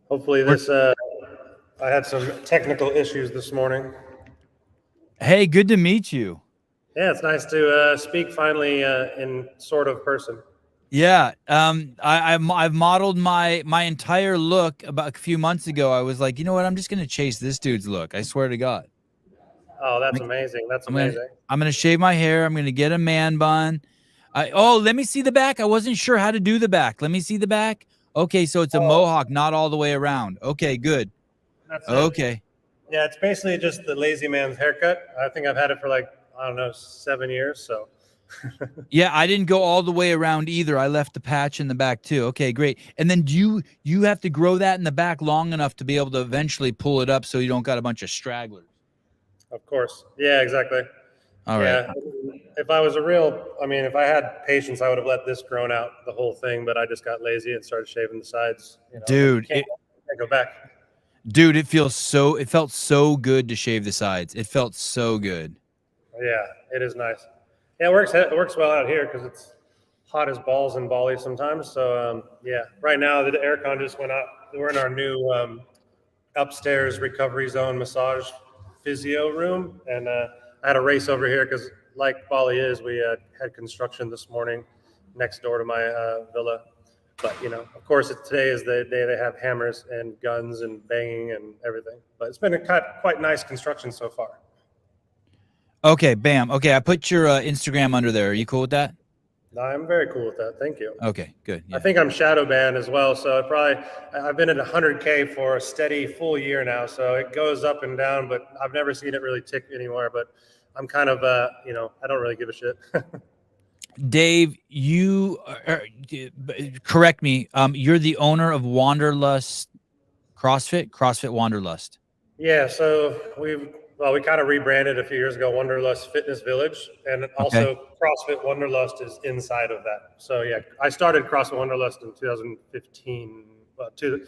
Hopefully I had some technical issues this morning. Hey, good to meet you. Yeah, it's nice to speak finally in sort of person. Yeah, I've modeled my entire look about a few months ago. I was like, you know what? I'm just gonna chase this dude's look. I swear to God. Oh, that's Like, amazing. That's I'm gonna amazing. I'm gonna shave my hair. I'm gonna get a man bun. Let me see the back. I wasn't sure how to do the back. Let me see the back. Okay, so it's a Oh, mohawk, not all the way around. Okay, good. that's it. Okay. Yeah, it's basically just the lazy man's haircut. I think I've had it for like, I don't know, 7 years. So, Yeah, I didn't go all the way around either. I left the patch in the back too. Okay, great. And then do you have to grow that in the back long enough to be able to eventually pull it up so you don't got a bunch of stragglers? of course. Yeah, exactly. All right. Yeah. If if I had patience, I would have let this grown out the whole thing, but I just got lazy and started shaving the sides, and then you Dude, can't go back. it felt so good to shave the sides. It felt so good. Yeah, it is nice. Yeah, it works well out here because it's hot as balls in Bali sometimes. So yeah, right now the aircon just went out. We're in our new upstairs recovery zone massage physio room, and I had a race over here because, like Bali is, we had construction this morning next door to my villa. But of course, today is the day they have hammers and guns and banging and everything. But it's been a quite nice construction so far. Okay, bam. Okay, I put your Instagram under there. Are you cool with that? I'm very cool with that. Thank you. Okay, good. I Yeah. think I'm shadow banned as well. So I've been at 100K for a steady full year now. So it goes up and down, but I've never seen it really tick anymore. But I'm kind of, I don't really give a shit. Dave, correct me. You're the owner of Wanderlust CrossFit Wanderlust. Yeah. So we kind of rebranded a few years ago, Wanderlust Fitness Village. And Okay. also CrossFit Wanderlust is inside of that. So yeah, I started CrossFit Wanderlust in 2015, to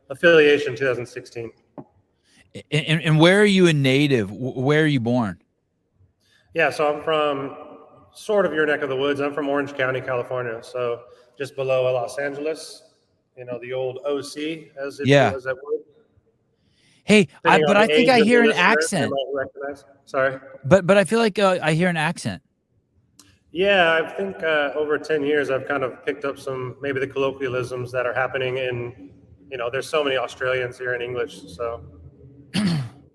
affiliation 2016. And where are you a native? Where are you born? Yeah, so I'm from sort of your neck of the woods. I'm from Orange County, California, so just below Los Angeles. The old OC, Yeah. as that word. Hey, Depending on but I the think age I of hear your an listener, they accent. might recognize. Sorry. But I feel like I hear an accent. Yeah, I think over 10 years, I've kind of picked up some maybe the colloquialisms that are happening there's so many Australians here in English, so.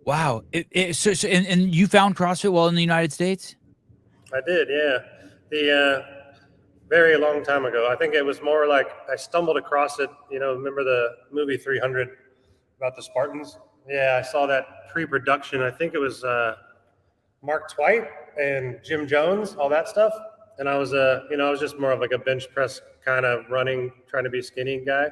Wow. And you found CrossFit while in the United States? I did, yeah. The very long time ago. I think it was more like I stumbled across it. Remember the movie 300 about the Spartans? Yeah, I saw that pre-production. I think it was Mark Twight and Jim Jones, all that stuff. And I was just more of like a bench press kind of running, trying to be skinny guy.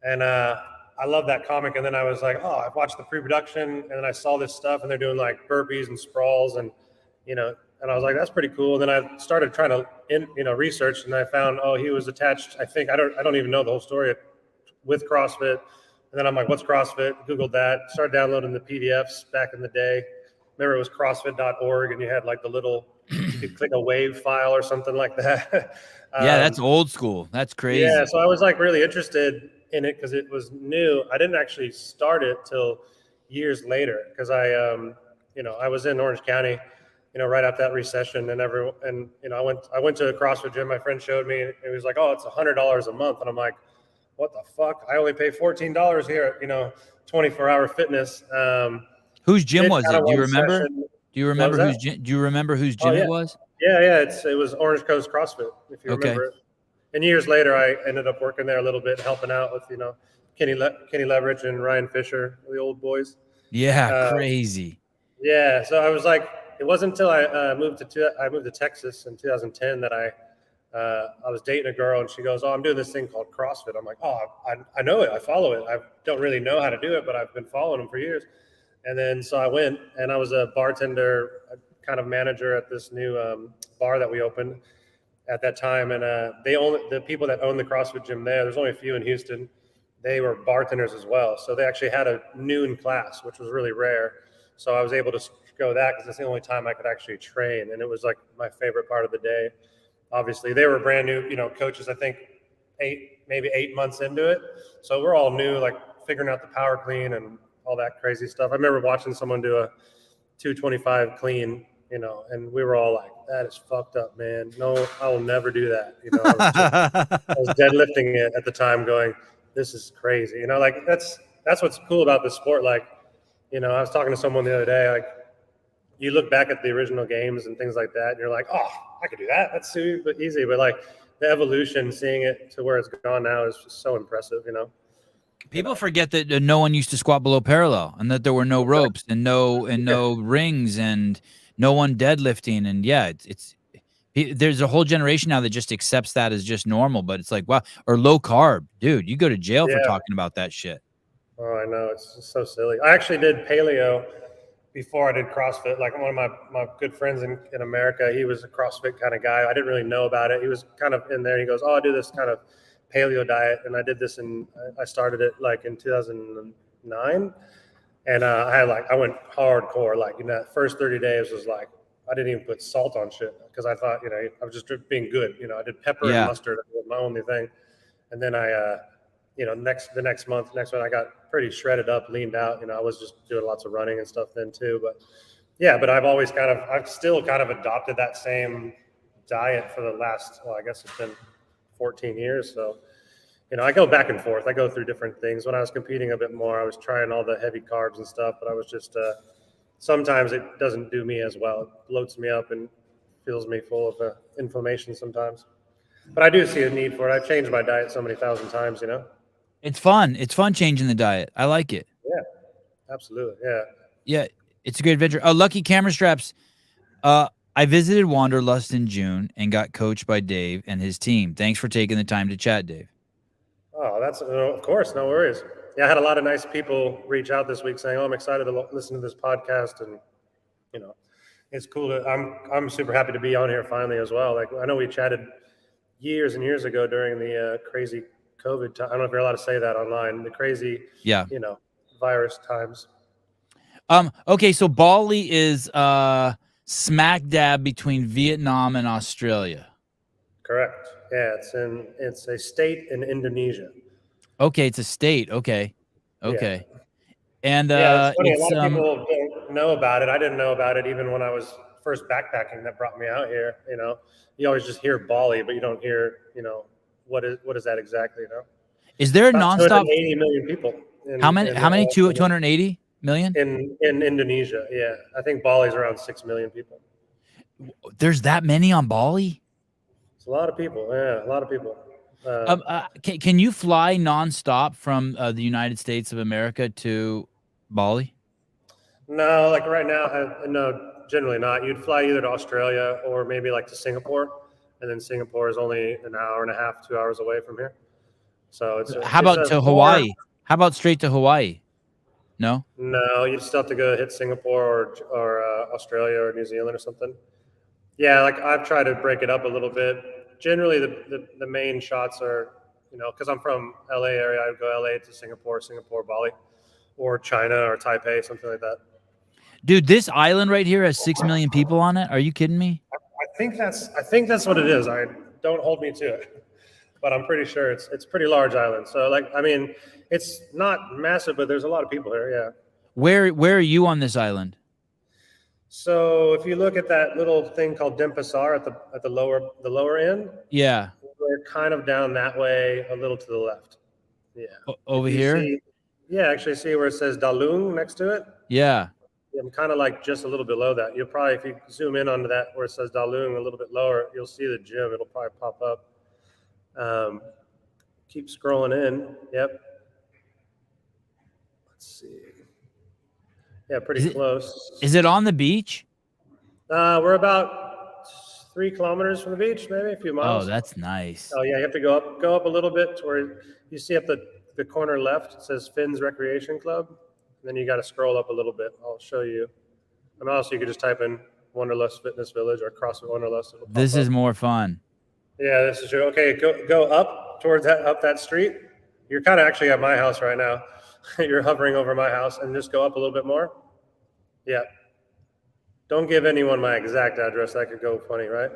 And I love that comic. And then I was like, oh, I watched the pre-production, and then I saw this stuff, and they're doing like burpees and sprawls, and and I was like, that's pretty cool. And then I started trying to research, and I found, oh, he was attached. I think I don't even know the whole story with CrossFit. And then I'm like, what's CrossFit? Googled that, started downloading the PDFs back in the day. Remember, it was CrossFit.org, and you had like you could click a wave file or something like that. Yeah, that's old school. That's Yeah, crazy. so I was like really interested in it because it was new. I didn't actually start it till years later because I was in Orange County, right after that recession, and I went to a CrossFit gym. My friend showed me, and it was like, oh, it's $100 a month, and I'm like, what the fuck? I only pay $14 here at 24-hour fitness. Whose gym was kind it? of Do you one remember? session. Do you What was remember that? whose Oh gym yeah, it was? yeah. It was Orange Coast CrossFit, if you Okay. remember it. And years later, I ended up working there a little bit, helping out with Kenny Leverage and Ryan Fisher, the old boys. Yeah, Uh, crazy. yeah, so I was like, it wasn't until I moved to Texas in 2010 that I was dating a girl, and she goes, "Oh, I'm doing this thing called CrossFit." I'm like, "Oh, I know it. I follow it. I don't really know how to do it, but I've been following them for years." And then so I went, and I was a bartender, kind of manager at this new bar that we opened at that time. And the people that own the CrossFit gym there's only a few in Houston. They were bartenders as well, so they actually had a noon class, which was really rare. So I was able to go that because it's the only time I could actually train, and it was like my favorite part of the day. Obviously, they were brand new, coaches. I think maybe 8 months into it, so we're all new, like figuring out the power clean and all that crazy stuff. I remember watching someone do a 225 clean, you know, and we were all like, that is fucked up, man. No, I will never do that. You know, I was deadlifting it at the time going, this is crazy. You know, like that's what's cool about this sport. Like, you know, I was talking to someone the other day, like you look back at the original games and things like that, and you're like, oh, I could do that. That's super easy. But like the evolution, seeing it to where it's gone now is just so impressive, you know? People forget that no one used to squat below parallel, and that there were no ropes and no rings and no one deadlifting. And yeah, there's a whole generation now that just accepts that as just normal. But it's like, wow, or low carb, dude. You go to jail for talking about that shit. Oh, I know, it's just so silly. I actually did paleo before I did CrossFit. Like one of my good friends in America, he was a CrossFit kind of guy. I didn't really know about it. He was kind of in there. He goes, oh, I do this kind of paleo diet. And I did this I started it like in 2009. And I went hardcore. Like, you know, that first 30 days was like, I didn't even put salt on shit because I thought, you know, I was just being good. You know, I did pepper and mustard. That was my only thing. And then you know, the next month, I got pretty shredded up, leaned out. You know, I was just doing lots of running and stuff then too. But yeah, but I've still kind of adopted that same diet for the last, well, I guess it's been 14 years. So, you know, I go back and forth. I go through different things. When I was competing a bit more, I was trying all the heavy carbs and stuff, but I was just, sometimes it doesn't do me as well. It bloats me up and fills me full of inflammation sometimes. But I do see a need for it. I've changed my diet so many thousand times, you know? It's fun. It's fun changing the diet. I like it. Yeah, absolutely. Yeah. Yeah, it's a good adventure. Lucky Camera Straps. I visited Wanderlust in June and got coached by Dave and his team. Thanks for taking the time to chat, Dave. Oh, that's of course, no worries. Yeah, I had a lot of nice people reach out this week saying, "Oh, I'm excited to listen to this podcast," and you know, it's cool. I'm super happy to be on here finally as well. Like I know we chatted years and years ago during the crazy COVID time. I don't know if you're allowed to say that online. The crazy, you know, virus times. Okay, so Bali is smack dab between Vietnam and Australia. Correct. Yeah, it's a state in Indonesia. Okay, it's a state. Okay. Yeah. And it's funny. A lot of people don't know about it. I didn't know about it even when I was first backpacking. That brought me out here. You know, you always just hear Bali, but you don't hear, you know, what is that exactly? You know, is there a nonstop? 280 million people. How many? 280 million in Indonesia. Yeah, I think Bali's around 6 million people. There's that many on Bali? It's a lot of people. Yeah, a lot of people. Can you fly nonstop from the United States of America to Bali? No, like right now, no, generally not. You'd fly either to Australia or maybe like to Singapore, and then Singapore is only an hour and a half, 2 hours away from here. So how about to Hawaii? How about straight to Hawaii? No, you'd still have to go hit Singapore or Australia or New Zealand or something. Yeah, like I've tried to break it up a little bit. Generally, the main shots are, you know, because I'm from LA area, I would go LA to Singapore, Bali, or China or Taipei, something like that. Dude, this island right here has 6 million people on it. Are you kidding me? I think that's what it is. I don't hold me to it, but I'm pretty sure it's a pretty large island. So like, I mean, it's not massive, but there's a lot of people here. Yeah. Where are you on this island? So if you look at that little thing called Denpasar at the lower end, yeah, we're kind of down that way, a little to the left. Yeah. Over here? Actually see where it says Dalung next to it? Yeah. I'm kind of like just a little below that. You'll probably, if you zoom in onto that where it says Dalung a little bit lower, you'll see the gym. It'll probably pop up. Keep scrolling in. Yep. Let's see. Yeah, pretty close. Is it on the beach? We're about 3 kilometers from the beach, maybe a few miles. Oh, that's nice. Oh yeah, you have to go up a little bit to where you see up the corner left, it says Finn's Recreation Club. And then you got to scroll up a little bit. I'll show you. And also you could just type in Wanderlust Fitness Village or CrossFit Wanderlust. This is more fun. Yeah, this is true. Okay, go up towards that street. You're kind of actually at my house right now. You're hovering over my house, and just go up a little bit more. Yeah. Don't give anyone my exact address. That could go funny, right?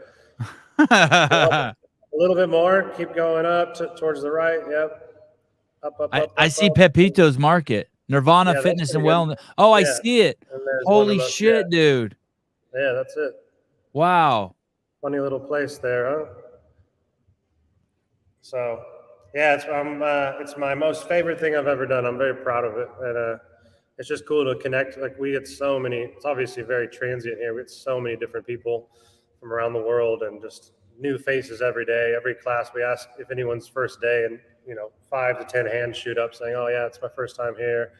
A little bit more. Keep going up towards the right. Yep. I see Pepito's Market, Nirvana Yeah, that's Fitness and pretty good. Wellness. Oh, I Yeah, see it. and there's Holy Wanderlust. shit, dude. Yeah, that's it. Wow. Funny little place there, huh? So, yeah, it's my most favorite thing I've ever done. I'm very proud of it, and it's just cool to connect. Like we get so many. It's obviously very transient here. We get so many different people from around the world, and just new faces every day. Every class, we ask if anyone's first day, and 5 to 10 hands shoot up saying, "Oh yeah, it's my first time here."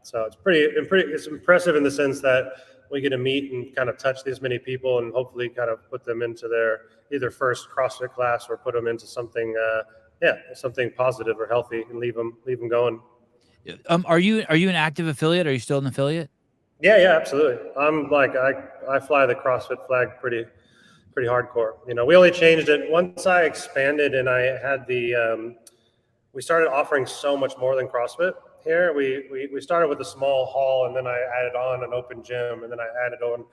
So it's impressive in the sense that we get to meet and kind of touch these many people and hopefully kind of put them into their either first CrossFit class or put them into something, something positive or healthy and leave them going. Are you an active affiliate? Are you still an affiliate? Yeah, absolutely. I'm like I fly the CrossFit flag pretty hardcore. We only changed it once I expanded and I had we started offering so much more than CrossFit here. We started with a small hall, and then I added on an open gym, and then I added on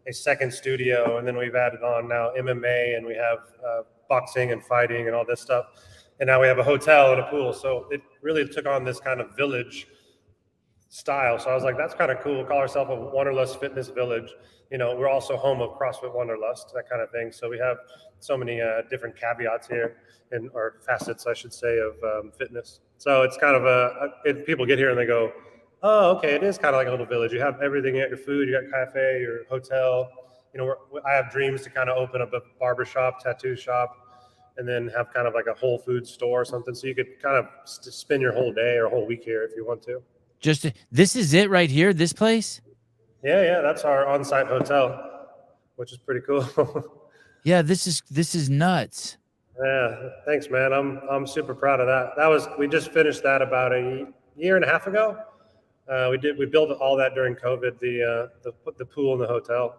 a second studio, and then we've added on now MMA, and we have boxing and fighting and all this stuff. And now we have a hotel and a pool. So it really took on this kind of village style. So I was like, that's kind of cool. We'll call ourselves a Wanderlust Fitness Village. We're also home of CrossFit Wanderlust, that kind of thing. So we have so many different caveats here, or facets, I should say, of fitness. So it's kind of people get here and they go, oh, okay, it is kind of like a little village. You have everything. You got your food, you got cafe, your hotel. I have dreams to kind of open up a barbershop, tattoo shop, and then have kind of like a Whole Foods store or something. So you could kind of spend your whole day or a whole week here if you want to. This is it right here, this place? Yeah, that's our on-site hotel, which is pretty cool. Yeah, this is nuts. Yeah, thanks, man. I'm super proud of that. We just finished that about a year and a half ago. We built all that during COVID, the pool and the hotel.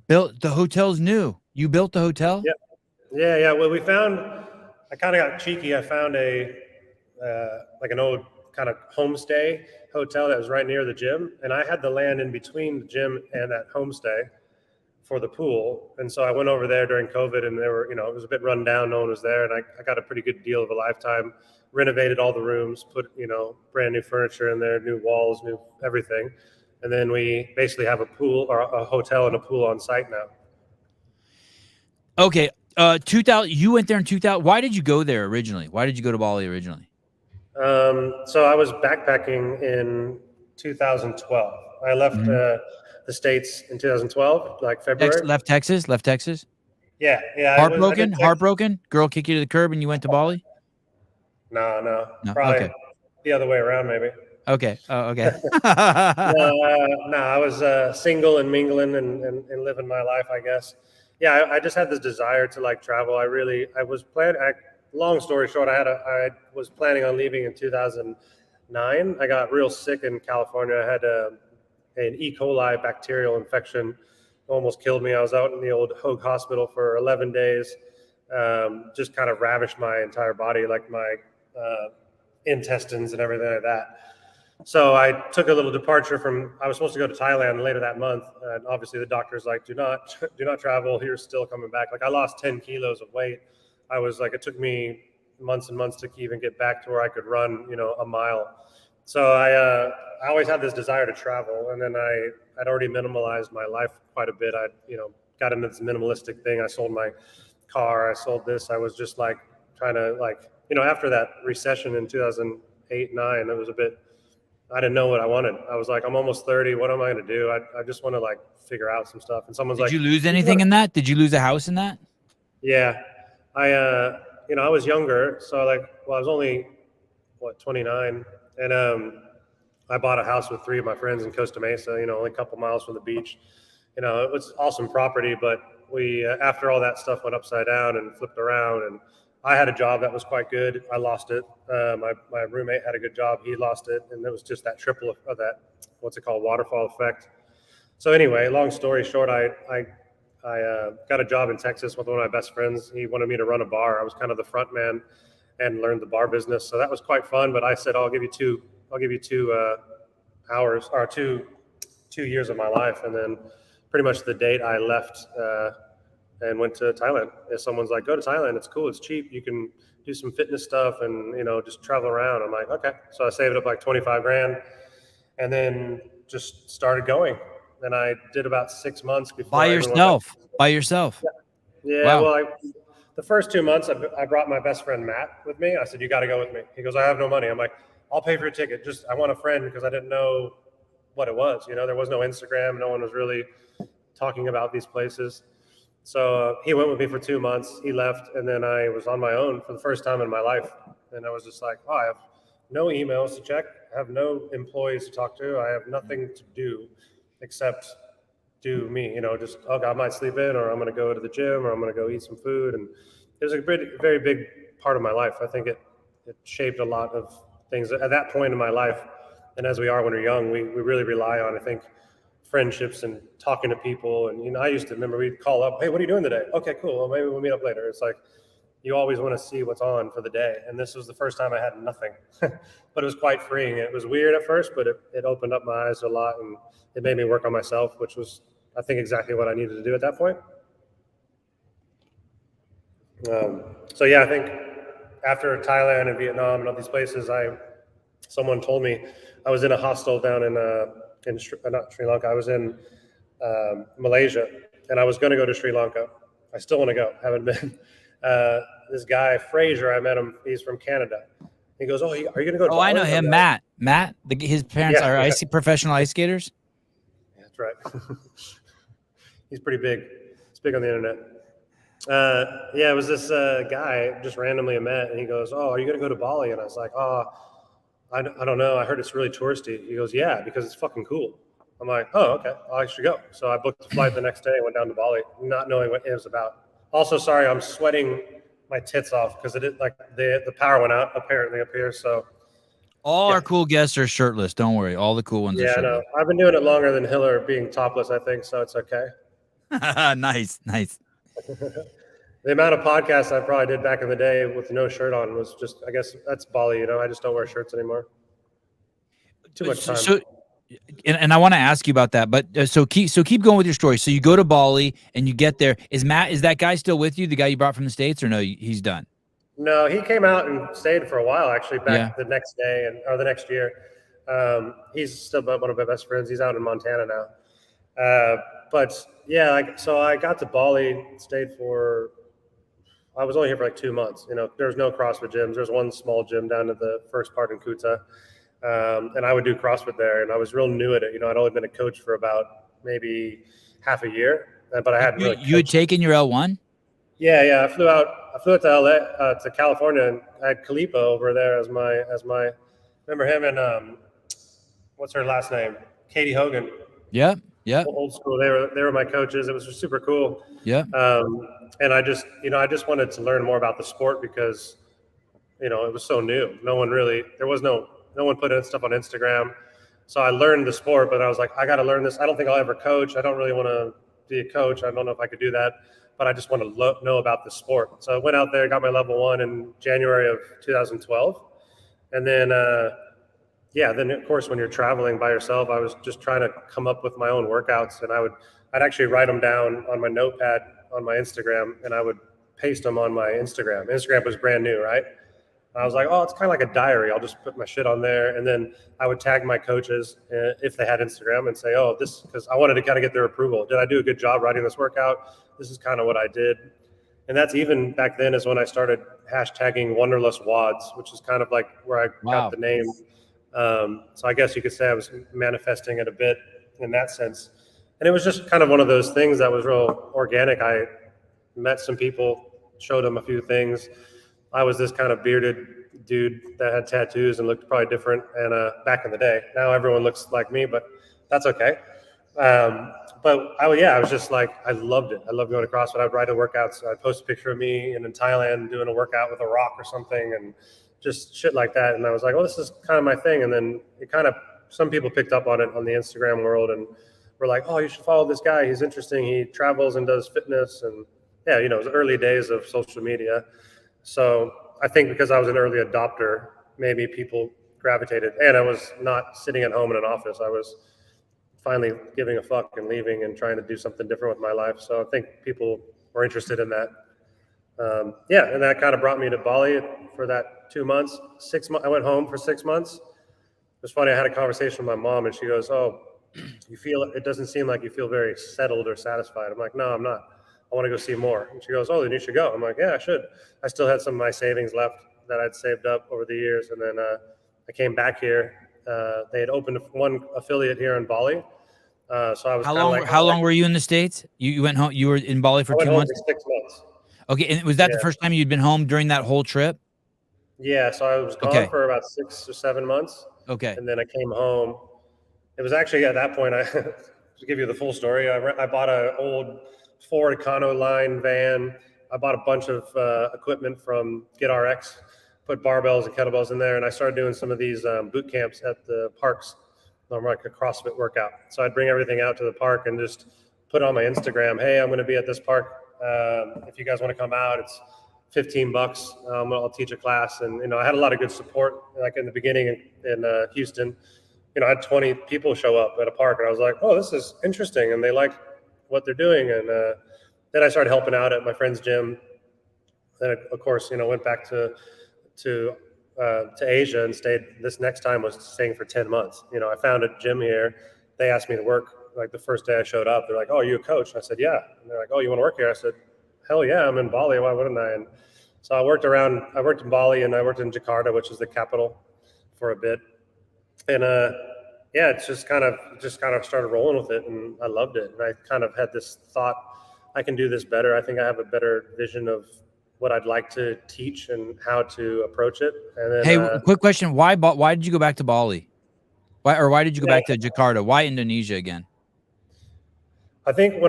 Built the hotel's new. You built the hotel? Yeah. Well, I kind of got cheeky. I found like an old kind of homestay hotel that was right near the gym, and I had the land in between the gym and that homestay for the pool. And so I went over there during COVID, and it was a bit run down. No one was there, and I got a pretty good deal of a lifetime. Renovated all the rooms, put brand new furniture in there, new walls, new everything, and then we basically have a pool or a hotel and a pool on site now. Okay, 2000. You went there in 2000. Why did you go there originally? Why did you go to Bali originally? So I was backpacking in 2012. I left the States in 2012, like February. Left Texas. Yeah. Heartbroken. Girl kicked you to the curb and you went to Bali. No. Probably the other way around, maybe. Okay. Oh, okay. No, I was single and mingling and living my life, I guess. Yeah, I just had this desire to like travel. I was planning. Long story short, I was planning on leaving in 2009. I got real sick in California. I had an E. coli bacterial infection, almost killed me. I was out in the old Hoag Hospital for 11 days. Just kind of ravished my entire body, like my intestines and everything like that. So I took a little departure I was supposed to go to Thailand later that month. And obviously the doctor's like, do not travel. You're still coming back. Like I lost 10 kilos of weight. I was like, it took me months and months to even get back to where I could run, a mile. So I always had this desire to travel. And then I'd already minimalized my life quite a bit. I, got into this minimalistic thing. I sold my car. I sold this. I was just like trying to after that recession in 2008, 9, it was I didn't know what I wanted. I was like, I'm almost 30. What am I going to do? I just want to figure out some stuff. And someone's like, did you lose anything in that? Did you lose a house in that? Yeah. I was younger. So I was only 29. And I bought a house with 3 of my friends in Costa Mesa, only a couple miles from the beach. It was awesome property, but we, after all that stuff went upside down and flipped around, and I had a job that was quite good. I lost it. My roommate had a good job. He lost it. And it was just that triple of that, waterfall effect. So anyway, long story short, I got a job in Texas with one of my best friends. He wanted me to run a bar. I was kind of the front man and learned the bar business. So that was quite fun. But I said, I'll give you 2 hours or 2 years of my life. And then pretty much the date I left and went to Thailand. If someone's like, go to Thailand, it's cool, it's cheap. You can do some fitness stuff and, just travel around. I'm like, okay. So I saved up like 25 grand and then just started going. And I did about 6 months before. By yourself. Yeah. Wow. Well, the first 2 months I brought my best friend, Matt, with me. I said, you got to go with me. He goes, I have no money. I'm like, I'll pay for your ticket. I want a friend, because I didn't know what it was. There was no Instagram. No one was really talking about these places. So he went with me for 2 months. He left, and then I was on my own for the first time in my life. And I was just like, I have no emails to check. I have no employees to talk to. I have nothing to do except do me. I might sleep in, or I'm going to go to the gym, or I'm going to go eat some food. And it was a very big part of my life. I think it shaped a lot of things at that point in my life. And as we are when we're young, we really rely on, I think, friendships and talking to people. And I used to remember we'd call up, hey, what are you doing today? Okay, cool. Well, maybe we'll meet up later. It's like you always want to see what's on for the day. And this was the first time I had nothing, but it was quite freeing. It was weird at first, but it opened up my eyes a lot, and it made me work on myself, which was, I think, exactly what I needed to do at that point. So yeah, I think after Thailand and Vietnam and all these places, someone told me I was in a hostel down in not Sri Lanka. I was in Malaysia, and I was going to go to Sri Lanka. I still want to go. Haven't been. This guy Fraser, I met him. He's from Canada. He goes, "Oh, are you going to go to?" Oh, I know him, Matt. His parents are professional ice skaters. Yeah, that's right. He's pretty big. He's big on the internet. It was this guy just randomly I met, and he goes, "Oh, are you going to go to Bali?" And I was like, "Oh, I don't know. I heard it's really touristy." He goes, "Yeah, because it's fucking cool." I'm like, "Oh, okay. I should go." So I booked a flight the next day and went down to Bali, not knowing what it was about. Also, sorry, I'm sweating my tits off because the power went out apparently up here. So all our cool guests are shirtless. Don't worry, all the cool ones are shirtless. Yeah, no, I've been doing it longer than Hiller being topless, I think, so it's okay. Nice. The amount of podcasts I probably did back in the day with no shirt on was just, I guess that's Bali. I just don't wear shirts anymore. Too much time. So, and I want to ask you about that, but so keep going with your story. So you go to Bali and you get there. Is that guy still with you? The guy you brought from the States, or no? He's done. No, he came out and stayed for a while, actually, back the next day or the next year. He's still one of my best friends. He's out in Montana now. But yeah, so I got to Bali, I was only here for like 2 months. There's no CrossFit gyms. There's one small gym down at the first part in Kuta. And I would do CrossFit there, and I was real new at it. I'd only been a coach for about maybe half a year, but I hadn't really. You had taken your L1? Yeah. I flew out to LA, to California, and I had Kalipa over there as my. Remember him and what's her last name? Katie Hogan. Yeah. Old school. They were my coaches. It was just super cool. Yeah. And I just wanted to learn more about the sport because, it was so new. No one put stuff on Instagram. So I learned the sport, but I was like, I got to learn this. I don't think I'll ever coach. I don't really want to be a coach. I don't know if I could do that, but I just want to know about the sport. So I went out there, got my level 1 in January of 2012. And then, then of course, when you're traveling by yourself, I was just trying to come up with my own workouts, and I'd actually write them down on my notepad on my Instagram, and I would paste them on my Instagram. Instagram was brand new, right? I was like, it's kind of like a diary. I'll just put my shit on there. And then I would tag my coaches if they had Instagram and say, because I wanted to kind of get their approval. Did I do a good job writing this workout? This is kind of what I did. And that's even back then is when I started hashtagging Wanderlust WODs, which is kind of like where I got the name. So I guess you could say I was manifesting it a bit in that sense. And it was just kind of one of those things that was real organic. I met some people, showed them a few things. I was this kind of bearded dude that had tattoos and looked probably different. And back in the day, now everyone looks like me, but that's okay. But I was just like, I loved it. I loved going to CrossFit. I'd write the workouts. I'd post a picture of me in Thailand doing a workout with a rock or something and just shit like that. And I was like, this is kind of my thing. And then some people picked up on it on the Instagram world and were like, you should follow this guy. He's interesting. He travels and does fitness. And it was early days of social media. So I think because I was an early adopter, maybe people gravitated, and I was not sitting at home in an office. I was finally giving a fuck and leaving and trying to do something different with my life. So I think people were interested in that. Yeah, and that kind of brought me to Bali for that 2 months. 6 months, I went home for 6 months. It was funny. I had a conversation with my mom, and she goes, "Oh, it doesn't seem like you feel very settled or satisfied." I'm like, "No, I'm not. I want to go see more." And she goes, "Oh, then you should go." I'm like, "Yeah, I should." I still had some of my savings left that I'd saved up over the years, and then I came back here. They had opened one affiliate here in Bali, so I was kind of like, How long were you in the States? You went home. You were in Bali for I went 2 home months. for 6 months. Okay, and was that the Yeah, first time you'd been home during that whole trip? yeah. So I was gone Okay, for about 6 or 7 months, okay. and then I came home. It was actually at that point, to give you the full story, I bought an old Ford Econoline van. I bought a bunch of equipment from GetRx, put barbells and kettlebells in there, and I started doing some of these boot camps at the parks, like a CrossFit workout. So I'd bring everything out to the park and just put on my Instagram, "Hey, I'm going to be at this park. If you guys want to come out, it's $15. I'll teach a class." And I had a lot of good support. Like in the beginning in Houston, I had 20 people show up at a park, and I was like, "Oh, this is interesting," and they like what they're doing. And then I started helping out at my friend's gym. Then, of course, went back to Asia and stayed. This next time was staying for 10 months. I found a gym here. They asked me to work. Like the first day I showed up, they're like, "Oh, are you a coach?" I said, "Yeah." And they're like, "Oh, you want to work here?" I said, "Hell yeah, I'm in Bali. Why wouldn't I?" And so I worked in Bali, and I worked in Jakarta, which is the capital, for a bit. And yeah, it's just kind of started rolling with it, and I loved it. And I kind of had this thought, I can do this better. I think I have a better vision of what I'd like to teach and how to approach it. And then Hey, quick question: why did you go back to Bali? Why did you go yeah, back to Jakarta? Why Indonesia again? I think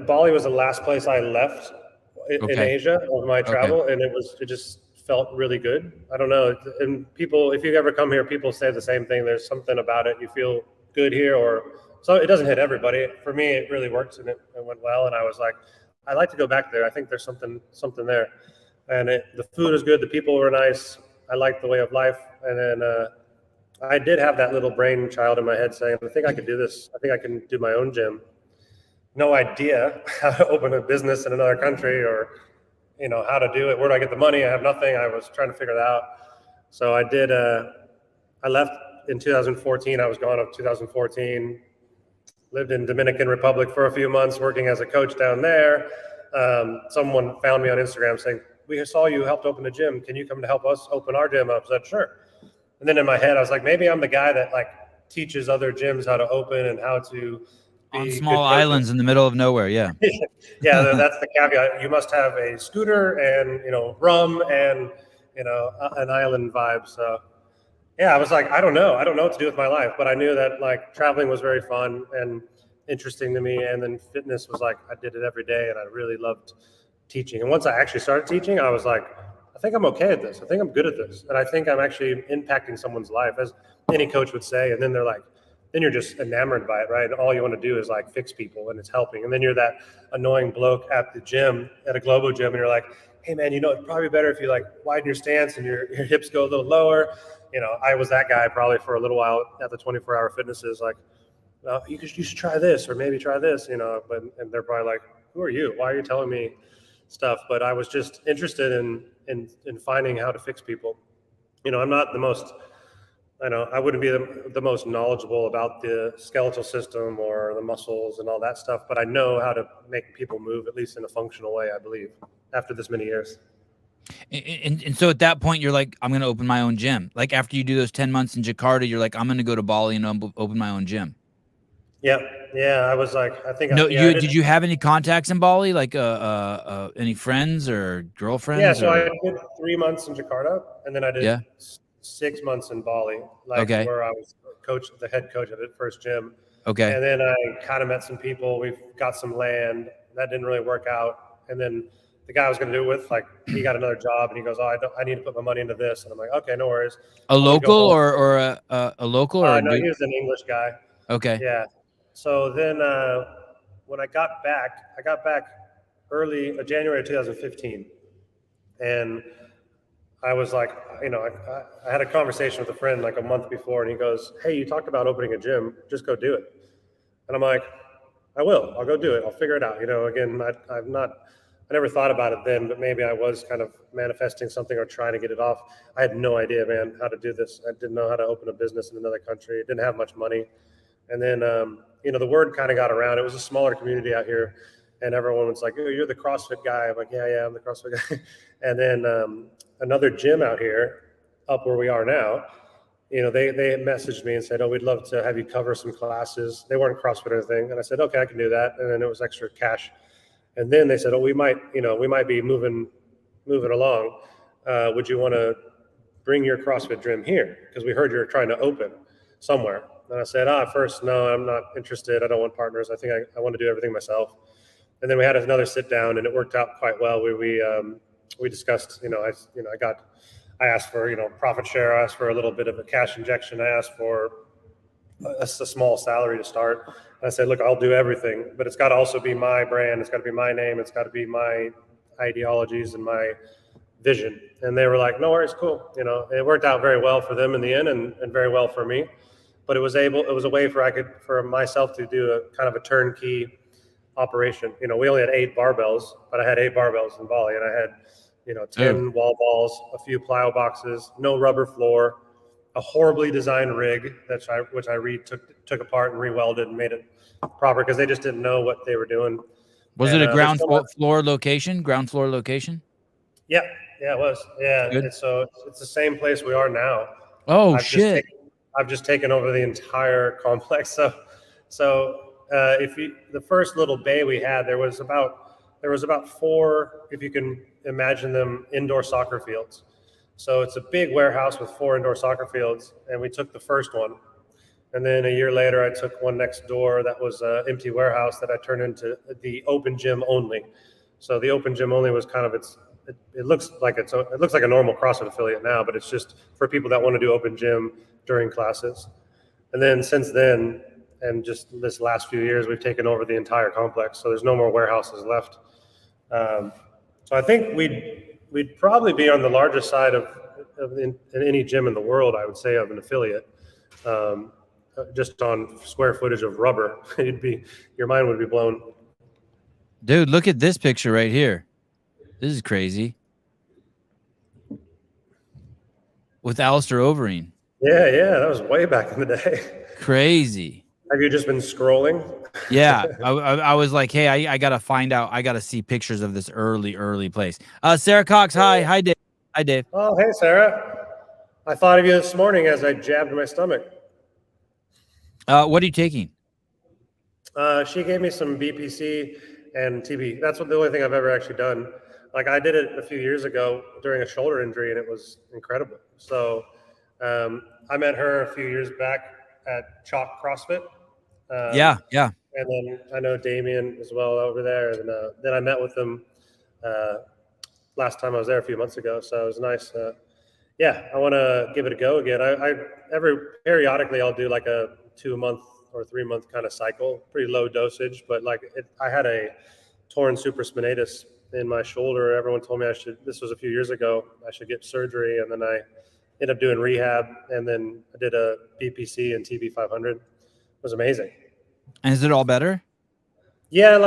Bali was the last place I left in Okay, Asia of my okay. travel, and it just felt really good. I don't know. And people, if you ever come here, people say the same thing. There's something about it. You feel good here, or so it doesn't hit everybody. For me, it really worked, and it went well. And I was like, I'd like to go back there. I think there's something there. And the food is good. The people were nice. I liked the way of life. And then I did have that little brain child in my head saying, I think I could do this. I think I can do my own gym. No idea how to open a business in another country, or how to do it. Where do I get the money? I have nothing. I was trying to figure that out. So I did. I left in 2014. I was gone of 2014. Lived in Dominican Republic for a few months, working as a coach down there. Someone found me on Instagram saying, "We saw you helped open a gym. Can you come to help us open our gym up?" I said, "Sure." And then in my head, I was like, maybe I'm the guy that like teaches other gyms how to open and how to On be small good coaches. islands in the middle of nowhere, yeah. Yeah, that's the caveat. You must have a scooter and rum and an island vibe. So yeah, I was like, I don't know what to do with my life, but I knew that like traveling was very fun and interesting to me, and then fitness was like I did it every day, and I really loved teaching. And once I actually started teaching, I was like, I think I'm okay at this. I think I'm good at this, and I think I'm actually impacting someone's life, as any coach would say. And then they're like, then you're just enamored by it, right? And all you want to do is like fix people, and it's helping. And then you're that annoying bloke at the gym, at a Globo gym, and you're like, hey man, it's probably better if you like widen your stance and your hips go a little lower. I was that guy probably for a little while at the 24-hour fitnesses, like, you should try this, or maybe try this, and they're probably like, who are you? Why are you telling me stuff? But I was just interested in finding how to fix people. I'm not the most, I wouldn't be the most knowledgeable about the skeletal system or the muscles and all that stuff, but I know how to make people move, at least in a functional way, I believe, after this many years. And so at that point, you're like, I'm going to open my own gym. Like after you do those 10 months in Jakarta, you're like, I'm going to go to Bali and open my own gym. Yeah. I was like, I think. No, I did you have any contacts in Bali? Like any friends or girlfriends? Yeah, so I did 3 months in Jakarta, and then I did Yeah. 6 months in Bali, like Okay. where I was the head coach at the first gym. Okay. And then I kind of met some people. We've got some land that didn't really work out. And then the guy I was going to do it with, like, he got another job, and he goes, "Oh, I need to put my money into this." And I'm like, "Okay, no worries." A local or a local or a No, dude? he was an English guy. Okay. Yeah. So then when I got back early January 2015, and I was like, I had a conversation with a friend like a month before, and he goes, "Hey, you talked about opening a gym. Just go do it." And I'm like, "I will. I'll go do it. I'll figure it out." Again, I I never thought about it then, but maybe I was kind of manifesting something or trying to get it off. I had no idea, man, how to do this. I didn't know how to open a business in another country. I didn't have much money. And then, the word kind of got around. It was a smaller community out here, and everyone was like, "Oh, you're the CrossFit guy." I'm like, yeah, I'm the CrossFit guy. And then another gym out here, up where we are now, they messaged me and said, "Oh, we'd love to have you cover some classes." They weren't CrossFit or anything, and I said, "Okay, I can do that." And then it was extra cash. And then they said, "Oh, we might be moving along. Would you want to bring your CrossFit gym here? Because we heard you're trying to open somewhere." And I said, first, no, I'm not interested. I don't want partners. I think I want to do everything myself. And then we had another sit down, and it worked out quite well. We discussed, I asked for, profit share. I asked for a little bit of a cash injection. I asked for a small salary to start. And I said, look, I'll do everything, but it's got to also be my brand. It's got to be my name. It's got to be my ideologies and my vision. And they were like, no worries, cool. It worked out very well for them in the end, and very well for me. But it was a way for myself to do a kind of a turnkey operation. We only had 8 barbells, but I had 8 barbells in Bali, and I had 10 wall balls, a few plyo boxes, no rubber floor, a horribly designed rig which I took apart and re-welded and made it proper because they just didn't know what they were doing. Was it a ground floor location? Ground floor location? Yeah, it was. Yeah, it's the same place we are now. Oh, shit. I've just taken over the entire complex. So the first little bay we had, there was about 4, if you can imagine them, indoor soccer fields. So it's a big warehouse with 4 indoor soccer fields, and we took the first one. And then a year later, I took one next door that was an empty warehouse that I turned into the open gym only. So the open gym only was kind of it looks like a normal CrossFit affiliate now, but it's just for people that want to do open gym during classes. And then since then, and just this last few years, we've taken over the entire complex. So there's no more warehouses left. So I think we'd probably be on the largest side of in any gym in the world, I would say, of an affiliate. Just on square footage of rubber, your mind would be blown. Dude, look at this picture right here. This is crazy. With Alistair Overeem. Yeah, that was way back in the day. Crazy. Have you just been scrolling? Yeah, I was like, hey, I gotta find out. I gotta see pictures of this early place. Sarah Cox, hi Dave. Hi, Dave. Oh, hey, Sarah. I thought of you this morning as I jabbed my stomach. What are you taking? She gave me some BPC and TB. That's the only thing I've ever actually done. Like I did it a few years ago during a shoulder injury, and it was incredible. So I met her a few years back at Chalk CrossFit. Yeah. And then I know Damien as well over there. And then I met with them last time I was there a few months ago. So it was nice. I want to give it a go again. Periodically I'll do like a 2-month or 3-month kind of cycle, pretty low dosage, but I had a torn supraspinatus in my shoulder. Everyone told me this was a few years ago, I should get surgery. And then I ended up doing rehab, and then I did a BPC and TB 500. It was amazing. And is it all better? Yeah,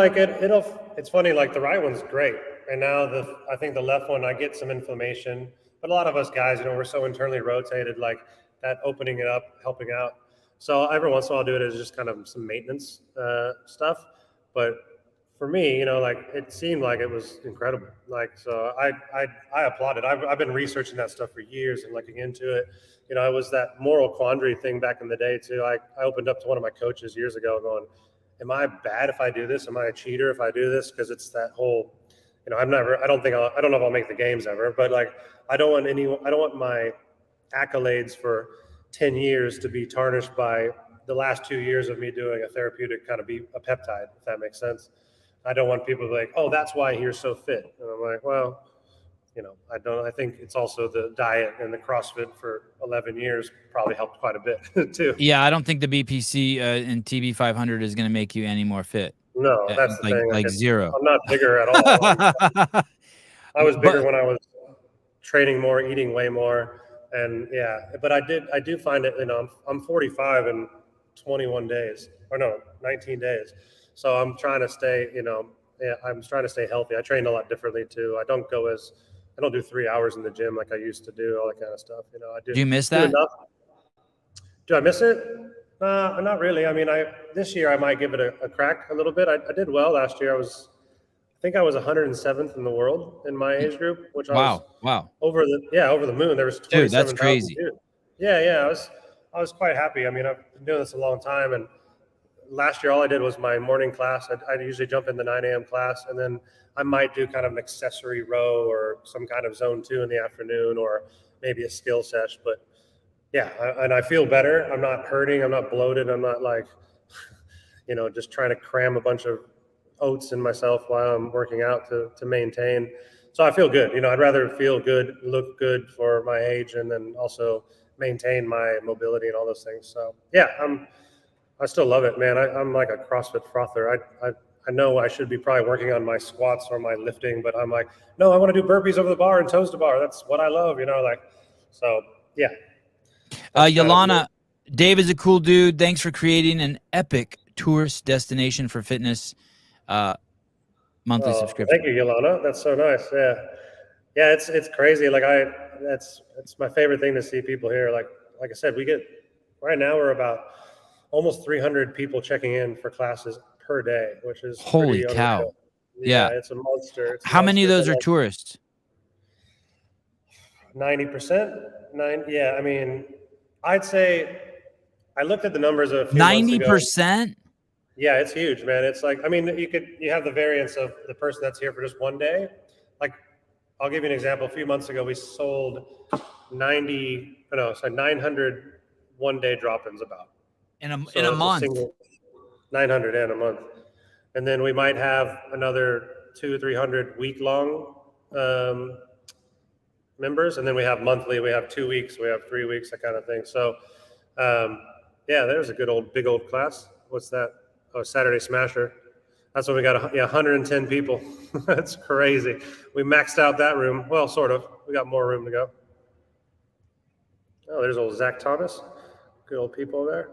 it's funny, like the right one's great. And now I think the left one, I get some inflammation, but a lot of us guys, we're so internally rotated, like that opening it up, helping out. So every once in a while I'll do it as just kind of some maintenance stuff. But for me, it seemed like it was incredible. So I applaud it. I've been researching that stuff for years and looking into it. It was that moral quandary thing back in the day too. I opened up to one of my coaches years ago going, am I bad if I do this? Am I a cheater if I do this? Because it's that whole, I don't know if I'll make the games ever, but I don't want my accolades for 10 years to be tarnished by the last 2 years of me doing a therapeutic kind of be a peptide, if that makes sense. I don't want people to be like, oh, that's why you're so fit. And I'm like, well, I think it's also the diet and the CrossFit for 11 years probably helped quite a bit too. Yeah, I don't think the BPC and TB 500 is going to make you any more fit. No, that's the thing. Like zero. I'm not bigger at all. I was bigger when I was training more, eating way more. And but I do find it, I'm 45 in 21 days, or no, 19 days. So I'm trying to stay, I'm trying to stay healthy. I train a lot differently too. I don't do 3 hours in the gym like I used to do, all that kind of stuff. I Do you miss do that? enough. Do I miss it? Not really. I mean, this year I might give it a crack a little bit. I did well last year. I think I was 107th in the world in my age group, which I was Wow. over the moon. There was Dude, that's 27,000 crazy. dudes. Yeah. I was quite happy. I mean, I've been doing this a long time, and last year all I did was my morning class. I usually jump in the 9 a.m. class, and then I might do kind of an accessory row or some kind of zone 2 in the afternoon, or maybe a skill sesh. But yeah, and I feel better. I'm not hurting. I'm not bloated. I'm not like, just trying to cram a bunch of oats in myself while I'm working out to maintain. So I feel good. I'd rather feel good, look good for my age, and then also maintain my mobility and all those things. So yeah, I still love it, man. I'm like a CrossFit frother. I know I should be probably working on my squats or my lifting, but I'm like, no, I want to do burpees over the bar and toes to bar. That's what I love, so yeah. Yolana, Dave is a cool dude. Thanks for creating an epic tourist destination for fitness. Monthly subscription. Thank you, Yolana. That's so nice. Yeah. It's crazy. Like it's my favorite thing to see people here. Like I said, right now we're about almost 300 people checking in for classes per day, which is holy cow. Unreal. Yeah, it's a monster. How many of those are tourists? 90%. Yeah, I mean, I'd say I looked at the numbers of 90%. Yeah, it's huge, man. It's like, I mean, you have the variance of the person that's here for just one day. Like, I'll give you an example. A few months ago, we sold 900 one-day drop-ins about. In a month. 900 in a month. And then we might have another 200-300 week-long members. And then we have monthly, we have 2 weeks, we have 3 weeks, that kind of thing. So, yeah, there's a big old class. What's that? Oh, Saturday Smasher. That's when we got 110 people. That's crazy. We maxed out that room. Well, sort of. We got more room to go. Oh, there's old Zach Thomas. Good old people there.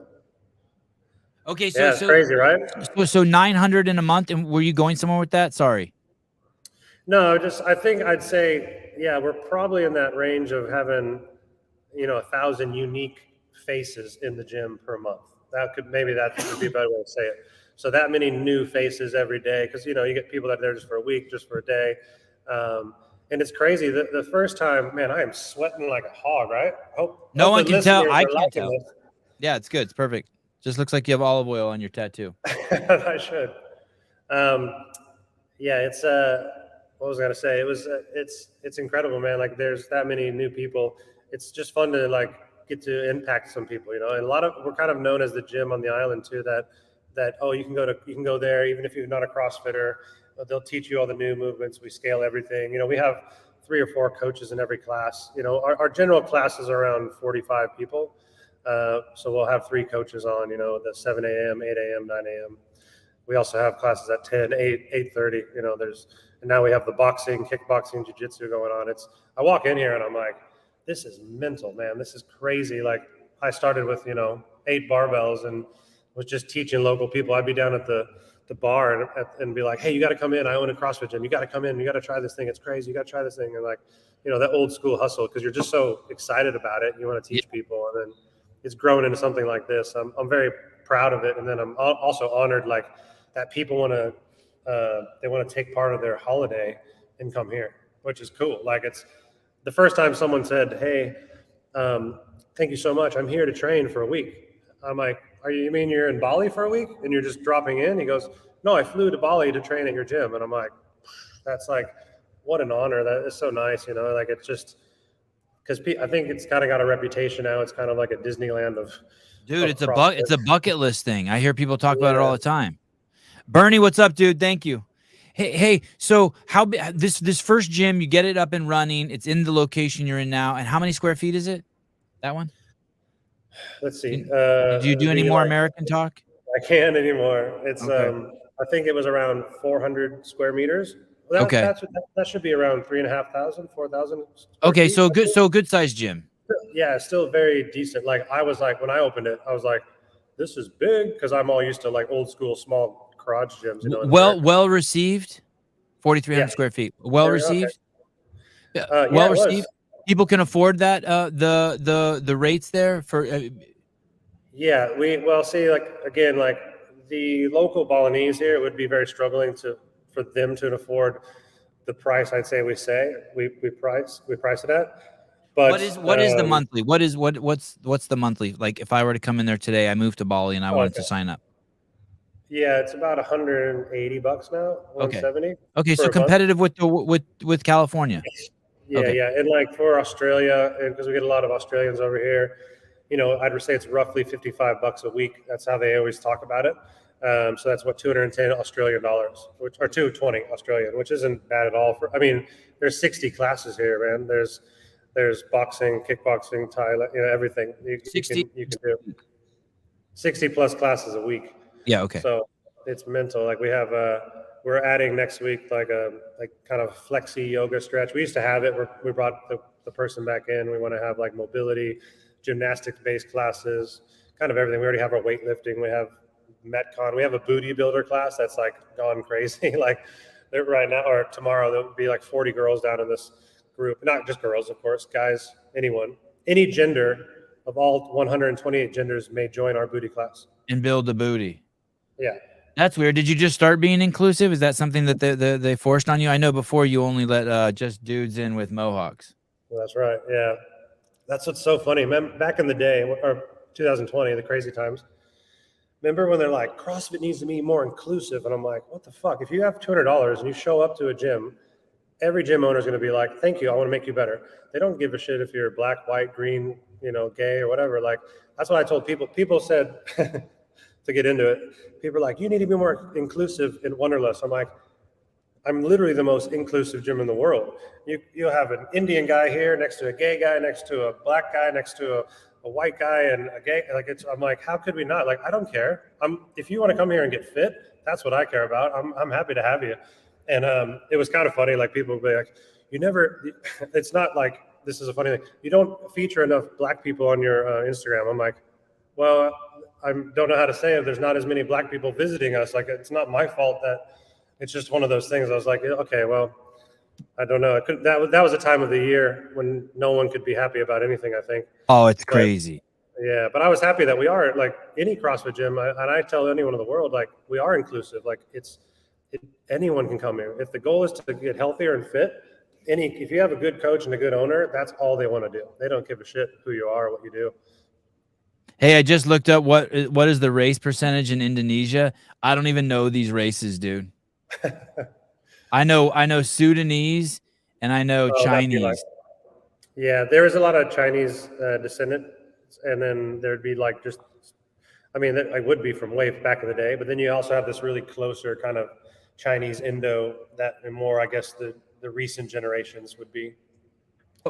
Okay, so it's crazy, right? So 900 in a month, and were you going somewhere with that? Sorry. No, I think I'd say, yeah, we're probably in that range of having, 1,000 unique faces in the gym per month. That would be a better way to say it. So that many new faces every day, because you get people that are there just for a week, just for a day, and it's crazy. The first time, man, I am sweating like a hog, right? No one can tell. I can't tell. This. Yeah, it's good. It's perfect. Just looks like you have olive oil on your tattoo. I should. Yeah, it's what was I gonna say? It's incredible, man. Like there's that many new people. It's just fun to like get to impact some people, and we're kind of known as the gym on the island too, that you can go there even if you're not a CrossFitter. They'll teach you all the new movements. We scale everything. We have 3 or 4 coaches in every class. Our general class is around 45 people. So we'll have 3 coaches on, the 7 a.m., 8 a.m., 9 a.m. We also have classes at 10, 8, 8:30. And now we have the boxing, kickboxing, jiu-jitsu going on. I walk in here and I'm like, this is mental, man. This is crazy. Like I started with, 8 barbells and was just teaching local people. I'd be down at the bar and be like, hey, you got to come in. I own a CrossFit gym. You got to come in. You got to try this thing. It's crazy. You got to try this thing. And like, that old school hustle, because you're just so excited about it. You want to teach people. And then it's grown into something like this. I'm very proud of it. And then I'm also honored like that people want to take part of their holiday and come here, which is cool. Like it's the first time someone said, hey, thank you so much. I'm here to train for a week. I'm like, you mean you're in Bali for a week and you're just dropping in? He goes, no, I flew to Bali to train at your gym. And I'm like, that's like, what an honor. That is so nice. Like it's just, because I think it's kind of got a reputation now. It's kind of like a Disneyland of. Dude, it's a bucket list thing. I hear people talk about it all the time. Bernie, what's up, dude? Thank you. Hey. So how this first gym, you get it up and running. It's in the location you're in now. And how many square feet is it? That one? Let's see. Do you do any more American talk? I can't anymore. It's okay. I think it was around 400 square meters. Okay. That should be around 3,500, 4,000. Okay, so a good sized gym. Yeah, still very decent. Like I was like when I opened it, I was like, this is big, because I'm all used to like old school small garage gyms, you know. Well received. 4,300 Yeah. square feet. Well Okay. received. Yeah. Yeah, Well it was. received. People can afford that. The rates there for. Yeah, well see, like again, like the local Balinese here would be very struggling for them to afford the price. I'd say we price it at. But what is the monthly? What's the monthly? Like if I were to come in there today, I moved to Bali and I wanted to sign up. Yeah, it's about $180 now, 170. Okay, so competitive with California. Yeah, okay. Yeah, and like for Australia, because we get a lot of Australians over here, you know, I'd say it's roughly $55 a week. That's how they always talk about it. So that's what 210 Australian dollars, or 220 Australian, which isn't bad at all. I mean, there's 60 classes here, man. There's boxing, kickboxing, Thailand, you know, everything you can do. 60 plus classes a week. Yeah. Okay. So it's mental. Like we're adding next week like kind of flexi yoga stretch. We used to have it. We brought the person back in. We want to have like mobility, gymnastics based classes, kind of everything. We already have our weightlifting. We have Metcon. We have a booty builder class that's like gone crazy. Like right now or tomorrow there'll be like 40 girls down in this group. Not just girls, of course, guys, anyone, any gender of all 128 genders may join our booty class and build the booty. Yeah. That's weird. Did you just start being inclusive? Is that something that they forced on you? I know before you only let just dudes in with mohawks. Well, that's right. Yeah. That's what's so funny. Back in the day, or 2020, the crazy times, remember when they're like, CrossFit needs to be more inclusive? And I'm like, what the fuck? If you have $200 and you show up to a gym, every gym owner is going to be like, thank you, I want to make you better. They don't give a shit if you're black, white, green, you know, gay or whatever. Like, that's what I told people. People said, to get into it, people are like, you need to be more inclusive in Wanderlust. I'm like, I'm literally the most inclusive gym in the world. You'll have an Indian guy here next to a gay guy, next to a black guy, next to a white guy and a gay. Like I'm like, how could we not? Like, I don't care. If you want to come here and get fit, that's what I care about. I'm happy to have you. And it was kind of funny. Like people would be like, it's not like, this is a funny thing. You don't feature enough black people on your Instagram. I'm like, well, I don't know how to say it. There's not as many black people visiting us. Like, it's not my fault that it's just one of those things. I was like, okay, well, I don't know. That was a time of the year when no one could be happy about anything, I think. Oh, it's crazy. Yeah, but I was happy that we are, like any CrossFit gym, and I tell anyone in the world, like, we are inclusive. Like, anyone can come here. If the goal is to get healthier and fit, if you have a good coach and a good owner, that's all they want to do. They don't give a shit who you are or what you do. Hey, I just looked up what is the race percentage in Indonesia. I don't even know these races, dude. I know Sudanese and I know Chinese. Yeah, there is a lot of Chinese descendant, and then there'd be like I would be from way back in the day, but then you also have this really closer kind of Chinese Indo that, and more, I guess the recent generations would be.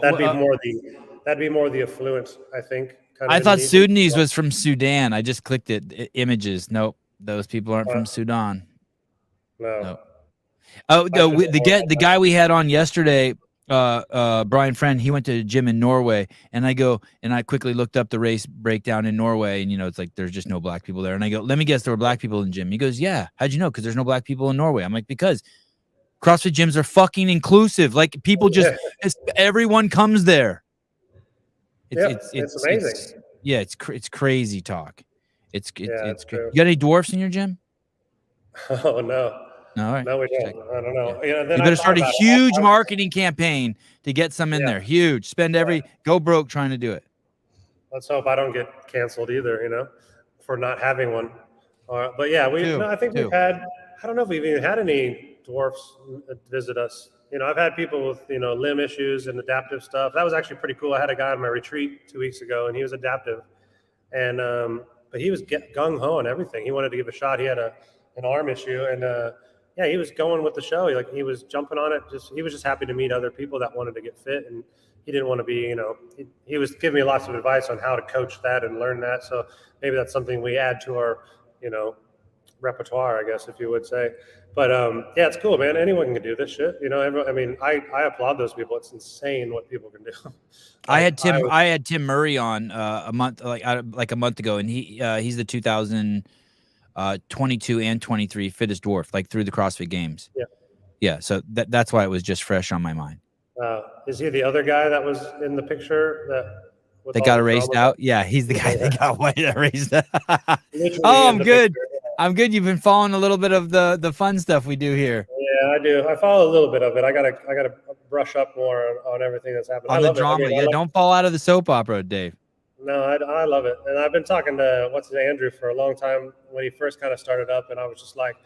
That'd be more the affluent, I think. I thought Sudanese was from Sudan. I just clicked it. Images. Nope, those people aren't from Sudan. No. Nope. Oh, no, the guy we had on yesterday, Brian Friend, he went to a gym in Norway, and I quickly looked up the race breakdown in Norway, and it's like there's just no black people there. And I go, let me guess, there were black people in the gym. He goes, yeah. How'd you know? Because there's no black people in Norway. I'm like, because CrossFit gyms are fucking inclusive. Like people everyone comes there. It's amazing. It's crazy talk. It's crazy. True. You got any dwarfs in your gym? Oh no. No, all right. No, we don't. I don't know. You better start a huge marketing campaigin to get some in there. Huge. Spend go broke trying to do it. Let's hope I don't get canceled either, for not having one. But yeah, I think we've had, I don't know if we've even had any dwarfs visit us. I've had people with, limb issues and adaptive stuff. That was actually pretty cool. I had a guy on my retreat 2 weeks ago, and he was adaptive. And, but he was gung-ho and everything. He wanted to give a shot. He had an arm issue, and he was going with the show. He was jumping on it. He was just happy to meet other people that wanted to get fit, and he didn't want to be, he was giving me lots of advice on how to coach that and learn that. So maybe that's something we add to our, repertoire, I guess, if you would say. But it's cool, man. Anyone can do this shit. I applaud those people. It's insane what people can do. I had Tim Murray on a month ago, and he's the 2000 22 and 23 fittest dwarf, like through the CrossFit Games. Yeah. Yeah. So that's why it was just fresh on my mind. Is he the other guy that was in the picture with They all got the erased drama? out. Yeah, he's the guy that got white erased. Literally Oh, in I'm the good. picture. I'm good. You've been following a little bit of the fun stuff we do here Yeah, I do. I follow a little bit of it. I gotta brush up more on everything that's happening. I on the love it. I drama. mean, Yeah, don't fall out of the soap opera, Dave. no, I love it. And I've been talking to Andrew for a long time when he first kind of started up, and I was just like,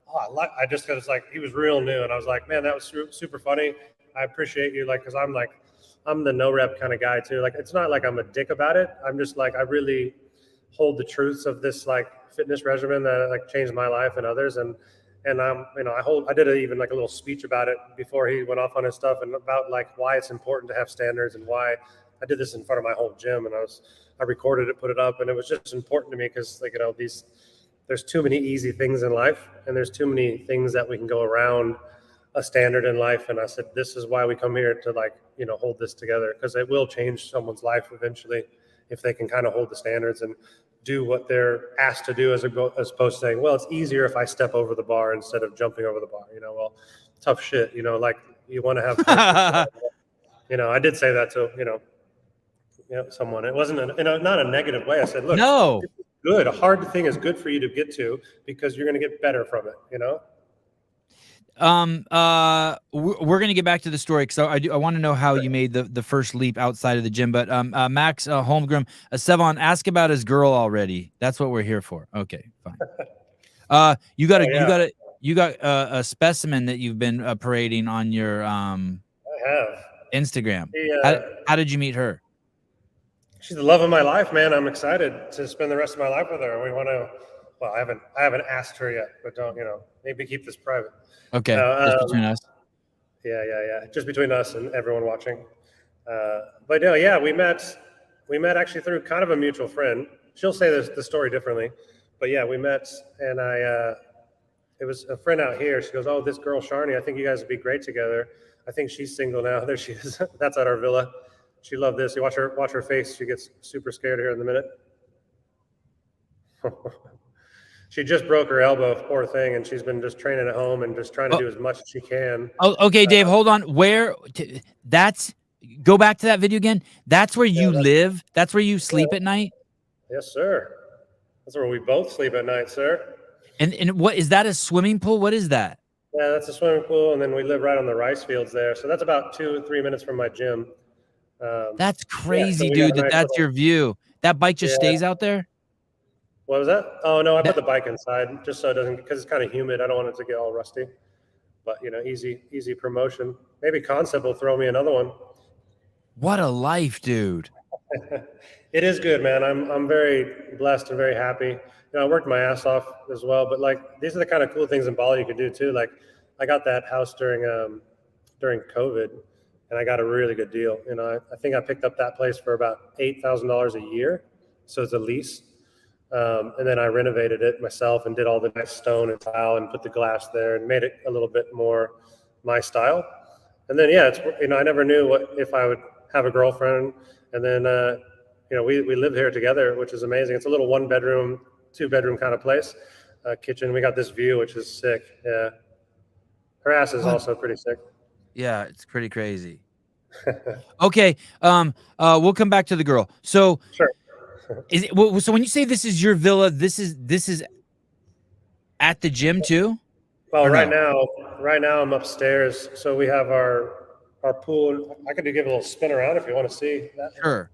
oh, I just because like he was real new, and I was like, man, that was super funny. I appreciate you, like, because I'm the no rep kind of guy too. Like, it's not like I'm a dick about it. I'm just like I really hold the truths of this like fitness regimen that like changed my life and others, and I'm I did even like a little speech about it before he went off on his stuff and about like why it's important to have standards and why I did this in front of my whole gym, and I recorded it, put it up, and it was just important to me because like there's too many easy things in life, and there's too many things that we can go around a standard in life. And I said, this is why we come here to like hold this together, because it will change someone's life eventually if they can kind of hold the standards and do what they're asked to do, as opposed to saying, well, it's easier if I step over the bar instead of jumping over the bar. Well, tough shit. Like you want to have. I did say that to someone. It wasn't not a negative way. I said, look, No. it's good. A hard thing is good for you to get to because you're going to get better from it. We're gonna get back to the story because I want to know how you made the first leap outside of the gym. But Max Holmgren, Sevan, ask about his girl already. That's what we're here for. Okay, fine. You got a specimen that you've been parading on your I have Instagram. Yeah. How did you meet her? She's the love of my life, man. I'm excited to spend the rest of my life with her. We want to. Well, I haven't asked her yet, but don't maybe keep this private. Okay, just between us. Yeah. Just between us and everyone watching. But no, yeah, we met actually through kind of a mutual friend. She'll say the story differently, but yeah, we met, and it was a friend out here. She goes, "Oh, this girl Sharni, I think you guys would be great together. I think she's single now." There she is. That's at our villa. She loved this. You watch her face. She gets super scared here in a minute. She just broke her elbow, poor thing, and she's been just training at home and just trying to do as much as she can. Oh, okay, Dave, hold on. Go back to that video again. That's where you live? That's where you sleep at night? Yes, sir. That's where we both sleep at night, sir. And what is that, a swimming pool? What is that? Yeah, that's a swimming pool, and then we live right on the rice fields there. So that's about 2 or 3 minutes from my gym. That's crazy, dude, that's your view. That bike just stays out there? What was that? Oh, no, I put the bike inside just so it doesn't, because it's kind of humid. I don't want it to get all rusty. But, easy promotion. Maybe Concept will throw me another one. What a life, dude. It is good, man. I'm very blessed and very happy. I worked my ass off as well, but like these are the kind of cool things in Bali you could do too. Like I got that house during COVID, and I got a really good deal. I think I picked up that place for about $8,000 a year. So it's a lease. And then I renovated it myself and did all the nice stone and tile and put the glass there and made it a little bit more my style. And then, it's, I never knew if I would have a girlfriend. And then, we live here together, which is amazing. It's a little 1-bedroom, 2-bedroom kind of place, kitchen. We got this view, which is sick. Yeah. Her ass is also pretty sick. Yeah, it's pretty crazy. Okay. We'll come back to the girl. So sure. So when you say this is your villa, this is at the gym too? Well, right now I'm upstairs. So we have our pool. I could give a little spin around if you want to see that. Sure.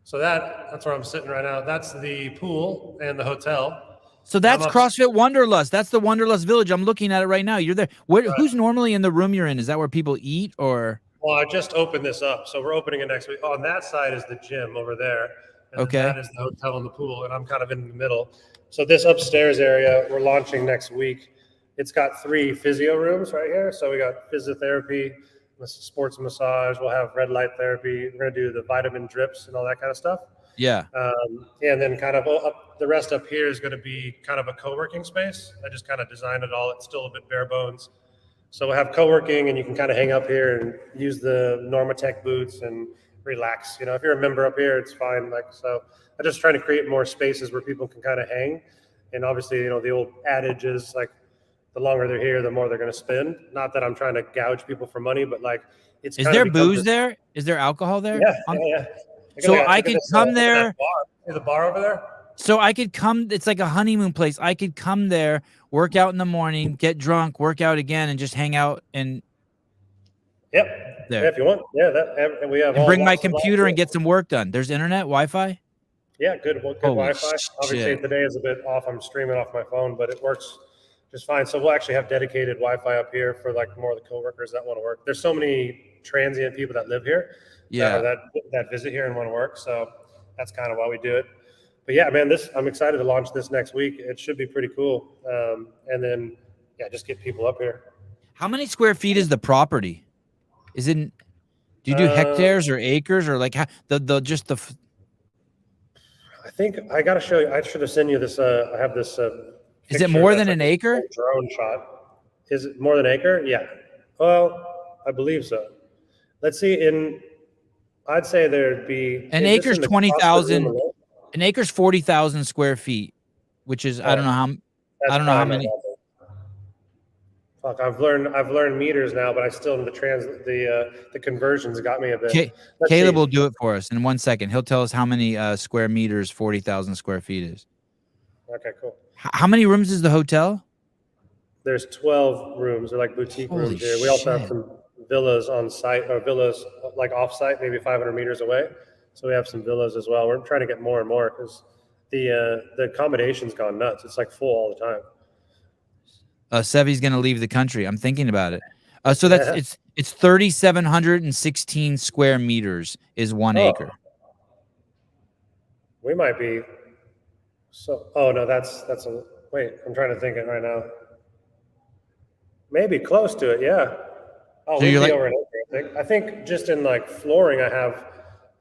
So that's where I'm sitting right now. That's the pool and the hotel. So that's CrossFit Wanderlust. That's the Wanderlust Village. I'm looking at it right now. You're there. Who's normally in the room you're in? Is that where people eat or? Well, I just opened this up. So we're opening it next week. On that side is the gym over there. And okay. That is the hotel and the pool, and I'm kind of in the middle. So this upstairs area we're launching next week. It's got 3 physio rooms right here. So we got physiotherapy, sports massage. We'll have red light therapy. We're going to do the vitamin drips and all that kind of stuff. Yeah. And then kind of the rest up here is going to be kind of a co-working space. I just kind of designed it all. It's still a bit bare bones. So we'll have co-working, and you can kind of hang up here and use the Normatec boots and relax. If you're a member up here, it's fine. So I'm just trying to create more spaces where people can kind of hang And obviously, the old adage is like, the longer they're here, the more they're going to spend. Not that I'm trying to gouge people for money, but like it's. Is there booze there? Is there alcohol there? Yeah. So I could come there. See the bar over there? So I could come. It's like a honeymoon place. I could come there, work out in the morning, get drunk, work out again, and just hang out and. Yep. There. Yeah, if you want. Yeah, and we have. And bring my computer and get some work done. There's internet, Wi-Fi. Yeah, good Wi-Fi. Obviously, shit. today is a bit off. I'm streaming off my phone, but it works just fine. So we'll actually have dedicated Wi-Fi up here for like more of the coworkers that want to work. There's so many transient people that live here, that visit here and want to work. So that's kind of why we do it. But yeah, man, I'm excited to launch this next week. It should be pretty cool. And then just get people up here. How many square feet is the property? Is it? Do you do hectares or acres or like how, I think I got to show you. I should have sent you this. I have this. Is it more than an acre? Drone shot. Is it more than an acre? Yeah. Well, I believe so. Let's see. I'd say there'd be an acre's 20,000. An acre's 40,000 square feet, which is I don't know how many. Fuck, I've learned meters now, but I still know the conversions got me a bit. Caleb will do it for us in 1 second. He'll tell us how many square meters 40,000 square feet is. Okay, cool. How many rooms is the hotel? There's 12 rooms. They're like boutique rooms here. We also have some villas on site, or villas like off site, maybe 500 meters away. So we have some villas as well. We're trying to get more and more because the accommodation's gone nuts. It's like full all the time. Sevy's going to leave the country. I'm thinking about it. So that's it's 3,716 square meters is 1 acre. We might be. So, no, that's wait, I'm trying to think it right now. Maybe close to it, yeah. Oh, so we'll be over an acre, I think just in like flooring, I have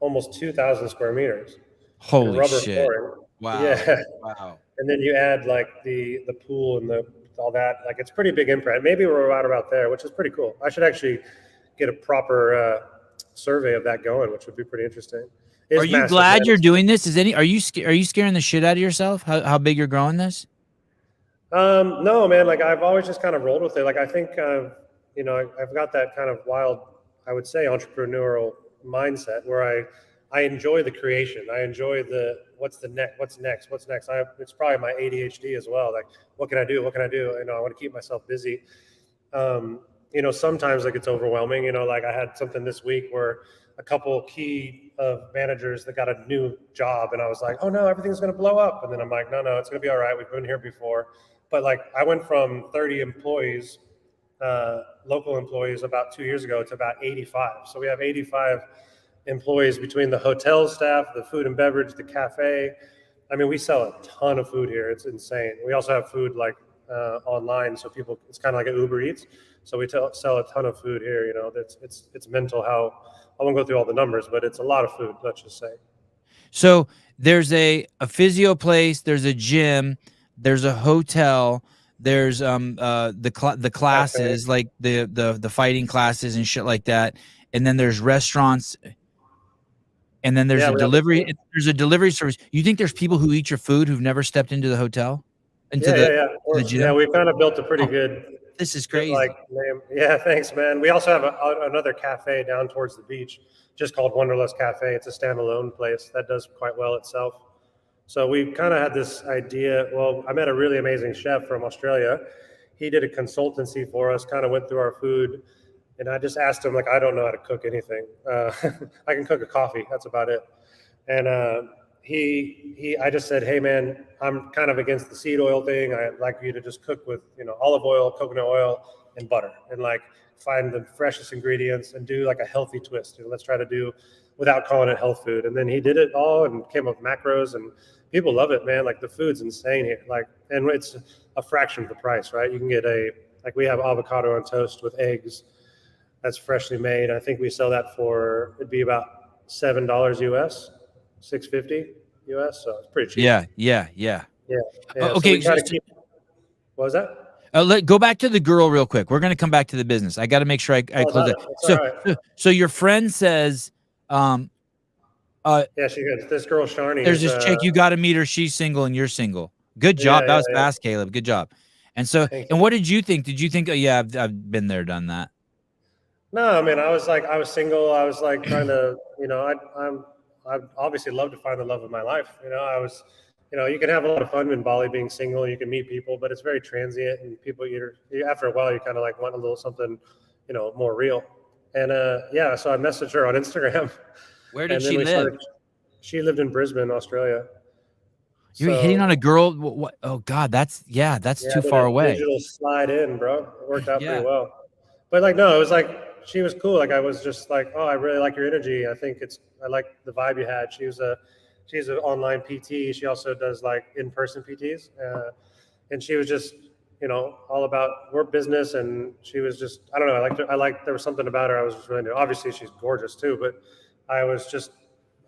almost 2,000 square meters. Holy rubber shit! Flooring. Wow. Yeah. Wow. And then you add like the pool and all that. Like it's pretty big imprint. Maybe we're right about there, which is pretty cool. I should actually get a proper survey of that going, which would be pretty interesting. Are you glad you're doing this? Are you scaring the shit out of yourself? How big you're growing this? No, man. Like I've always just kind of rolled with it. Like I think I've got that kind of wild, I would say, entrepreneurial mindset where I enjoy the creation. I enjoy what's next. It's probably my ADHD as well. Like what can I do? I want to keep myself busy. Sometimes like it's overwhelming. Like I had something this week where a couple key managers that got a new job, and I was like, oh no, everything's going to blow up. And then I'm like, no, it's going to be all right. We've been here before. But like I went from 30 employees, local employees about 2 years ago to about 85. So we have 85 employees between the hotel staff, the food and beverage, the cafe. I mean, we sell a ton of food here. It's insane. We also have food like online. So it's kind of like an Uber Eats. So we sell a ton of food here. It's mental how, I won't go through all the numbers, but it's a lot of food, let's just say. So there's a physio place, there's a gym, there's a hotel, there's the classes, like the fighting classes and shit like that, and then there's restaurants, and then there's a delivery. There's a delivery service. You think there's people who eat your food who've never stepped into the hotel, the gym? Yeah, we've kind of built a pretty good. This is crazy. Name. Yeah, thanks, man. We also have another cafe down towards the beach, just called Wanderlust Cafe. It's a standalone place that does quite well itself. So we kind of had this idea. Well, I met a really amazing chef from Australia. He did a consultancy for us, kind of went through our food. And I just asked him, like, I don't know how to cook anything. I can cook a coffee. That's about it. And I just said, hey, man, I'm kind of against the seed oil thing. I'd like you to just cook with, olive oil, coconut oil, and butter. And, like, find the freshest ingredients and do, like, a healthy twist. Let's try to do without calling it health food. And then he did it all and came up with macros. And people love it, man. Like, the food's insane here. Like, and it's a fraction of the price, right? You can get we have avocado on toast with eggs. That's freshly made. I think we sell that it'd be about $7 US, $6.50 US. So it's pretty cheap. Yeah. Okay. So what was that? Go back to the girl real quick. We're going to come back to the business. I got to make sure I close it. So your friend says, yeah, she is. This girl, Sharni. There's this chick, you got to meet her. She's single and you're single. Good Yeah, job. That yeah, was yeah. fast, Caleb. Good job. And so, Thank and you. what did you think? Did you think, oh, yeah, I've been there, done that? No, I mean, I was single. I was like trying to, I obviously love to find the love of my life. You can have a lot of fun in Bali being single. You can meet people, but it's very transient, and people after a while you kind of like want a little something, more real. And yeah, so I messaged her on Instagram, Where did and then she we live? started. She lived in Brisbane, Australia. You're hitting on So a girl. What? Oh God, that's yeah, too I did far a away. digital slide in, bro. It worked out pretty Yeah. well. But like, no, it was like she was cool. Like I was just like, oh, I really like your energy. I like the vibe you had. She's an online PT. She also does like in-person PTs, and she was just, all about work business. And she was just, I don't know. There was something about her I was just really into. Obviously, she's gorgeous too, but I was just,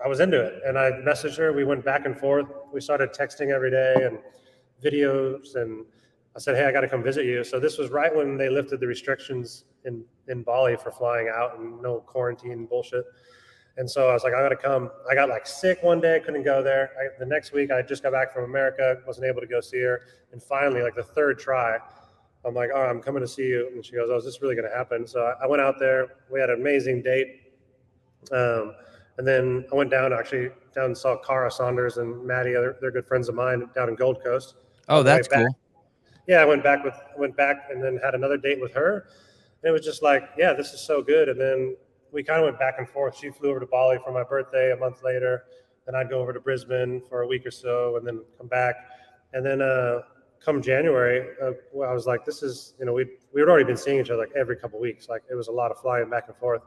I was into it. And I messaged her. We went back and forth. We started texting every day and videos, and I said, hey, I got to come visit you. So this was right when they lifted the restrictions in Bali for flying out and no quarantine bullshit. And so I was like, I got to come. I got like sick one day, couldn't go there. The next week, I just got back from America, wasn't able to go see her. And finally, like the third try, I'm like, oh, I'm coming to see you. And she goes, oh, is this really going to happen? So I went out there. We had an amazing date. And then I went down and saw Cara Saunders and Maddie. They're good friends of mine down in Gold Coast. Oh, On the way that's back, cool. yeah, I went back and then had another date with her. And it was just like, yeah, this is so good. And then we kind of went back and forth. She flew over to Bali for my birthday a month later. Then I'd go over to Brisbane for a week or so and then come back. And then come January, I was like, this is, we had already been seeing each other like every couple of weeks. Like it was a lot of flying back and forth.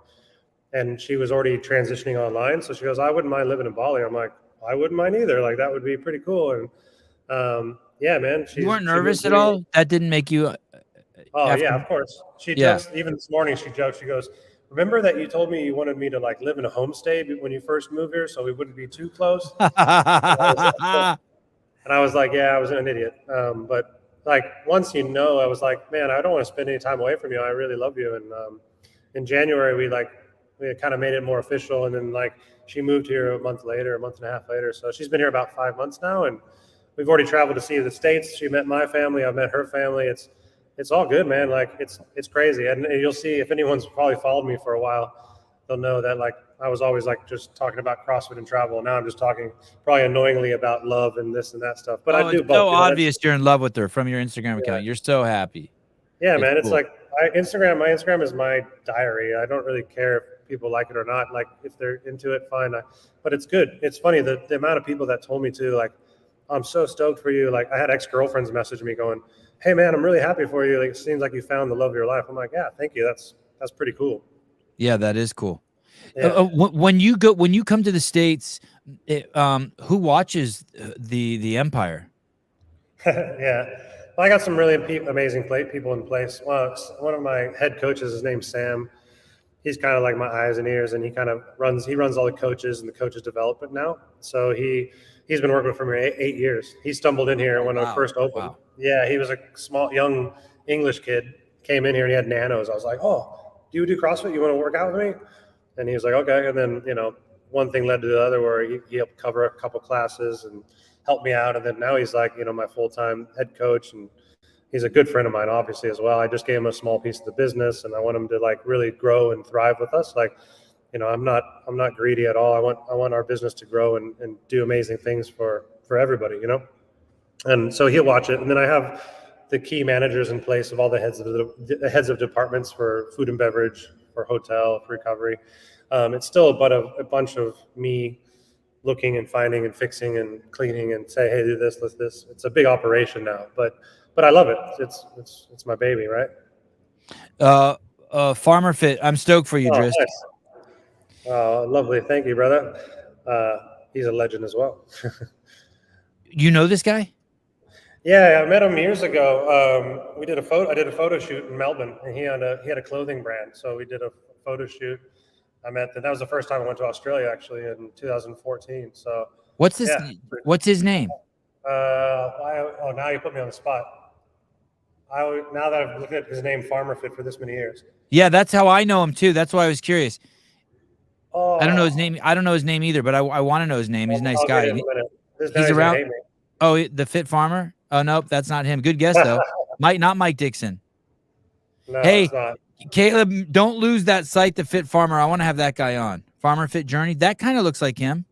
And she was already transitioning online. So she goes, I wouldn't mind living in Bali. I'm like, I wouldn't mind either. Like that would be pretty cool. And yeah, man. You weren't she moved nervous at here. all? That didn't make you? Oh yeah, of course. She Yeah. jokes, even this morning she jokes, she goes, remember that you told me you wanted me to like live in a homestay when you first moved here so we wouldn't be too close? And I was like, yeah, I was an idiot. But like once I was like, man, I don't want to spend any time away from you. I really love you. And in January, we kind of made it more official. And then like she moved here a month and a half later. So she's been here about 5 months now. And we've already traveled to see the States. She met my family. I've met her family. It's all good, man. Like it's crazy. And you'll see if anyone's probably followed me for a while, they'll know that like I was always like just talking about CrossFit and travel. Now I'm just talking probably annoyingly about love and this and that stuff. But I do it's both. so obvious you're in love with her from your Instagram account. You're so happy. Yeah, man. It's cool. like my Instagram is my diary. I don't really care if people like it or not. Like if they're into it, fine. But it's good. It's funny the amount of people that told me to like, I'm so stoked for you. Like I had ex-girlfriends message me going, hey man, I'm really happy for you. Like it seems like you found the love of your life. I'm like, yeah, thank you. That's pretty cool. Yeah, that is cool. Yeah. When you come to the States, who watches the Empire? Yeah. Well, I got some really amazing people in place. Well, one of my head coaches, his name's Sam. He's kind of like my eyes and ears, and he runs all the coaches and the coaches development now. So he's been working for me 8 years. He stumbled in here when I first opened. Wow. Yeah, he was a small young English kid, came in here and he had nanos. I was like, oh, do you do CrossFit? You want to work out with me? And he was like, okay. And then one thing led to the other, where he helped cover a couple classes and helped me out. And then now he's like my full-time head coach, and he's a good friend of mine, obviously, as well. I just gave him a small piece of the business, and I want him to like really grow and thrive with us. Like, I'm not greedy at all. I want our business to grow and do amazing things for everybody, And so he'll watch it. And then I have the key managers in place of all the heads of departments for food and beverage, for hotel, for recovery. It's still but a bunch of me looking and finding and fixing and cleaning and say, hey, do this, let's this. It's a big operation now, but I love it. It's my baby, right? Farmer Fit. I'm stoked for you, Oh, Drisk. nice. Lovely. Thank you, brother. He's a legend as well. You know this guy? Yeah, I met him years ago. I did a photo shoot in Melbourne, and he had a clothing brand. So we did a photo shoot. That was the first time I went to Australia, actually, in 2014. So what's this? Yeah. What's his name? Now you put me on the spot. Now that I've looked at his name, Farmer Fit, for this many years. Yeah, that's how I know him too. That's why I was curious. Oh, I don't know his name. I don't know his name either, but I want to know his name. He's a nice I'll guy. get it in a minute. He's around. Oh, the Fit Farmer? Oh, nope, that's not him. Good guess, though. Not Mike Dixon. No, Hey, it's not. Caleb, don't lose that site, the Fit Farmer. I want to have that guy on. Farmer Fit Journey. That kind of looks like him.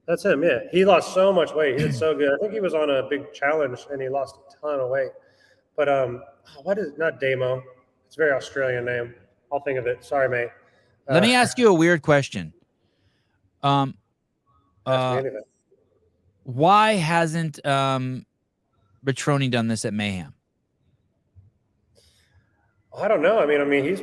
That's him. Yeah, he lost so much weight. He did so good. I think he was on a big challenge and he lost a ton of weight. But what is not Damo? It's a very Australian name. I'll think of it. Sorry, mate. Let me ask you a weird question. Ask me anything. Why hasn't Betroni done this at Mayhem? I don't know. I mean, his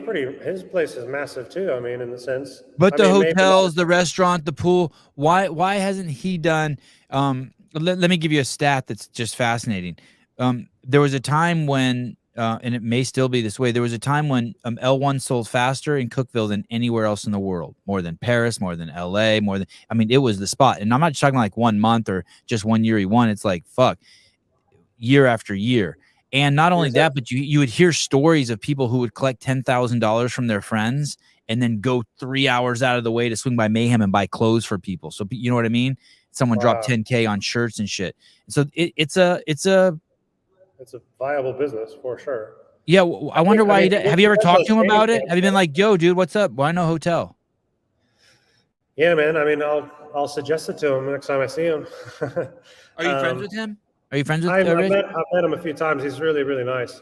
place is massive too. I mean, in the sense. But the maybe hotels, the restaurant, the pool. Why hasn't he done? Let me give you a stat that's just fascinating. There was a time when, and it may still be this way. There was a time when L1 sold faster in Cookeville than anywhere else in the world. More than Paris, more than LA, it was the spot. And I'm not talking like 1 month or just 1 year he won. It's like year after year. And not only that, but you would hear stories of people who would collect $10,000 from their friends and then go 3 hours out of the way to swing by Mayhem and buy clothes for people. So you know what I mean? Someone dropped $10K on shirts and shit. So it's a viable business for sure. Yeah, I wonder why. Have you ever talked to him about it? Have you been like, "Yo, dude, what's up? Why no hotel?" Yeah, man. I mean, I'll suggest it to him next time I see him. Are you friends with him? Are you friends with I've Rich? met him a few times. He's really, really nice.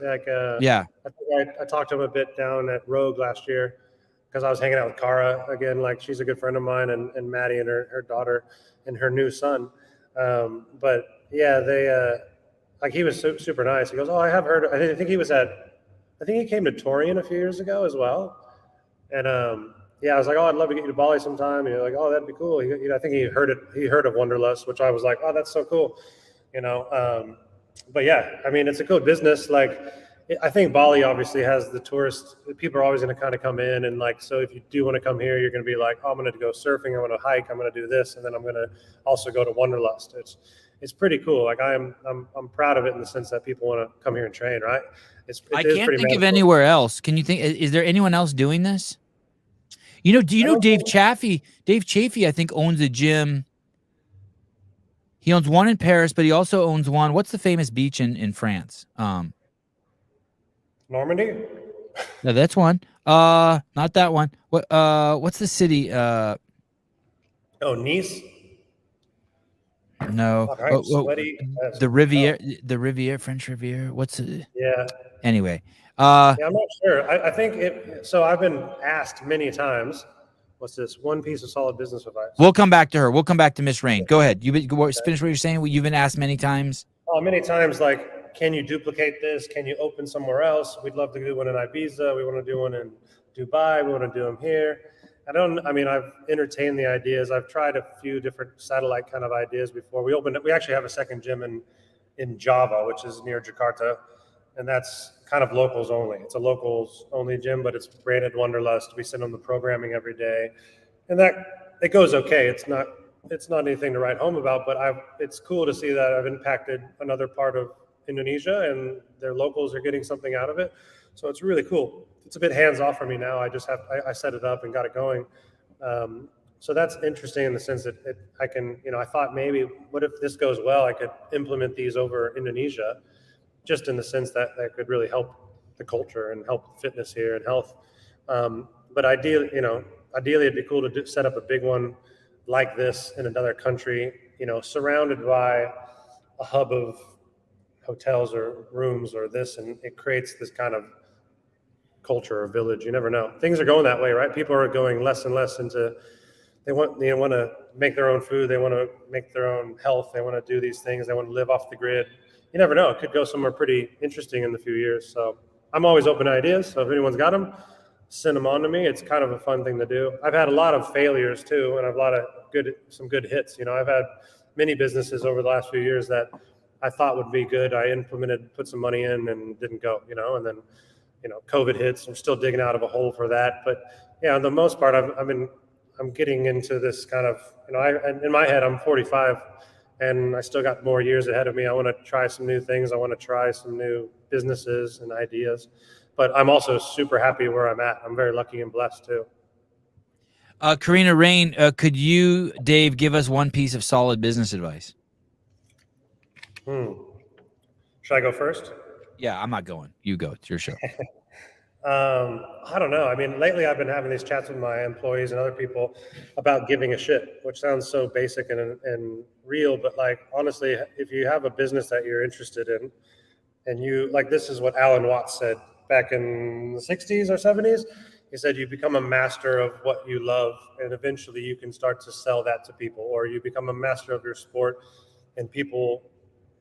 Yeah. I think I talked to him a bit down at Rogue last year because I was hanging out with Cara again. Like, she's a good friend of mine, and Maddie and her daughter and her new son. But yeah, they he was super nice. He goes, "Oh, I have heard." I think he came to Torian a few years ago as well. And yeah, I was like, "Oh, I'd love to get you to Bali sometime." And you're like, "Oh, that'd be cool." I think he heard of Wanderlust, which I was like, "Oh, that's so cool." But yeah, I mean, it's a cool business. Like, I think Bali obviously has the tourist. People are always going to kind of come in, and like, so if you do want to come here, you're going to be like, "Oh, I'm going to go surfing. I'm going to hike. I'm going to do this, and then I'm going to also go to Wanderlust." It's pretty cool. Like, I'm proud of it in the sense that people want to come here and train. Right? I can't think of anywhere else. Can you think? Is there anyone else doing this? Do you know Dave Chaffee? Dave Chaffee, I think, owns a gym. He owns one in Paris, but he also owns one. What's the famous beach in France? Normandy? No, that's one. Not that one. What's the city? Nice? No. Right, sweaty. The Riviera, French Riviera. What's it? Yeah. Anyway. Yeah, I'm not sure. I think so I've been asked many times, what's this one piece of solid business advice? We'll come back to her. We'll come back to Miss Rain. Go ahead. Finish what you're saying. You've been asked many times. Many times, like, can you duplicate this? Can you open somewhere else? We'd love to do one in Ibiza. We want to do one in Dubai. We want to do them here. I've entertained the ideas. I've tried a few different satellite kind of ideas before. We actually have a second gym in Java, which is near Jakarta. And that's kind of locals only. It's a locals only gym, but it's branded Wanderlust. We send them the programming every day, and it goes okay. It's not anything to write home about, but it's cool to see that I've impacted another part of Indonesia, and their locals are getting something out of it. So it's really cool. It's a bit hands off for me now. I set it up and got it going. So that's interesting in the sense that I can, I thought maybe, what if this goes well, I could implement these over Indonesia, just in the sense that could really help the culture and help fitness here and health. But ideally it'd be cool to set up a big one like this in another country, surrounded by a hub of hotels or rooms or this, and it creates this kind of culture or village. You never know. Things are going that way, right? People are going less and less into, they want to make their own food. They want to make their own health. They want to do these things. They want to live off the grid. You never know. It could go somewhere pretty interesting in the few years. So I'm always open to ideas. So if anyone's got them, send them on to me. It's kind of a fun thing to do. I've had a lot of failures too, and I've a lot of some good hits. I've had many businesses over the last few years that I thought would be good. I implemented, put some money in, and didn't go. And then COVID hits. I'm still digging out of a hole for that. But yeah, on the most part, I'm getting into this kind of, in my head, I'm 45. And I still got more years ahead of me. I want to try some new things. I want to try some new businesses and ideas. But I'm also super happy where I'm at. I'm very lucky and blessed too. Karina Rain, could you, Dave, give us one piece of solid business advice? Should I go first? Yeah, I'm not going. You go. It's your show. I don't know. I mean, lately I've been having these chats with my employees and other people about giving a shit, which sounds so basic and real, but like honestly, if you have a business that you're interested in, and you like, this is what Alan Watts said back in the 60s or 70s. He said you become a master of what you love, and eventually you can start to sell that to people, or you become a master of your sport, and people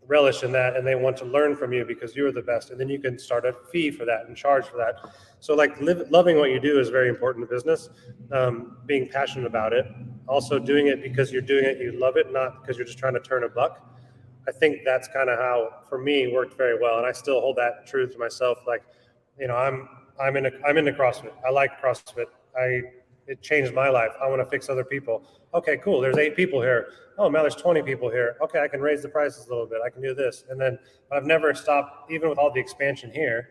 relish in that and they want to learn from you because you're the best, and then you can start a fee for that and charge for that. So like loving what you do is very important to business. Being passionate about it, also doing it because you're doing it, you love it, not because you're just trying to turn a buck. I think that's kind of how for me worked very well, and I still hold that truth to myself. Like, I'm into CrossFit. I like CrossFit. It changed my life. I want to fix other people. Okay, cool. There's 8 people here. Oh, now there's 20 people here. Okay, I can raise the prices a little bit. I can do this. And then I've never stopped, even with all the expansion here.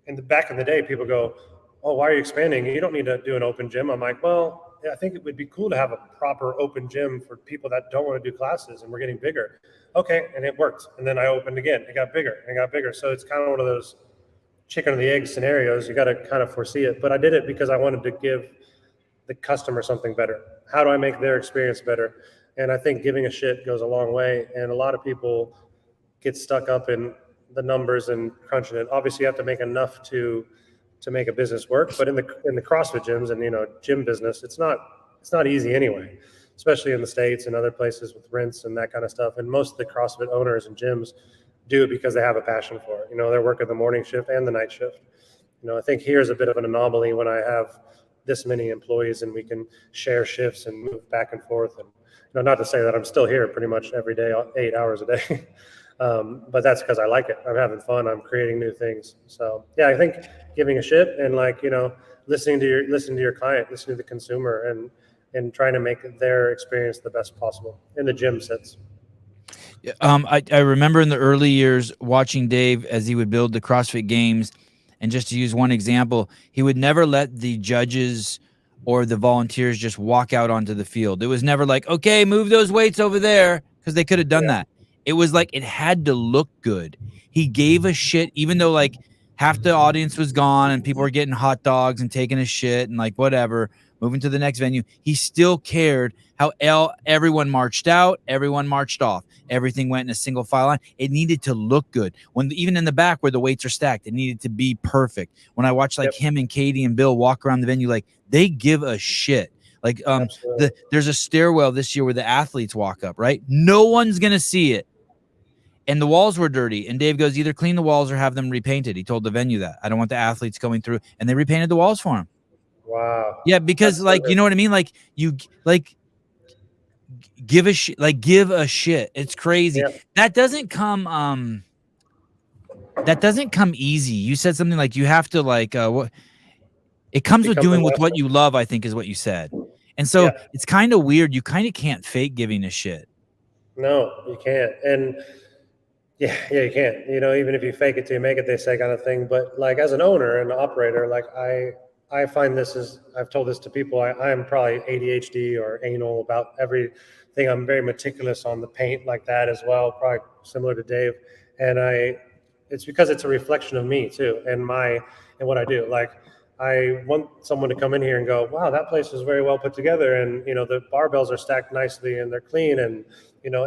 Back in the day, people go, oh, why are you expanding? You don't need to do an open gym. I'm like, well, yeah, I think it would be cool to have a proper open gym for people that don't want to do classes, and we're getting bigger. Okay, and it worked. And then I opened again. It got bigger and got bigger. So it's kind of one of those chicken or the egg scenarios. You got to kind of foresee it. But I did it because I wanted to give the customer something better. How do I make their experience better? And I think giving a shit goes a long way. And a lot of people get stuck up in the numbers and crunching it. Obviously, you have to make enough to make a business work. But in the CrossFit gyms and gym business, it's not easy anyway, especially in the States and other places with rents and that kind of stuff. And most of the CrossFit owners and gyms do it because they have a passion for it. They're working the morning shift and the night shift. I think here's a bit of an anomaly when I have this many employees and we can share shifts and move back and forth. And not to say that I'm still here pretty much every day, 8 hours a day, but that's because I like it. I'm having fun. I'm creating new things. So yeah, I think giving a shit and listening to your client, listening to the consumer, and trying to make their experience the best possible in the gym sense. I remember in the early years watching Dave as he would build the CrossFit Games, and just to use one example, he would never let the judges or the volunteers just walk out onto the field. It was never like, okay, move those weights over there, because they could have done that. It was like it had to look good. He gave a shit, even though like half the audience was gone and people were getting hot dogs and taking a shit and like whatever, moving to the next venue. He still cared how everyone marched out, everyone marched off. Everything went in a single file line. It needed to look good. Even in the back where the weights are stacked, it needed to be perfect. When I watched like him and Katie and Bill walk around the venue, like they give a shit. Like there's a stairwell this year where the athletes walk up, right? No one's gonna see it. And the walls were dirty. And Dave goes, either clean the walls or have them repainted. He told the venue that. I don't want the athletes going through. And they repainted the walls for him. Wow. Yeah, because you know what I mean? Like you give a shit. Like give a shit. It's crazy. Yeah. That doesn't come easy. You said something like you have to what it comes with doing with what you love, I think is what you said. And so it's kind of weird. You kind of can't fake giving a shit. No, you can't. And yeah, you can't. Even if you fake it till you make it, they say, kind of thing. But like as an owner and operator, like I find I've told this to people, I am probably ADHD or anal about everything. I'm very meticulous on the paint like that as well, probably similar to Dave. And it's because it's a reflection of me too, and what I do. Like I want someone to come in here and go, wow, that place is very well put together. And, the barbells are stacked nicely and they're clean. And,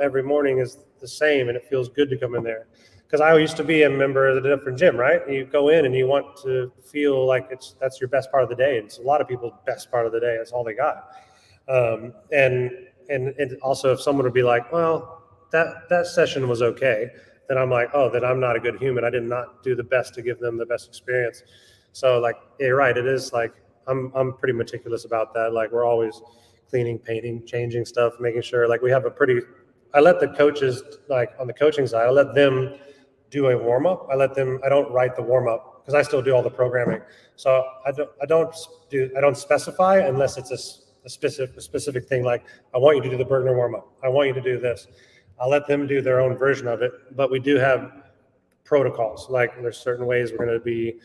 every morning is the same and it feels good to come in there. Because I used to be a member of the different gym, right? You go in and you want to feel like that's your best part of the day. It's a lot of people's best part of the day. That's all they got. And also if someone would be like, well, that session was okay, then I'm like, oh, then I'm not a good human. I did not do the best to give them the best experience. So like, yeah, you're right. It is like, I'm pretty meticulous about that. Like we're always cleaning, painting, changing stuff, making sure like we have I let the coaches, like on the coaching side, I let them do a warm up. I don't write the warm up because I still do all the programming. So I don't specify unless it's a specific thing. Like I want you to do the burner warm up. I want you to do this. I'll let them do their own version of it. But we do have protocols. Like there's certain ways we're going to be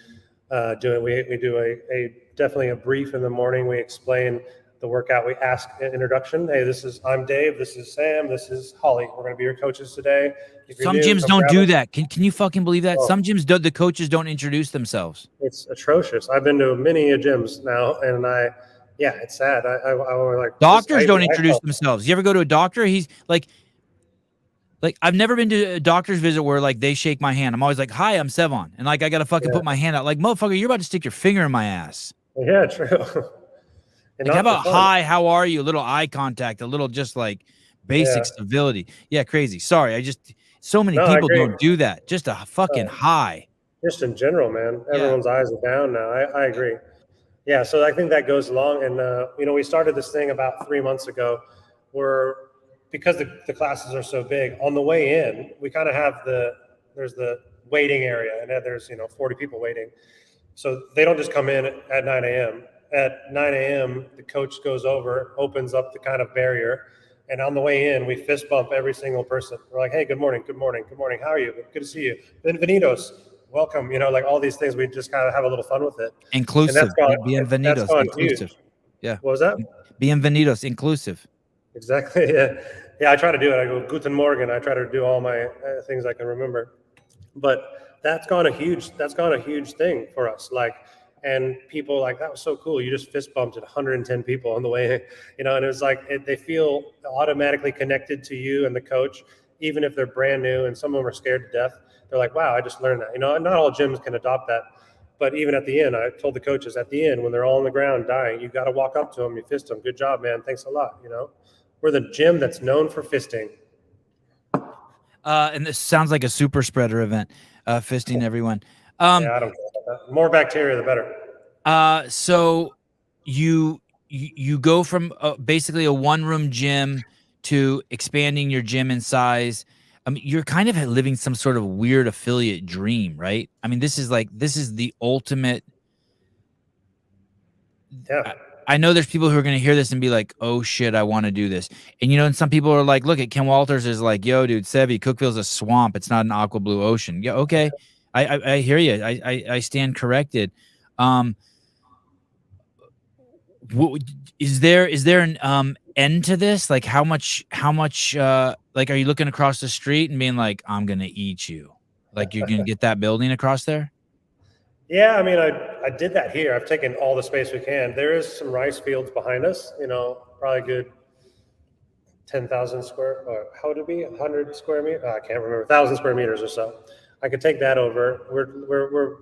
doing. We do definitely a brief in the morning. We explain the workout, we ask an introduction. Hey, I'm Dave. This is Sam. This is Holly. We're going to be your coaches today. Some gyms don't do that. Can you fucking believe that? Oh. Some gyms do, the coaches don't introduce themselves. It's atrocious. I've been to many gyms now, and it's sad. I like doctors don't introduce themselves. You ever go to a doctor? He's like I've never been to a doctor's visit where like they shake my hand. I'm always like, "Hi, I'm Sevan," and like I gotta fucking put my hand out. Like, motherfucker, you're about to stick your finger in my ass. Yeah, true. Like, how about hi, how are you? A little eye contact, a little just like basic civility. Yeah, crazy. Sorry, so many people don't do that. Just a fucking hi. Just in general, man. Everyone's eyes are down now. I agree. Yeah, so I think that goes along. And, we started this thing about 3 months ago where, because the classes are so big, on the way in, we kind of have there's the waiting area, and there's, 40 people waiting. So they don't just come in at 9 a.m. At 9 a.m., the coach goes over, opens up the kind of barrier. And on the way in, we fist bump every single person. We're like, hey, good morning, good morning, good morning. How are you? Good to see you. Bienvenidos. Welcome. Like all these things, we just kind of have a little fun with it. Inclusive. Bienvenidos. Inclusive. Huge. Yeah. What was that? Bienvenidos. Inclusive. Exactly. Yeah. Yeah. I try to do it. I go Guten Morgen. I try to do all my things I can remember. But that's gone a huge thing for us. And people like, that was so cool. You just fist bumped at 110 people on the way, and it was like, they feel automatically connected to you and the coach, even if they're brand new and some of them are scared to death. They're like, wow, I just learned that. Not all gyms can adopt that. But even at the end, I told the coaches at the end, when they're all on the ground dying, you got to walk up to them, you fist them. Good job, man. Thanks a lot. We're the gym that's known for fisting. And this sounds like a super spreader event, fisting everyone. Yeah, I don't care about that. More bacteria, the better. So you go from basically a one-room gym to expanding your gym in size. I mean, you're kind of living some sort of weird affiliate dream, right? I mean, this is the ultimate. Yeah. I know there's people who are going to hear this and be like, oh shit, I want to do this. And and some people are like, look at Ken Walters is like, yo, dude, Sevi, Cookville's a swamp. It's not an aqua blue ocean. Yeah. Okay. I hear you. I stand corrected. Is there an end to this? Like how much like, are you looking across the street and being like, I'm going to eat you? Like you're going to get that building across there? Yeah. I mean, I did that here. I've taken all the space we can. There is some rice fields behind us, probably good 10,000 square, or how would it be? 100 square meters? I can't remember, 1,000 square meters or so. I could take that over. We're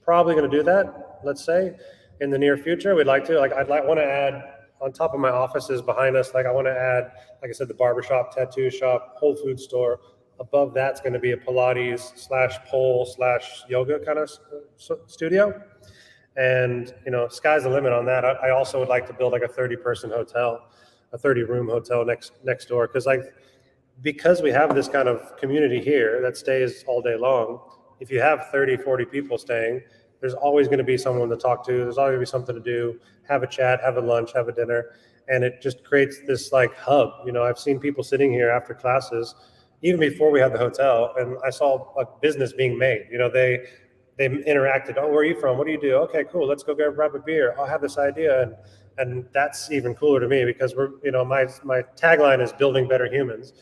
probably going to do that, let's say, in the near future. We'd like to. I'd want to add, on top of my offices behind us, I want to add, like I said, the barbershop, tattoo shop, Whole Food store. Above that's going to be a Pilates /pole /yoga kind of studio. And, sky's the limit on that. I also would like to build like a 30-person hotel, a 30-room hotel next door. Because we have this kind of community here that stays all day long, if you have 30, 40 people staying, there's always going to be someone to talk to. There's always going to be something to do, have a chat, have a lunch, have a dinner. And it just creates this like hub. I've seen people sitting here after classes, even before we had the hotel, and I saw a business being made. They interacted. Oh, where are you from? What do you do? Okay, cool. Let's go grab a beer. I'll have this idea. And that's even cooler to me because my tagline is building better humans.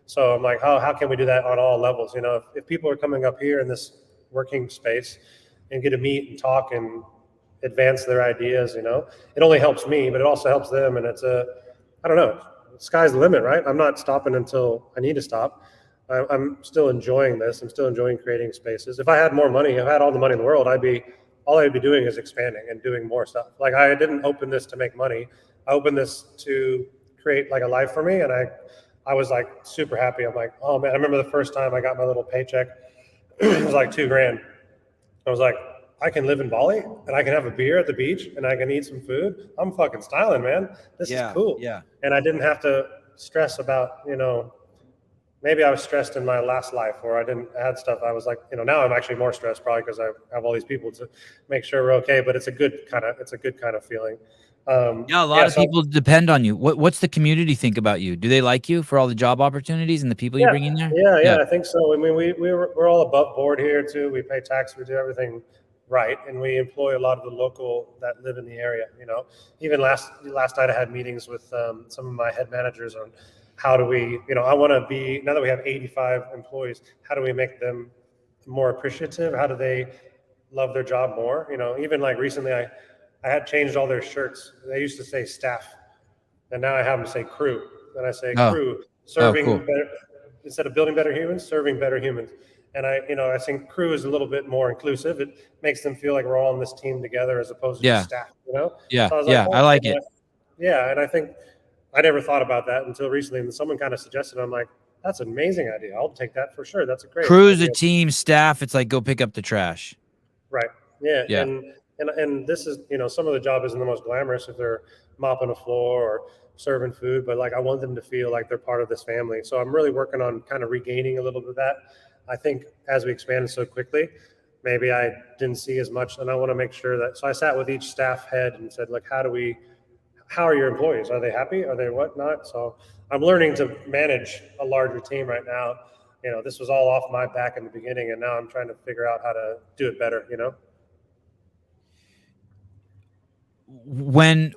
So I'm like, how can we do that on all levels? If people are coming up here in this working space and get to meet and talk and advance their ideas, it only helps me, but it also helps them. And I don't know, sky's the limit, right? I'm not stopping until I need to stop. I'm still enjoying this. I'm still enjoying creating spaces. If I had more money, if I had all the money in the world, all I'd be doing is expanding and doing more stuff. Like I didn't open this to make money. I opened this to create like a life for me. And I was like super happy. I'm like, oh man, I remember the first time I got my little paycheck. It was like $2,000. I was like, I can live in Bali and I can have a beer at the beach and I can eat some food. I'm fucking styling, man. This is cool. Yeah. And I didn't have to stress about, maybe I was stressed in my last life where I didn't add stuff. I was like, now I'm actually more stressed probably because I have all these people to make sure we're okay. But it's a good kind of feeling. A lot of people depend on you. What's the community think about you? Do they like you for all the job opportunities and the people you bring in there? Yeah, I think so. I mean, we're all above board here too. We pay tax. We do everything right, and we employ a lot of the local that live in the area. Even last night I had meetings with some of my head managers on how do we, I want to be, now that we have 85 employees, how do we make them more appreciative? How do they love their job more? Even like recently I had changed all their shirts. They used to say staff, and now I have them say crew. And I say crew, serving cool. better, instead of building better humans, serving better humans. And I think crew is a little bit more inclusive. It makes them feel like we're all on this team together as opposed to just staff, Yeah. So I was I like it. Yeah. And I think I never thought about that until recently. And someone kind of suggested, I'm like, that's an amazing idea. I'll take that for sure. That's a great Crew's idea. a team, staff, it's like go pick up the trash. Right. Yeah. Yeah. And this is, some of the job isn't the most glamorous if they're mopping a floor or serving food, but like I want them to feel like they're part of this family. So I'm really working on kind of regaining a little bit of that. I think as we expanded so quickly, maybe I didn't see as much, and I want to make sure that. So I sat with each staff head and said, like, how are your employees? Are they happy? Are they whatnot? So I'm learning to manage a larger team right now. This was all off my back in the beginning, and now I'm trying to figure out how to do it better. When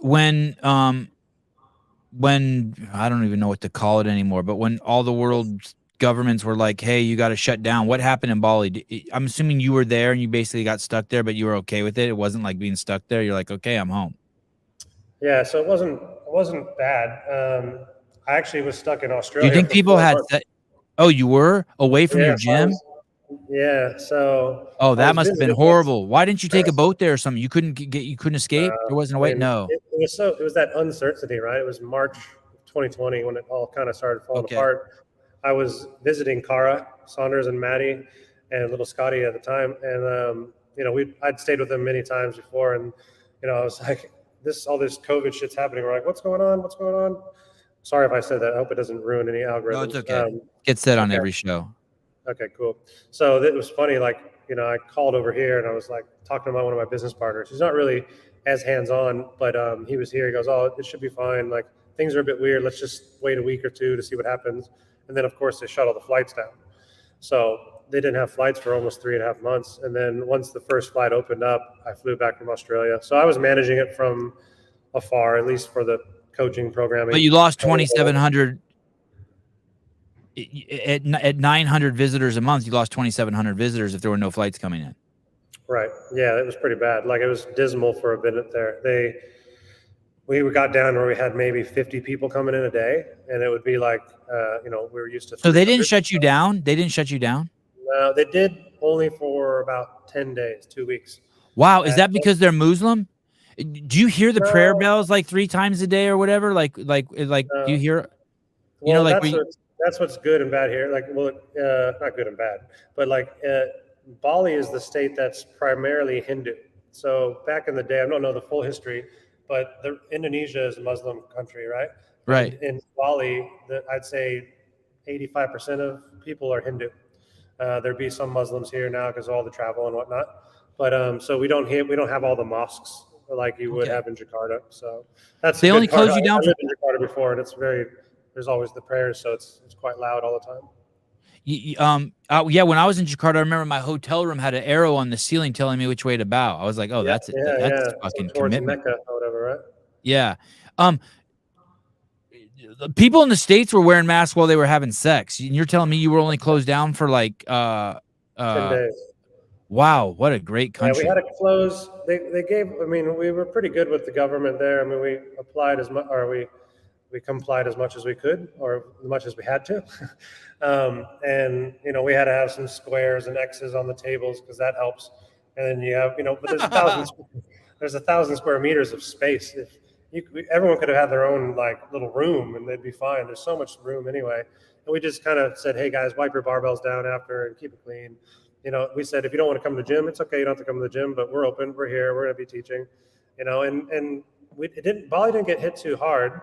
I don't even know what to call it anymore, but when all the world's governments were like, hey, you got to shut down, what happened in Bali? I'm assuming you were there and you basically got stuck there, but you were okay with it. It wasn't like being stuck there. You're like, okay, I'm home. Yeah. So it wasn't bad. I actually was stuck in Australia. Do you think people had oh, you were away from your gym? So that must have been horrible. Why didn't you take a boat there or something? You couldn't escape? There wasn't a way? No. It was that uncertainty, right? It was March 2020 when it all kind of started falling apart. I was visiting Cara, Saunders, and Maddie, and little Scotty at the time, and I'd stayed with them many times before, and I was like, all this COVID shit's happening. We're like, what's going on? What's going on? Sorry if I said that. I hope it doesn't ruin any algorithms. No, it's okay. Gets said on every show. Okay, cool. So it was funny. Like, I called over here and I was like talking to one of my business partners. He's not really as hands-on, but he was here. He goes, oh, it should be fine. Like, things are a bit weird. Let's just wait a week or two to see what happens. And then, of course, they shut all the flights down. So they didn't have flights for almost 3.5 months. And then once the first flight opened up, I flew back from Australia. So I was managing it from afar, at least for the coaching programming. But you lost 2,700 at 900 visitors a month. You lost 2,700 visitors if there were no flights coming in. Right. Yeah, it was pretty bad. Like, it was dismal for a bit there. We got down where we had maybe 50 people coming in a day, and it would be like, we were used to. So they didn't shut you down? They didn't shut you down? No, they did only for about 10 days, 2 weeks. Wow. Is that because they're Muslim? Do you hear the prayer bells like 3 times a day or whatever? Like, do you hear, that's what's good and bad here. Like, not good and bad, but like, Bali is the state that's primarily Hindu. So back in the day, I don't know the full history, but Indonesia is a Muslim country, right? Right. In Bali, I'd say 85% of people are Hindu. There'd be some Muslims here now because of all the travel and whatnot. But so we don't have all the mosques like you would have in Jakarta. So that's they only close you down. I lived in Jakarta before, and there's always the prayers, so it's quite loud all the time. When I was in Jakarta, I remember my hotel room had an arrow on the ceiling telling me which way to bow. I was like, oh, that's fucking commitment. Mecca or whatever, right? Yeah. People in the States were wearing masks while they were having sex. And you're telling me you were only closed down for like 10 days. Wow, what a great country. Yeah, we had to close. We were pretty good with the government there. I mean, we applied as much, or we complied as much as we could, or as much as we had to. And we had to have some squares and X's on the tables because that helps. And then you have, but there's 1,000 square meters of space. Everyone could have had their own like little room and they'd be fine. There's so much room anyway. And we just kind of said, hey guys, wipe your barbells down after and keep it clean. We said, if you don't want to come to the gym, it's okay. You don't have to come to the gym, but we're open. We're here. We're going to be teaching, and Bali didn't get hit too hard.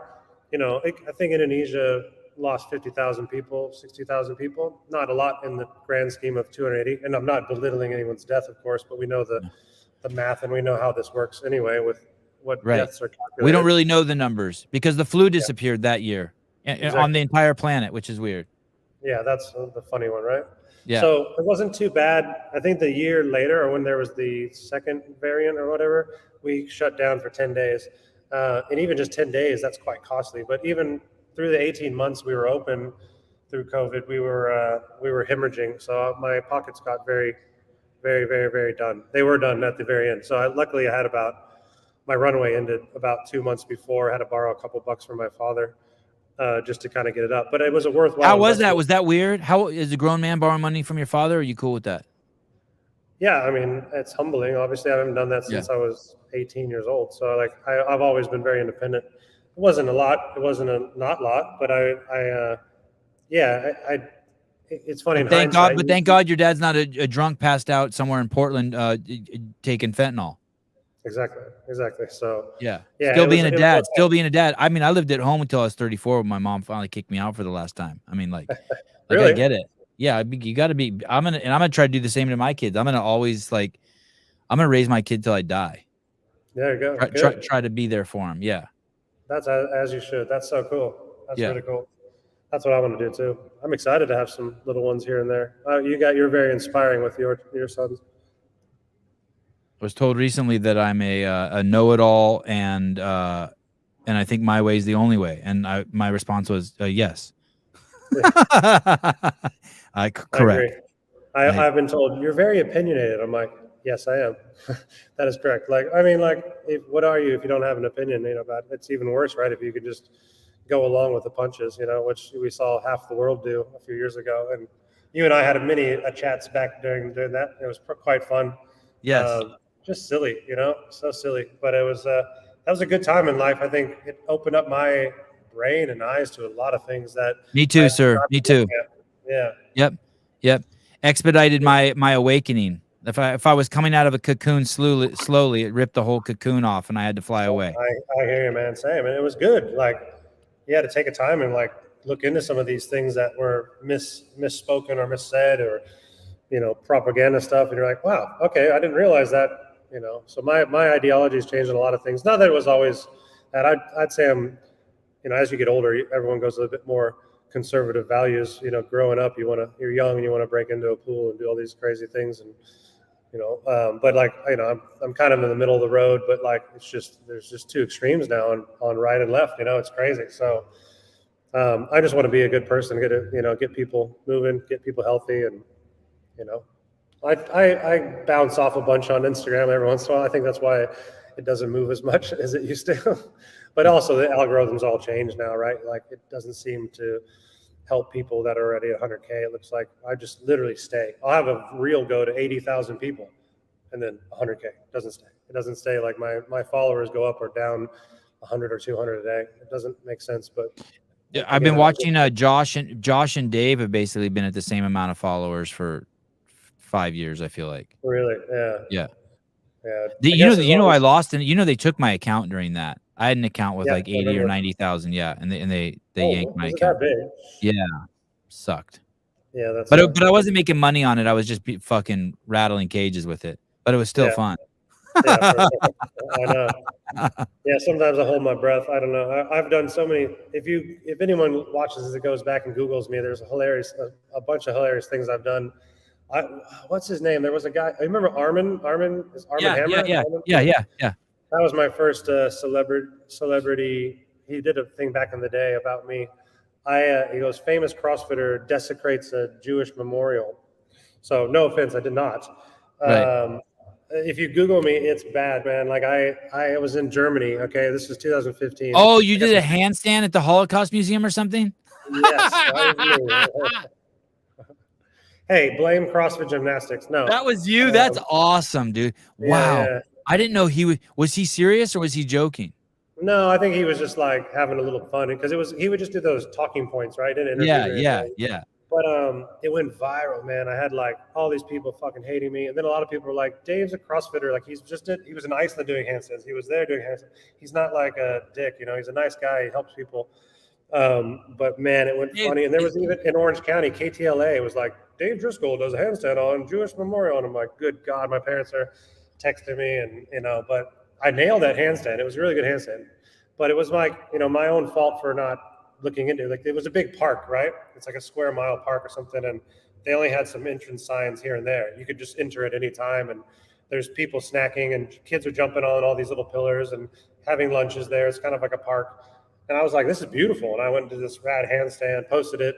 I think Indonesia lost 50,000 people, 60,000 people. Not a lot in the grand scheme of 280. And I'm not belittling anyone's death, of course, but we know the math and we know how this works anyway with what deaths are calculated. We don't really know the numbers because the flu disappeared that year on the entire planet, which is weird. Yeah, that's the funny one, right? Yeah. So it wasn't too bad. I think the year later, or when there was the second variant or whatever, we shut down for 10 days. And even just 10 days, that's quite costly. But even through the 18 months we were open through COVID, we were hemorrhaging. So my pockets got very, very, very, very done. They were done at the very end. So luckily I had my runway ended about 2 months before. I had to borrow a couple bucks from my father. Just to kind of get it up, but it was a worthwhile. How was investment. that? Was that weird? How is a grown man borrowing money from your father? Are you cool with that? Yeah, I mean, it's humbling. Obviously, I haven't done that since I was 18 years old. So like, I've always been very independent. It wasn't a lot. It wasn't a not lot, but it's funny. But thank God. But thank God your dad's not a drunk passed out somewhere in Portland taking fentanyl. Exactly. So yeah, still being a dad. I mean, I lived at home until I was 34 when my mom finally kicked me out for the last time. I mean, like really? I get it. Yeah, you got to be. I'm gonna try to do the same to my kids. I'm gonna always I'm gonna raise my kid till I die. There you go. Try to be there for him. Yeah. That's as you should. That's so cool. That's really cool. That's what I want to do too. I'm excited to have some little ones here and there. You're very inspiring with your sons. I was told recently that I'm a know-it-all, and I think my way is the only way. And my response was yes. Correct. I've been told you're very opinionated. I'm like, yes, I am. That is correct. Like, I mean, like, what are you if you don't have an opinion? About it's even worse, right? If you could just go along with the punches, which we saw half the world do a few years ago. And you and I had many chats back during that. It was quite fun. Yes. Just silly, so silly. But it was that was a good time in life. I think it opened up my brain and eyes to a lot of things that. Me too, sir. Me too. Yeah. Yep. Expedited my awakening. If I was coming out of a cocoon slowly, it ripped the whole cocoon off, and I had to fly away. I hear you, man. Same, and it was good. Like, you had to take a time and look into some of these things that were misspoken or missaid, or propaganda stuff, and you're like, wow, okay, I didn't realize that. So my ideology has changed in a lot of things. Not that it was always that. I'd say I'm, as you get older, everyone goes a little bit more conservative values. Growing up, you're young and you want to break into a pool and do all these crazy things, and but I'm kind of in the middle of the road. But there's just two extremes now on right and left. It's crazy. So I just want to be a good person, get people moving, get people healthy, and I bounce off a bunch on Instagram every once in a while. I think that's why it doesn't move as much as it used to. But also the algorithms all changed now, right? Like, it doesn't seem to help people that are already 100K. It looks like I just literally stay. I'll have a reel go to 80,000 people and then 100K. It doesn't stay. It doesn't stay. Like, my followers go up or down 100 or 200 a day. It doesn't make sense, but yeah, I've been watching Josh and Dave have basically been at the same amount of followers for 5 years, I feel like. Really? Yeah. Yeah. I lost, and they took my account during that. I had an account with 80 or 90,000. Yeah. And they yanked my account. That big? Yeah. Sucked. Yeah. But I wasn't making money on it. I was just fucking rattling cages with it, but it was still fun. Yeah, for sure. I know. Yeah. Sometimes I hold my breath. I don't know. I've done so many. If anyone watches this, it goes back and Googles me, there's a bunch of hilarious things I've done. What's his name? There was a guy. I remember Armin. Is Armin Hammer? Yeah. That was my first celebrity. He did a thing back in the day about me. He goes, famous CrossFitter desecrates a Jewish memorial. So no offense, I did not. Right. If you Google me, it's bad, man. Like, I was in Germany. Okay, this was 2015. Oh, you did a handstand at the Holocaust Museum or something? Yes. That was me. Hey, blame CrossFit Gymnastics. No, that was you. That's awesome, dude. Wow. Yeah. I didn't know was he serious or was he joking? No, I think he was just having a little fun, because he would just do those talking points, right? Yeah. But it went viral, man. I had all these people fucking hating me, and then a lot of people were like, "Dave's a CrossFitter. Like, he was in Iceland doing handstands. He was there doing handstands. He's not like a dick, He's a nice guy. He helps people." But man, it went funny. And there was even in Orange County, KTLA was like, Dave Driskell does a handstand on Jewish Memorial, and I'm like, good God, my parents are texting me, and but I nailed that handstand. It was a really good handstand, but it was my own fault for not looking into, like, it was a big park, right? It's like a square mile park or something, and they only had some entrance signs here and there. You could just enter at any time, and there's people snacking, and kids are jumping on all these little pillars and having lunches there. It's kind of like a park. And I was like, this is beautiful. And I went to this rad handstand, posted it,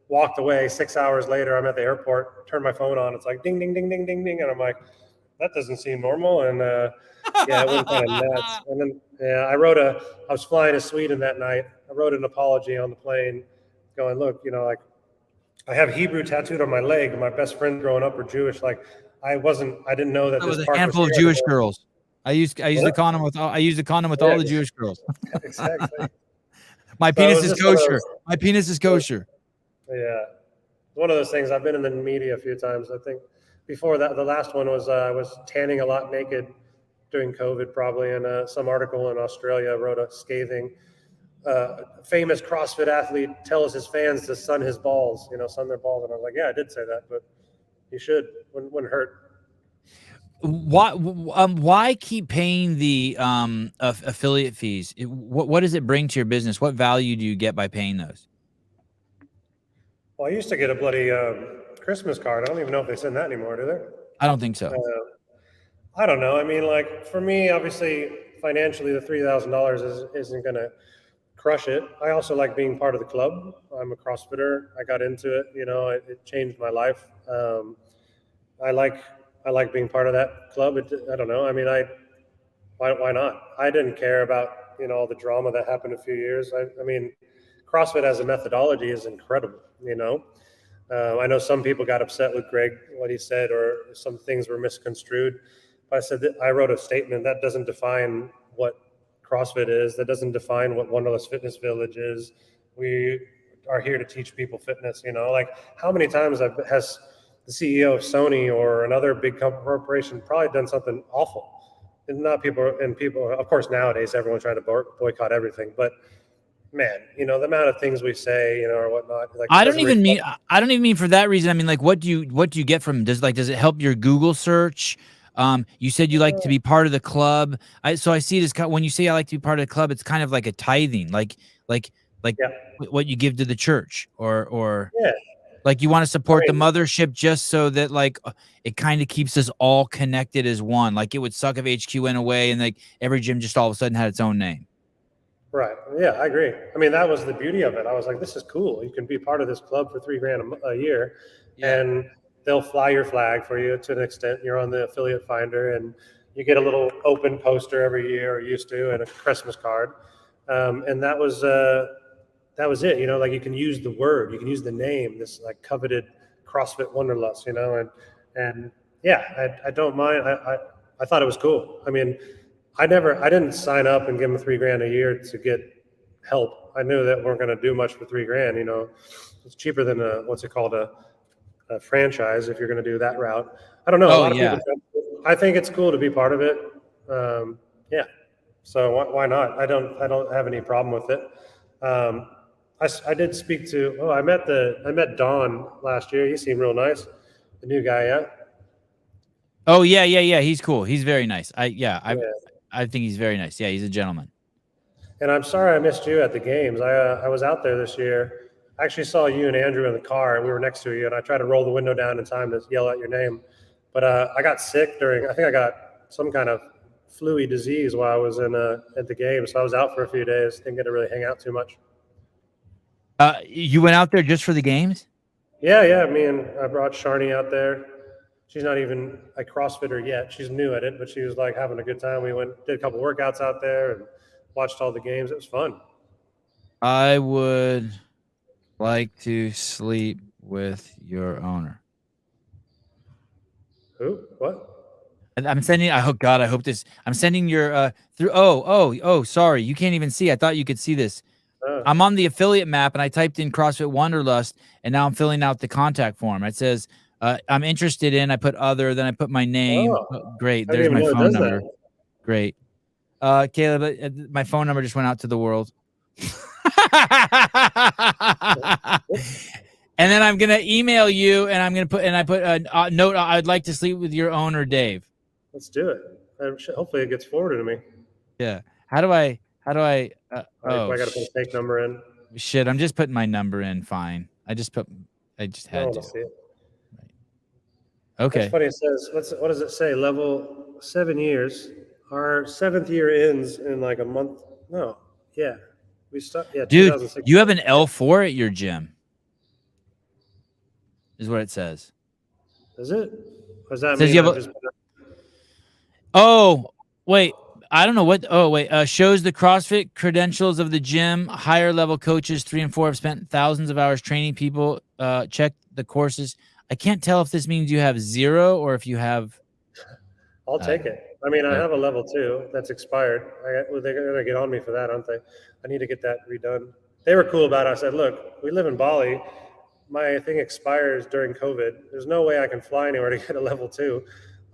walked away. 6 hours later, I'm at the airport, turned my phone on. It's like ding, ding, ding, ding, ding, ding. And I'm like, that doesn't seem normal. And yeah, it went kind of nuts. And then, yeah, I was flying to Sweden that night. I wrote an apology on the plane going, look, like, I have Hebrew tattooed on my leg. And my best friends growing up were Jewish. Like, I didn't know that That this was a park handful was of here. Jewish girls. I used the condom with all the Jewish girls. Exactly. My So it penis was is just one of kosher. those- My penis is kosher. Yeah. One of those things. I've been in the media a few times. I think before that, the last one was I was tanning a lot naked during COVID, probably, and some article in Australia wrote a scathing famous CrossFit athlete tells his fans to sun his balls, sun their balls. And I was like, yeah, I did say that, but you should. Wouldn't hurt. Why keep paying the affiliate fees? What does it bring to your business? What value do you get by paying those? Well, I used to get a bloody Christmas card. I don't even know if they send that anymore, do they? I don't think so. I don't know. I mean, like, for me, obviously, financially, the $3,000 isn't going to crush it. I also like being part of the club. I'm a CrossFitter. I got into it. It changed my life. I like being part of that club. I don't know. I mean, why not? I didn't care about all the drama that happened a few years. I mean, CrossFit as a methodology is incredible. I know some people got upset with Greg, what he said, or some things were misconstrued. But I said that I wrote a statement that doesn't define what CrossFit is. That doesn't define what Wanderlust Fitness Village is. We are here to teach people fitness. Like, how many times has the CEO of Sony or another big corporation probably done something awful? And not people, of course, nowadays everyone's trying to boycott everything. But man, the amount of things we say, or whatnot. Like, I don't even mean for that reason. I mean, like, what do you get from does it help your Google search? You said you like to be part of the club. So I see it as, when you say I like to be part of the club, it's kind of like a tithing, like Yeah. what you give to the church, or Yeah. like you want to support the mothership just so that, like, it kind of keeps us all connected as one. Like, it would suck if HQ went away and, like, every gym just all of a sudden had its own name. Right. Yeah, I agree. I mean, that was the beauty of it. I was like, this is cool. You can be part of this club for $3,000 a year, and they'll fly your flag for you to an extent. You're on the affiliate finder, and you get a little open poster every year, or used to, and a Christmas card. And that was it. Like, you can use the word, you can use the name, this like coveted CrossFit Wanderlust, and yeah, I don't mind. I thought it was cool. I mean, I didn't sign up and give them $3,000 a year to get help. I knew that weren't going to do much for $3,000. It's cheaper than a franchise if you're going to do that route. I don't know. A lot of people. I think it's cool to be part of it. Yeah. So why not? I don't have any problem with it. I did speak to. I met Don last year. He seemed real nice. The new guy, yeah. Oh yeah. He's cool. He's very nice. I think he's very nice. Yeah, he's a gentleman. And I'm sorry I missed you at the games. I was out there this year. I actually saw you and Andrew in the car, and we were next to you, and I tried to roll the window down in time to yell out your name. But I got sick I think I got some kind of flu-y disease while I was at the game. So I was out for a few days. Didn't get to really hang out too much. You went out there just for the games? Yeah. I brought Sharni out there. She's not even a CrossFitter yet. She's new at it, but she was like having a good time. We did a couple workouts out there and watched all the games. It was fun. I would like to sleep with your owner. Who? What? I'm sending. Oh God, I hope this. I'm sending your through. Oh. Sorry, you can't even see. I thought you could see this. I'm on the affiliate map, and I typed in CrossFit Wanderlust, and now I'm filling out the contact form. It says I'm interested in. I put other, then I put my name. Oh, great. There's my phone number. Great. Caleb, my phone number just went out to the world. And then I'm gonna email you, and I'm gonna put a note. I'd like to sleep with your owner, Dave. Let's do it. Hopefully, it gets forwarded to me. Yeah. How do I? I got to put a fake number in. Shit, I'm just putting my number in. Fine. I just had to. See it. Okay. That's funny. It says, what does it say? Level 7 years. Our 7th year ends in like a month. No. Yeah. We start. Yeah. Dude, 2006. you have an L4 at your gym. Is what it says. Is it? Does that Says mean you have I've just Oh, wait. I don't know what. Oh, wait. Shows the CrossFit credentials of the gym. Higher level coaches 3 and 4 have spent thousands of hours training people. Check the courses. I can't tell if this means you have 0 or if you have. I'll take it. I mean, I have a level 2 that's expired. They're going to get on me for that, aren't they? I need to get that redone. They were cool about it. I said, look, we live in Bali. My thing expires during COVID. There's no way I can fly anywhere to get a level 2.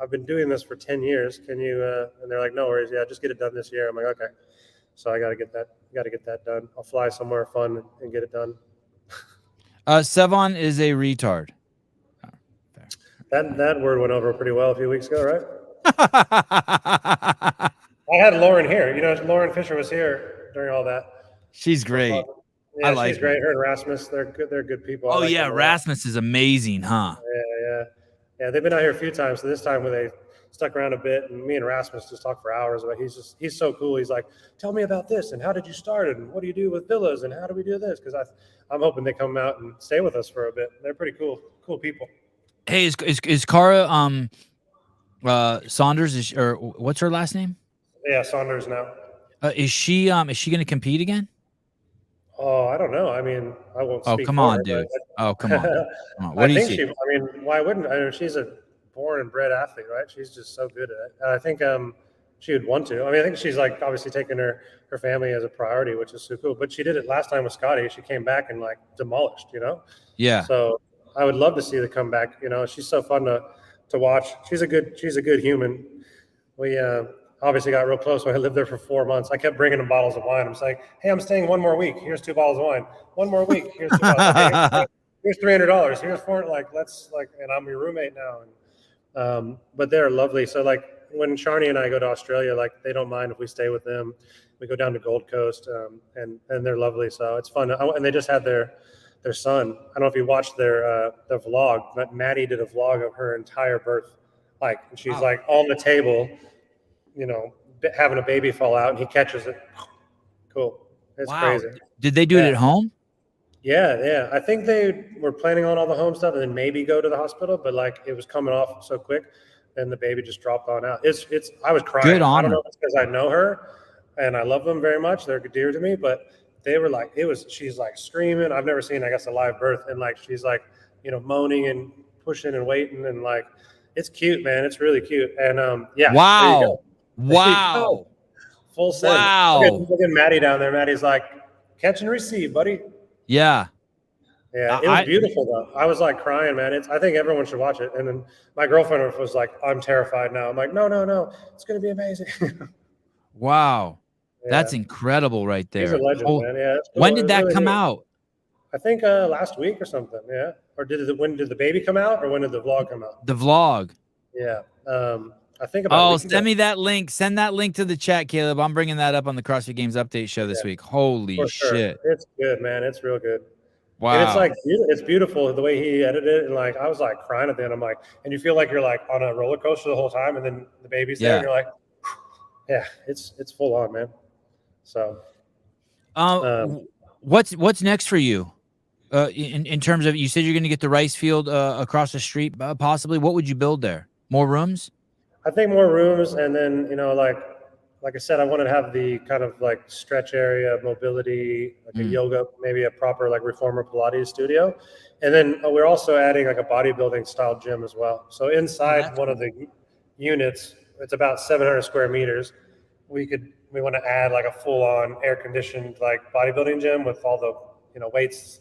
I've been doing this for 10 years. Can you, and they're like, no worries. Yeah, just get it done this year. I'm like, okay. So I got to get that done. I'll fly somewhere fun and get it done. Sevan is a retard. That word went over pretty well a few weeks ago, right? I had Lauren here. You know, Lauren Fisher was here during all that. She's great. Yeah, I like she's great. Her and Rasmus, they're good people. Oh, yeah, Rasmus is amazing, huh? Yeah. They've been out here a few times. So this time when they stuck around a bit, and me and Rasmus just talked for hours. But he's so cool. He's like, tell me about this, and how did you start it, and what do you do with villas, and how do we do this? Because I'm hoping they come out and stay with us for a bit. They're pretty cool people. Hey, is Cara Saunders or what's her last name? Yeah, Saunders now. Is she going to compete again? Oh, I don't know. I mean, I won't speak. Oh, come on, dude. Come on. What do you see? I mean, why wouldn't I? Mean, she's a born and bred athlete, right? She's just so good at it. I think she would want to. I mean, I think she's like obviously taking her family as a priority, which is so cool. But she did it last time with Scotty. She came back and like demolished, you know? Yeah. So I would love to see the comeback. You know, she's so fun to watch. She's a good human. We obviously got real close when I lived there for 4 months. I kept bringing them bottles of wine. I'm saying, hey, I'm staying 1 more week. Here's 2 bottles of wine. 1 more week. Here's 2 bottles. Okay, here's $300. Here's $400. Like, let's like, and I'm your roommate now. And but they're lovely. So like when Sharni and I go to Australia, like they don't mind if we stay with them. We go down to Gold Coast, and they're lovely. So it's fun. And they just had their son. I don't know if you watched their vlog, but Maddie did a vlog of her entire birth. Like, and she's like on the table, you know, having a baby fall out, and he catches it. Cool. It's crazy. Did they do it at home? Yeah. I think they were planning on all the home stuff and then maybe go to the hospital, but like it was coming off so quick, and the baby just dropped on out. I was crying. Good on I don't her. know if it's because I know her and I love them very much. They're dear to me, but they were like, she's like screaming. I've never seen, I guess, a live birth, and like she's like, you know, moaning and pushing and waiting, and like it's cute, man. It's really cute. And yeah. Wow. Wow. Full send. Wow. Look at Maddie down there. Maddie's like, catch and receive, buddy. Yeah. Yeah, it was beautiful though. I was like crying, man. I think everyone should watch it. And then my girlfriend was like, I'm terrified now. I'm like, no. It's going to be amazing. Wow. Yeah. That's incredible right there. He's a legend, man. Yeah. Cool. When did that come out? I think last week or something. Yeah. Or when did the baby come out, or when did the vlog come out? The vlog. Yeah. I think about send me that link. Send that link to the chat, Caleb. I'm bringing that up on the CrossFit Games update show this week. Holy shit. It's good, man. It's real good. Wow. And it's like, it's beautiful the way he edited it. And like, I was like crying at the end. I'm like, and you feel like you're like on a roller coaster the whole time. And then the baby's there and you're like, yeah, it's full on, man. So, what's next for you? In terms of, you said you're going to get the rice field across the street, possibly. What would you build there? More rooms? I think more rooms, and then, you know, like I said, I want to have the kind of like stretch area, mobility, like a yoga, maybe a proper like reformer Pilates studio. And then we're also adding like a bodybuilding style gym as well. So inside one of the units, it's about 700 square meters. We want to add like a full on air conditioned like bodybuilding gym with all the, you know, weights.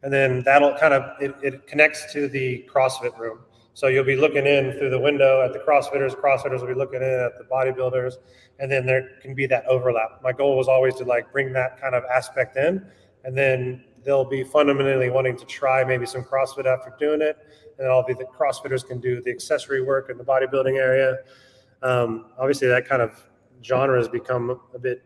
And then that'll kind of, it connects to the CrossFit room. So you'll be looking in through the window at the CrossFitters will be looking in at the bodybuilders, and then there can be that overlap. My goal was always to like bring that kind of aspect in, and then they'll be fundamentally wanting to try maybe some CrossFit after doing it, and all the CrossFitters can do the accessory work in the bodybuilding area. Obviously that kind of genre has become a bit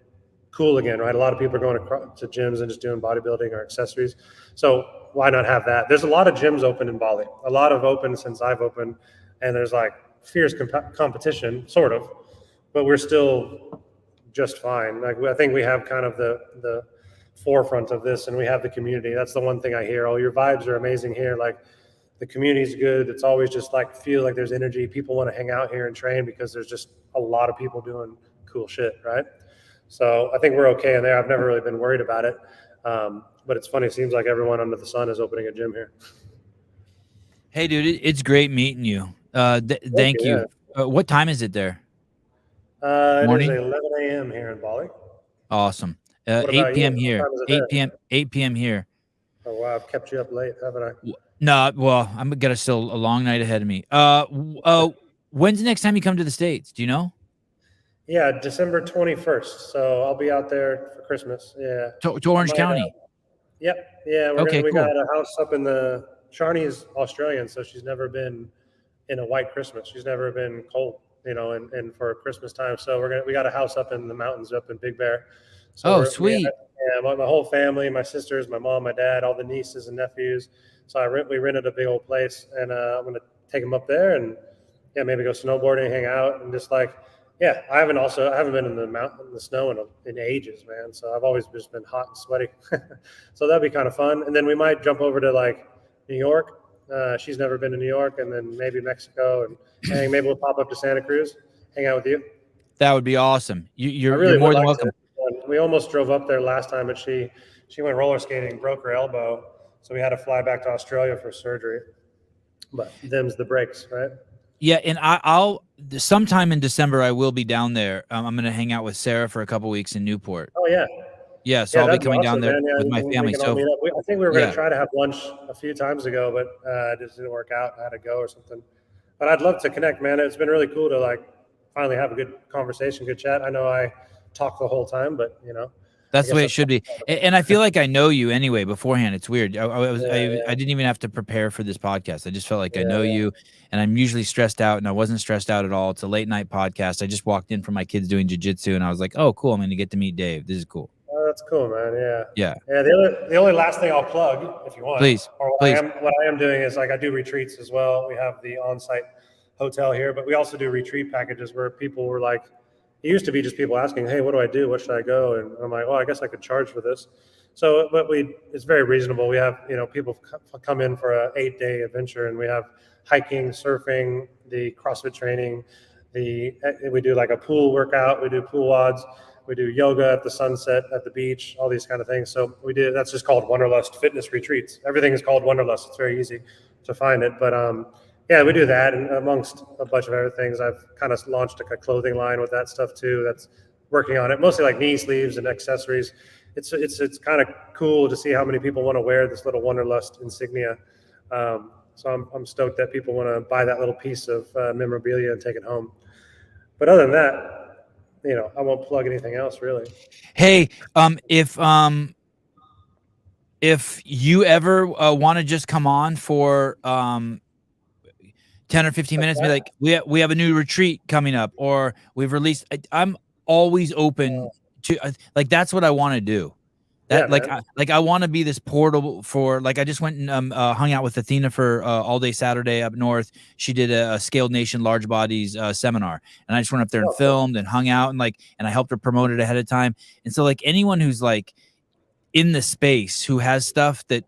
cool again, right? A lot of people are going to gyms and just doing bodybuilding or accessories. So why not have that? There's a lot of gyms open in Bali, a lot of open since I've opened, and there's like fierce competition, sort of, but we're still just fine. Like I think we have kind of the forefront of this, and we have the community. That's the one thing I hear. Oh, your vibes are amazing here. Like the community's good. It's always just like feel like there's energy. People want to hang out here and train because there's just a lot of people doing cool shit, right? So I think we're okay in there. I've never really been worried about it. But it's funny. It seems like everyone under the sun is opening a gym here. Hey, dude, it's great meeting you. Thank you. Yeah. What time is it there? Morning? It is 11 a.m. here in Bali. Awesome. What 8 p.m. you? here. 8 p.m. here. Oh, wow. I've kept you up late, haven't I? No, well, I'm got still a long night ahead of me. When's the next time you come to the States? Do you know? Yeah, December 21st. So I'll be out there for Christmas. Yeah. To Orange County. Yep. Yeah. We got a house up in the Sharni's Australian, so she's never been in a white Christmas. She's never been cold, and for Christmas time. So we got a house up in the mountains up in Big Bear. So sweet. Yeah, my whole family, my sisters, my mom, my dad, all the nieces and nephews. So we rented a big old place, and I'm gonna take them up there and maybe go snowboarding, hang out, and just like. Yeah, I haven't been in the snow in ages, man. So I've always just been hot and sweaty. So that'd be kind of fun. And then we might jump over to like New York. She's never been to New York, and then maybe Mexico, and maybe we'll pop up to Santa Cruz, hang out with you. That would be awesome. You're more than welcome. We almost drove up there last time, but she went roller skating, broke her elbow, so we had to fly back to Australia for surgery. But them's the breaks, right? Yeah, and I'll sometime in December I will be down there. I'm going to hang out with Sarah for a couple weeks in Newport. Oh yeah. Yeah, so I'll be coming down there with my family. So I think we were going to try to have lunch a few times ago, but it just didn't work out. I had to go or something. But I'd love to connect, man. It's been really cool to like finally have a good conversation, good chat. I know I talk the whole time, but that's the way it should be. And I feel like I know you anyway beforehand. It's weird. I didn't even have to prepare for this podcast. I just felt like I know you, and I'm usually stressed out, and I wasn't stressed out at all. It's a late night podcast. I just walked in from my kids doing jiu-jitsu, and I was like, oh, cool. I'm going to get to meet Dave. This is cool. Oh, that's cool, man. Yeah. Yeah. Yeah. The only last thing I'll plug, if you want, please. What I am doing is like I do retreats as well. We have the on-site hotel here, but we also do retreat packages where people were like, it used to be just people asking, hey, what do I do? What should I go? And I'm like, well, I guess I could charge for this. So, but it's very reasonable. We have, people come in for an 8-day adventure, and we have hiking, surfing, the CrossFit training, we do like a pool workout. We do pool wads. We do yoga at the sunset at the beach, all these kind of things. So that's just called Wanderlust fitness retreats. Everything is called Wanderlust. It's very easy to find it. But, yeah, we do that, and amongst a bunch of other things, I've kind of launched a clothing line with that stuff too. That's working on it, mostly like knee sleeves and accessories. It's kind of cool to see how many people want to wear this little Wanderlust insignia. So I'm stoked that people want to buy that little piece of memorabilia and take it home. But other than that, I won't plug anything else really. Hey, if you ever want to just come on for 10 or 15 minutes, be like, we have a new retreat coming up, or we've released. I'm always open to like, that's what I want to do. I want to be this portal for, like, I just went and hung out with Athena for all day Saturday up north. She did a Scaled Nation Large Bodies seminar, and I just went up there and filmed and hung out, and I helped her promote it ahead of time. And so like anyone who's like in the space who has stuff that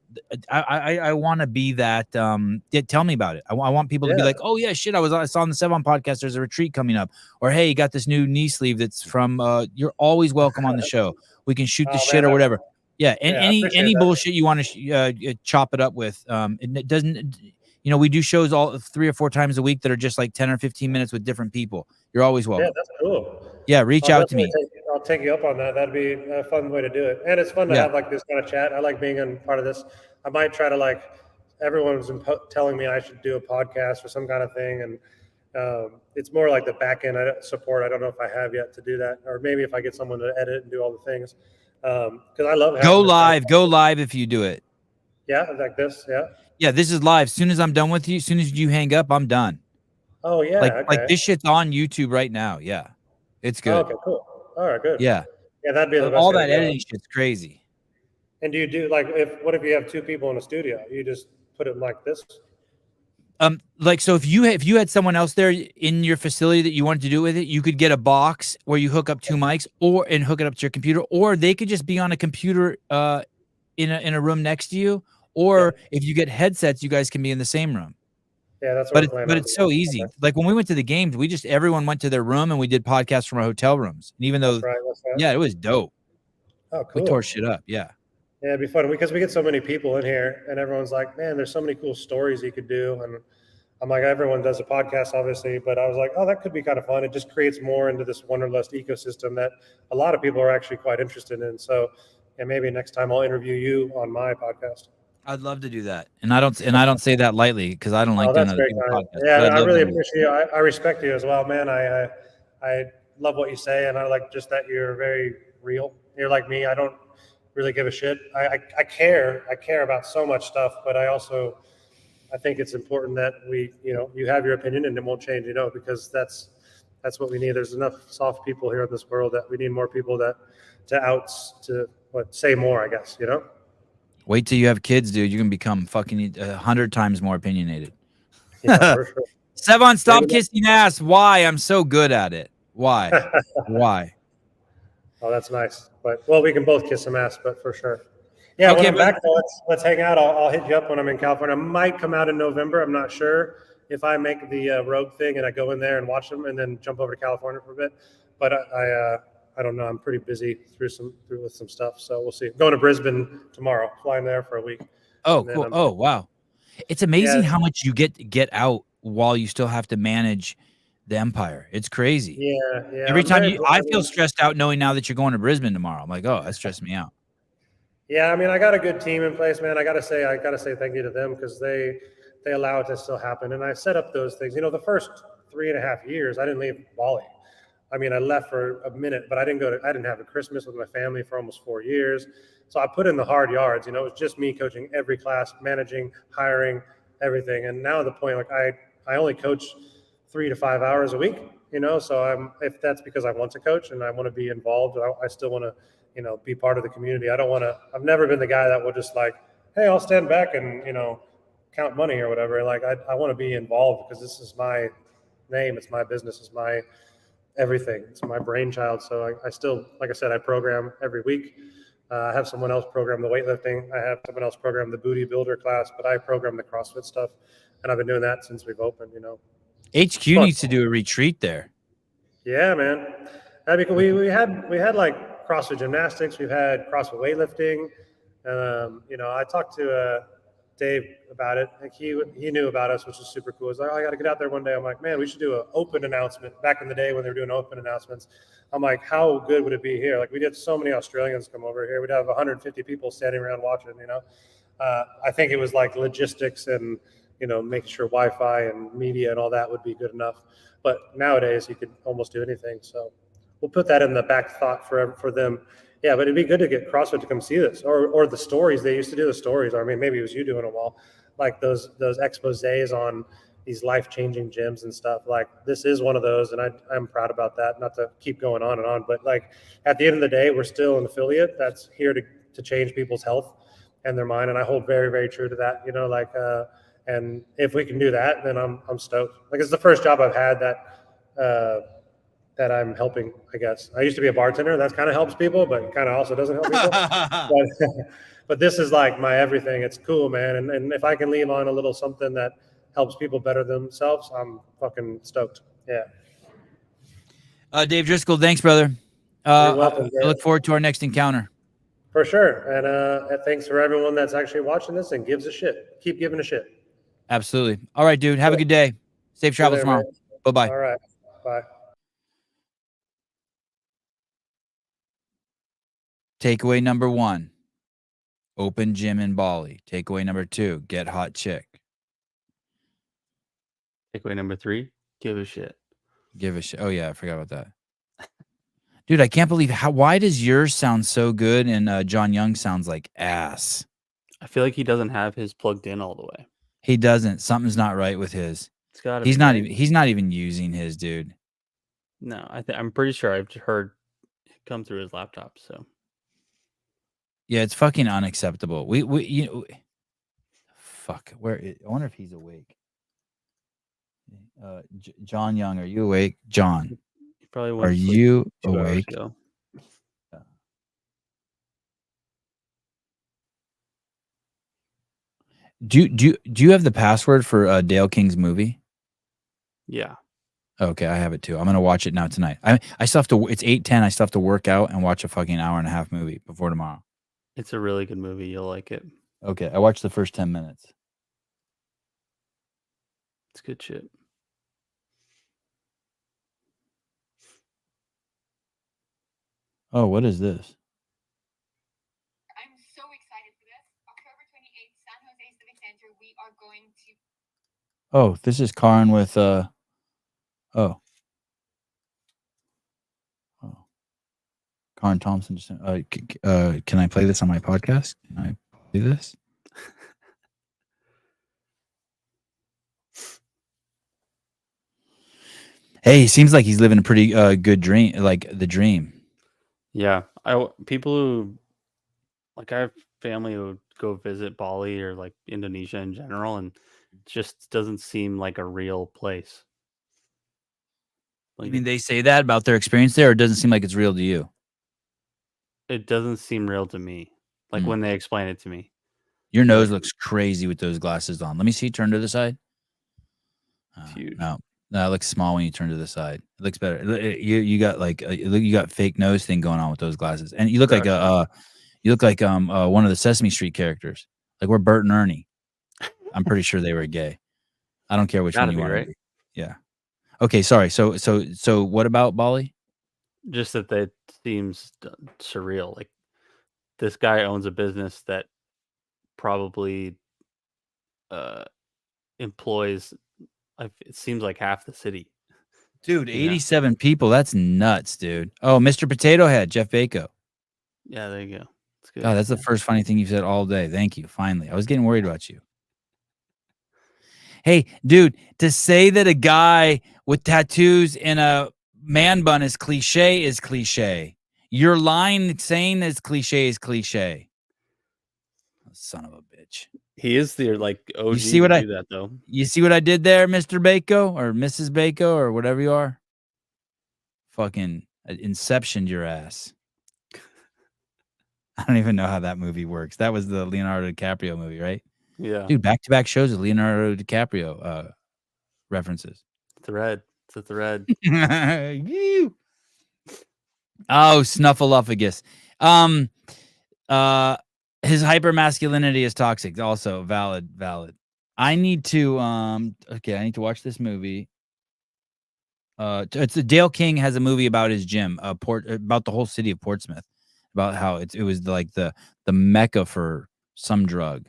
I want to be that, tell me about it. I want people to be like, oh yeah, shit, I saw on the Sevan podcast, there's a retreat coming up, or, hey, you got this new knee sleeve that's from, you're always welcome on the show. We can shoot the shit or whatever. Yeah. And any bullshit you want to chop it up with. It doesn't, we do shows all 3 or 4 times a week that are just like 10 or 15 minutes with different people. You're always welcome. Yeah, that's cool. Yeah. Reach out to me. I'll take you up on that. That'd be a fun way to do it. And it's fun to have like this kind of chat. I like being a part of this. I might try to everyone's telling me I should do a podcast or some kind of thing. And it's more like the back end support. I don't know if I have yet to do that, or maybe if I get someone to edit and do all the things. Cause I love go live if you do it. Yeah. Like this. Yeah. Yeah. This is live. As soon as I'm done with you, as soon as you hang up, I'm done. Oh yeah. Like this shit's on YouTube right now. Yeah. It's good. Oh, okay, cool. All right, good. Yeah. Yeah, that'd be the best All way that to go. editing shit's crazy. And do you do like what if you have 2 people in a studio? You just put it like this? Like, so if you had someone else there in your facility that you wanted to do with it, you could get a box where you hook up 2 mics and hook it up to your computer, or they could just be on a computer in a room next to you, or if you get headsets, you guys can be in the same room. Yeah, that's what we're planning on it's so doing. easy. Like when we went to the games, everyone went to their room and we did podcasts from our hotel rooms. And even though, That's right. yeah, it was dope. Oh, We cool. tore shit up. Yeah. Yeah, it'd be fun because we get so many people in here, and everyone's like, "Man, there's so many cool stories you could do." And I'm like, everyone does a podcast, obviously, but I was like, "Oh, that could be kind of fun." It just creates more into this Wanderlust ecosystem that a lot of people are actually quite interested in. So, yeah, maybe next time I'll interview you on my podcast. I'd love to do that. And I don't say that lightly because I don't like Oh, doing that's other very people's kind. podcasts. Yeah, But I'd I love really to do it. appreciate you. I respect you as well, man. I love what you say, and I like just that you're very real. You're like me. I don't really give a shit. I care. I care about so much stuff, but I think it's important that you have your opinion and it won't change, because that's what we need. There's enough soft people here in this world that we need more people to say more, I guess, Wait till you have kids, dude. You can become fucking 100 times more opinionated. Yeah, for sure. Sevan, stop kissing ass. Why? I'm so good at it. Why? Why? Oh, that's nice. But we can both kiss some ass, but for sure. Yeah, Okay, when I'm but- back, let's hang out. I'll hit you up when I'm in California. I might come out in November. I'm not sure if I make the Rogue thing and I go in there and watch them and then jump over to California for a bit. But I don't know. I'm pretty busy with some stuff, so we'll see. I'm going to Brisbane tomorrow. Flying there for a week. Oh, cool. Oh, wow. It's amazing how much you get out while you still have to manage the empire. It's crazy. Yeah. Every time I feel stressed out knowing now that you're going to Brisbane tomorrow. I'm like, oh, that stressed me out. Yeah, I mean, I got a good team in place, man. I gotta say thank you to them because they allow it to still happen. And I set up those things. The first 3.5 years, I didn't leave Bali. I mean, I left for a minute, but I didn't have a Christmas with my family for almost 4 years. So I put in the hard yards. It was just me coaching every class, managing, hiring, everything. And now at the point, like I only coach 3 to 5 hours a week. So if that's because I want to coach and I want to be involved, I still want to, be part of the community. I've never been the guy that will just like, hey, I'll stand back and, count money or whatever. Like I want to be involved because this is my name. It's my business. It's my everything. It's my brainchild. So I still, like I said, I program every week. I have someone else program the weightlifting. I have someone else program the booty builder class, but I program the CrossFit stuff. And I've been doing that since we've opened, HQ needs to do a retreat there. Yeah, man. That'd be cool. We had like CrossFit gymnastics. We've had CrossFit weightlifting. I talked to Dave about it. Like he knew about us, which was super cool. He's like, oh, I got to get out there one day. I'm like, man, we should do an open announcement. Back in the day when they were doing open announcements, I'm like, how good would it be here? Like we did so many Australians come over here. We'd have 150 people standing around watching. I think it was like logistics and making sure Wi-Fi and media and all that would be good enough. But nowadays you could almost do anything. So we'll put that in the back thought for them. Yeah, but it'd be good to get CrossFit to come see this or the stories. They used to do the stories. I mean, maybe it was you doing them all, like those exposés on these life-changing gyms and stuff. Like this is one of those, and I'm proud about that. Not to keep going on and on, but like at the end of the day, we're still an affiliate that's here to change people's health and their mind, and I hold very, very true to that. And if we can do that, then I'm stoked. Like it's the first job I've had that I'm helping, I guess. I used to be a bartender. That kind of helps people, but kind of also doesn't help people. But this is like my everything. It's cool, man. And if I can leave on a little something that helps people better themselves, I'm fucking stoked. Yeah. Dave Driskell, thanks, brother. You're welcome, I look forward to our next encounter. For sure. And thanks for everyone that's actually watching this and gives a shit. Keep giving a shit. Absolutely. All right, dude. Have a good day. Safe travels tomorrow. Bye-bye. All right. Bye. Takeaway number 1, open gym in Bali. Takeaway number 2, get hot chick. Takeaway number 3, give a shit. Give a shit. Oh, yeah, I forgot about that. Dude, I can't believe why does yours sound so good and John Young sounds like ass? I feel like he doesn't have his plugged in all the way. He doesn't. Something's not right with his. It's got. He's not even using his, dude. No, I'm pretty sure I've heard come through his laptop. So Yeah, it's fucking unacceptable. Fuck. I wonder if he's awake. John Young, are you awake? John, he probably are went to sleep you 2 hours awake? ago. Do you have the password for Dale King's movie? Yeah. Okay, I have it too. I'm gonna watch it now tonight. I still have to. It's 8:10. I still have to work out and watch a fucking hour and a half movie before tomorrow. It's a really good movie. You'll like it. Okay, I watched the first 10 minutes. It's good shit. Oh, what is this? I'm so excited for this. October 28th, San Jose Civic Center. We are going to. Oh, this is Karin with Karin Thompson. Can I play this on my podcast? Can I play this? Hey, he seems like he's living a pretty good dream, like the dream. Yeah. People who like I have family who go visit Bali or like Indonesia in general, and it just doesn't seem like a real place. I mean, they say that about their experience there, or it doesn't seem like it's real to you? It doesn't seem real to me. Like when they explain it to me. Your nose looks crazy with those glasses on. Let me see. Turn to the side. It's huge. No, it looks small when you turn to the side. It looks better. You got like you got fake nose thing going on with those glasses, and you look like one of the Sesame Street characters. Like we're Bert and Ernie. I'm pretty sure they were gay. I don't care which one you want to be. Yeah. Okay. Sorry. So what about Bali? Just that seems surreal. Like this guy owns a business that probably employs. It seems like half the city. Dude, 87 people. That's nuts, dude. Oh, Mr. Potato Head, Jeff Bako. Yeah, there you go. That's good. God, that's the first funny thing you've said all day. Thank you. Finally. I was getting worried about you. Hey, dude, to say that a guy with tattoos and a man bun is cliche is cliche. Your line saying is cliche. Son of a bitch. He is the like OG. You see what do that though. You see what I did there, Mr. Bako or Mrs. Bako or whatever you are? Fucking inceptioned your ass. I don't even know how that movie works. That was the Leonardo DiCaprio movie, right? Yeah. Dude, back-to-back shows with Leonardo DiCaprio references. Thread. It's a thread. Oh, Snuffleupagus. His hypermasculinity is toxic. Also valid. I need to I need to watch this movie. It's Dale King has a movie about his gym, about the whole city of Portsmouth, about how it was like the mecca for some drug.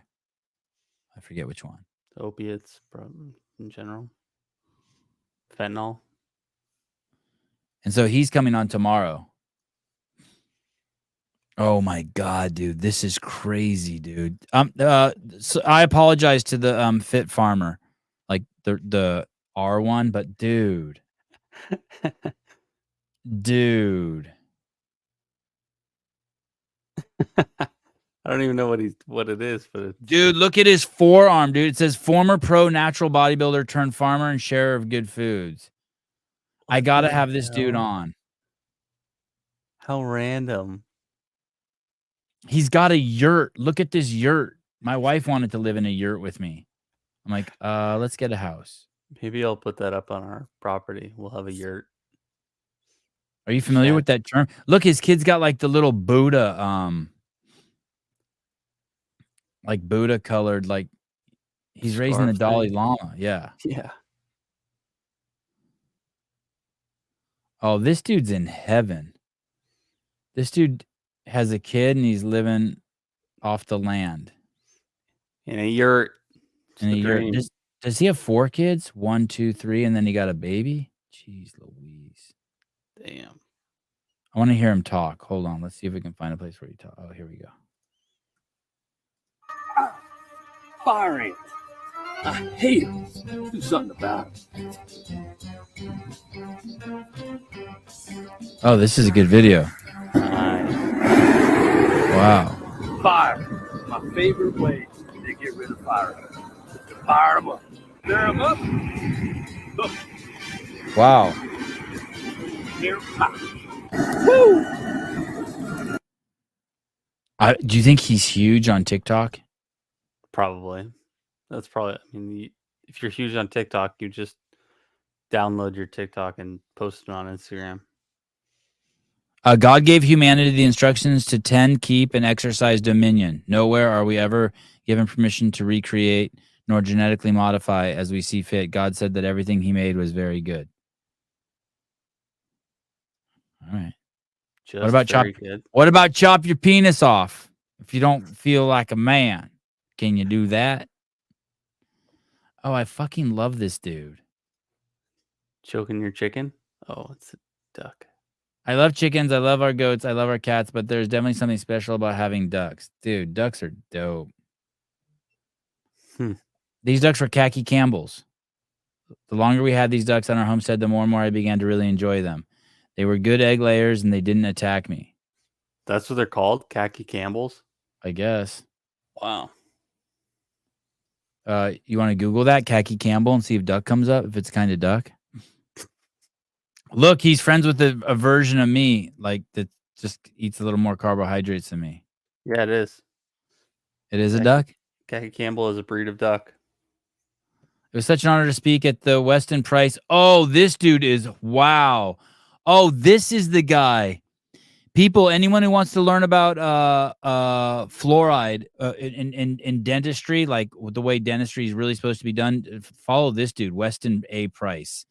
I forget which one. Opiates, in general. Fentanyl. And so he's coming on tomorrow. Oh my God, dude. This is crazy, dude. So I apologize to the Fit Farmer, like the R1, but dude. Dude. I don't even know what it is, but dude, look at his forearm, dude. It says former pro natural bodybuilder turned farmer and sharer of good foods. I gotta have this dude on. How random. He's got a yurt. Look at this yurt. My wife wanted to live in a yurt with me. I'm like, let's get a house. Maybe I'll put that up on our property. We'll have a yurt. Are you familiar with that term? Look, his kid's got like the little Buddha, like Buddha colored, like he's raising the Dalai Lama. Yeah. Yeah. Oh, this dude's in heaven. This dude has a kid and he's living off the land. In a yurt. In a yurt. Does he have 4 kids? 1, 2, 3, and then he got a baby? Jeez Louise. Damn. I want to hear him talk. Hold on. Let's see if we can find a place where he talk. Oh, here we go. Fire it. I hate it. Do something about it. Oh, this is a good video. Wow. Fire is my favorite way to get rid of fire. To fire them up. Stir them up. Look, Wow. they're hot. Do you think he's huge on TikTok? Probably. That's probably. I mean, if you're huge on TikTok, you just download your TikTok and post it on Instagram. God gave humanity the instructions to tend, keep, and exercise dominion. Nowhere are we ever given permission to recreate nor genetically modify as we see fit. God said that everything he made was very good. All right. Just What about chop your penis off if you don't feel like a man? Can you do that? Oh, I fucking love this dude. Choking your chicken? Oh, it's a duck. I love chickens. I love our goats. I love our cats, but there's definitely something special about having ducks. Dude, ducks are dope. These ducks were khaki Campbells. The longer we had these ducks on our homestead, the more and more I began to really enjoy them. They were good egg layers and they didn't attack me. That's what they're called? Khaki Campbells? I guess. Wow. You want to Google that, khaki Campbell, and see if duck comes up, if it's kind of duck? Look, he's friends with a version of me, like that just eats a little more carbohydrates than me. Yeah, it is. It is a duck? Khaki Campbell is a breed of duck. It was such an honor to speak at the Weston Price. Oh, this dude is wow. Oh, this is the guy. People, anyone who wants to learn about fluoride in dentistry, like the way dentistry is really supposed to be done, follow this dude, Weston A. Price.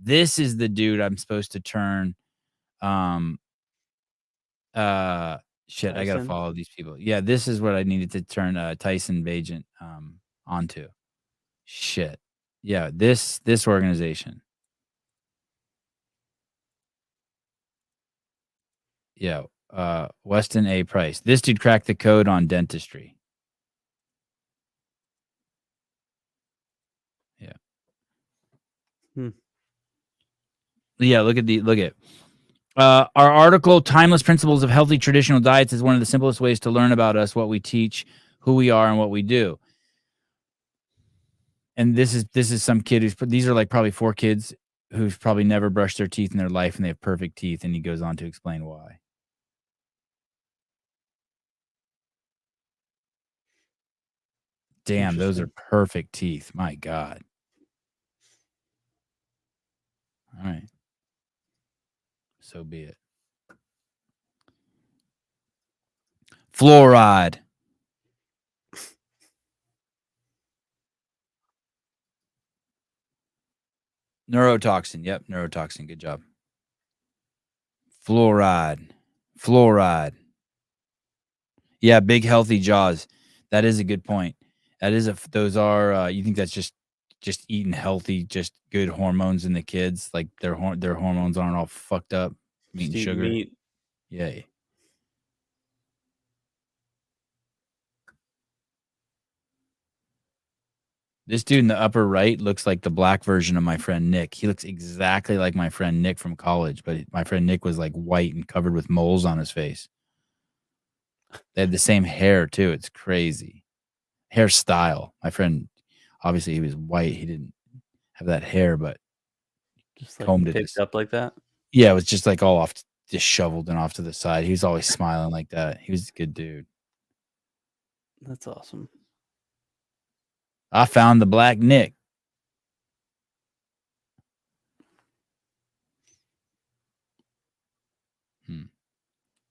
This is the dude I'm supposed to turn. Shit, I gotta follow these people. Yeah, this is what I needed to turn Tyson Bagent onto. Shit. Yeah, this organization. Yeah, Weston A. Price. This dude cracked the code on dentistry. Yeah. Yeah, look at our article, Timeless Principles of Healthy Traditional Diets, is one of the simplest ways to learn about us, what we teach, who we are, and what we do. And this is some kid these are like probably 4 kids who've probably never brushed their teeth in their life, and they have perfect teeth, and he goes on to explain why. Damn, those are perfect teeth. My God. All right. So be it. Fluoride. Neurotoxin. Yep, neurotoxin. Good job. Fluoride. Yeah, big healthy jaws. That is a good point. That is those are you think that's just eating healthy, just good hormones in the kids, like their hormones aren't all fucked up, eating sugar. Meat. Yay. This dude in the upper right looks like the black version of my friend Nick. He looks exactly like my friend Nick from college, but my friend Nick was like white and covered with moles on his face. They had the same hair too. It's crazy. Hairstyle. My friend, obviously he was white. He didn't have that hair, but just like combed it picked up like that. Yeah, it was just like all off, disheveled and off to the side. He was always smiling like that. He was a good dude. That's awesome. I found the black Nick.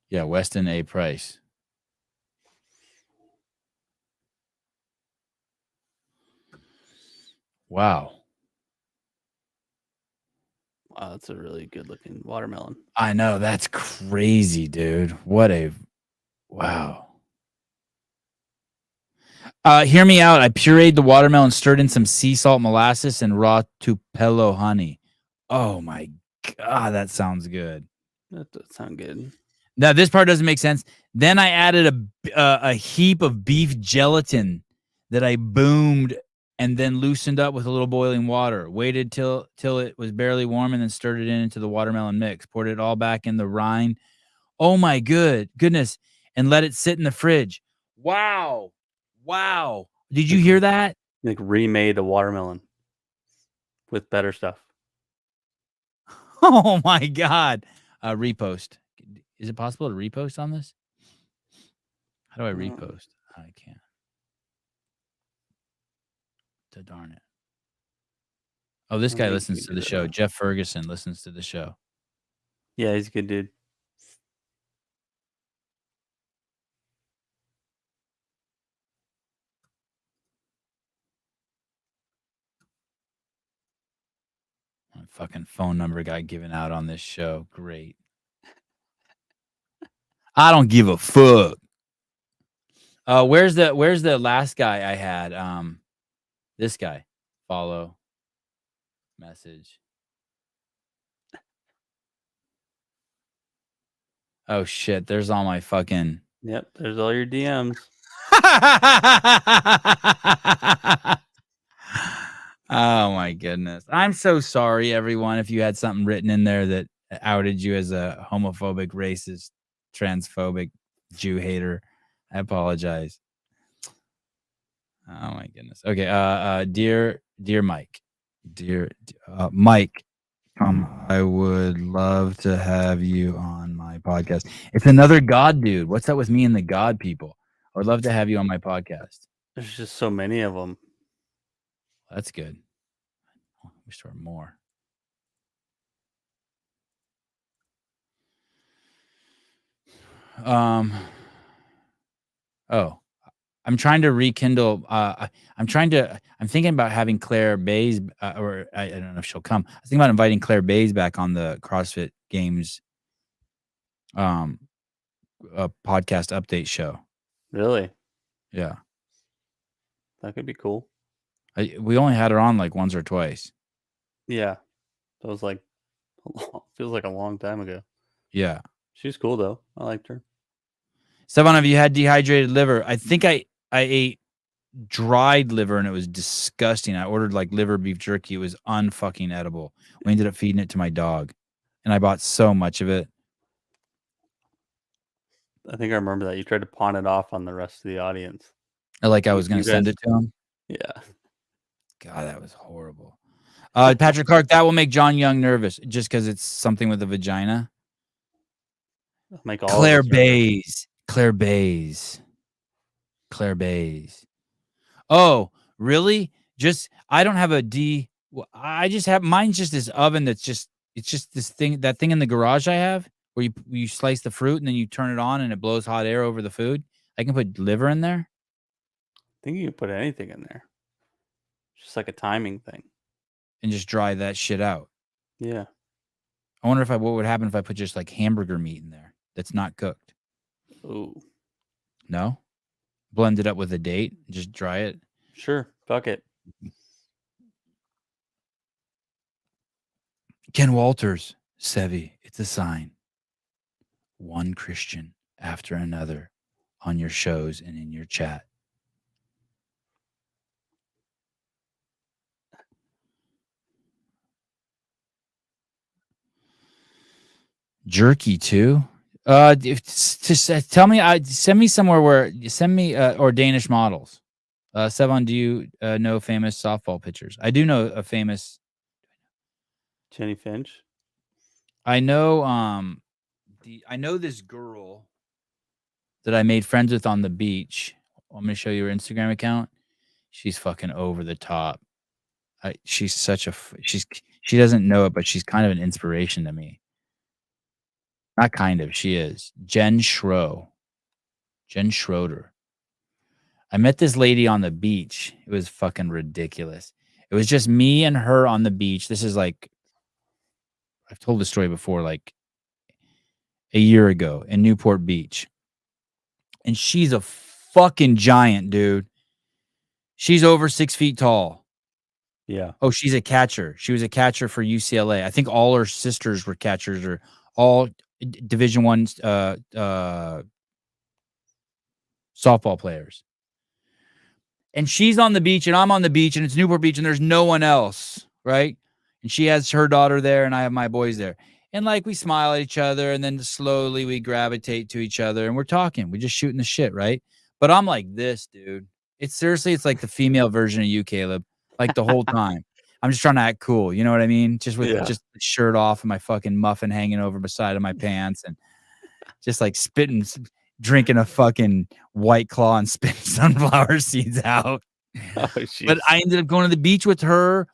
Yeah, Weston A. Price. Wow. Wow, that's a really good looking watermelon. I know, that's crazy, dude. Wow. Hear me out. I pureed the watermelon, stirred in some sea salt molasses and raw Tupelo honey. Oh my God, that sounds good. That does sound good. Now this part doesn't make sense. Then I added a heap of beef gelatin that I boomed and then loosened up with a little boiling water. Waited till it was barely warm and then stirred it into the watermelon mix. Poured it all back in the rind. Oh my goodness. and let it sit in the fridge. Wow. Did you hear that? Like remade a watermelon with better stuff. Oh my God. Repost. Is it possible to repost on this? How do I repost? I can't. Darn it. Oh, this guy listens to the show. Jeff Ferguson listens to the show. Yeah, he's a good dude. My fucking phone number got given out on this show. Great. I don't give a fuck. Where's the last guy I had? This guy. Follow. Message. Oh shit, there's all my fucking Yep, there's all your DMs. Oh my goodness. I'm so sorry, everyone, if you had something written in there that outed you as a homophobic, racist, transphobic, Jew hater. I apologize. Oh my goodness. Okay. Dear Mike. Dear Mike. I would love to have you on my podcast. It's another God dude. What's up with me and the God people? I would love to have you on my podcast. There's just so many of them. That's good. I wish there were more. I'm trying to rekindle. I'm thinking about having Claire Bays, or I don't know if she'll come. I was thinking about inviting Claire Bays back on the CrossFit Games podcast update show. Really? Yeah. That could be cool. We only had her on like once or twice. Yeah. That was like, feels like a long time ago. Yeah. She's cool though. I liked her. Sevan, have you had dehydrated liver? I think I ate dried liver and it was disgusting. I ordered like liver beef jerky. It was unfucking edible. We ended up feeding it to my dog and I bought so much of it. I think I remember that. You tried to pawn it off on the rest of the audience. I was going to send it to him. Yeah. God, that was horrible. Patrick Clark, that will make John Young nervous just because it's something with a vagina. Make all Claire Bays. Oh, really? I don't have a D. I just have, mine's just this oven it's just this thing, that thing in the garage I have where you slice the fruit and then you turn it on and it blows hot air over the food. I can put liver in there. I think you can put anything in there. It's just like a timing thing. And just dry that shit out. Yeah. I wonder what would happen if I put just like hamburger meat in there that's not cooked. Ooh. No? Blend it up with a date, just dry it. Sure. Fuck it. Ken Walters, Sevi, it's a sign. One Christian after another on your shows and in your chat. Jerky too. Tell me. Send me somewhere or Danish models. Sevan, do you know famous softball pitchers? I do know a famous. Jenny Finch. I know. I know this girl that I made friends with on the beach. I'm gonna show you her Instagram account. She's fucking over the top. She's such a. She doesn't know it, but she's kind of an inspiration to me. Not kind of, she is. Jen Schroeder. I met this lady on the beach. It was fucking ridiculous. It was just me and her on the beach. This is like, I've told this story before, like a year ago in Newport Beach. And she's a fucking giant, dude. She's over 6 feet tall. Yeah. Oh, she's a catcher. She was a catcher for UCLA. I think all her sisters were catchers, or all Division I softball players. And she's on the beach and I'm on the beach and it's Newport Beach and there's no one else, right? And she has her daughter there and I have my boys there. And like we smile at each other, and then slowly we gravitate to each other, and we're talking. We're just shooting the shit, right? But I'm like this, dude. It's seriously, it's like the female version of you, Caleb. Like the whole time, I'm just trying to act cool. You know what I mean? Just with just the shirt off and my fucking muffin hanging over the side of my pants, and just like spitting, drinking a fucking White Claw and spitting sunflower seeds out. Oh, but I ended up going to the beach with her.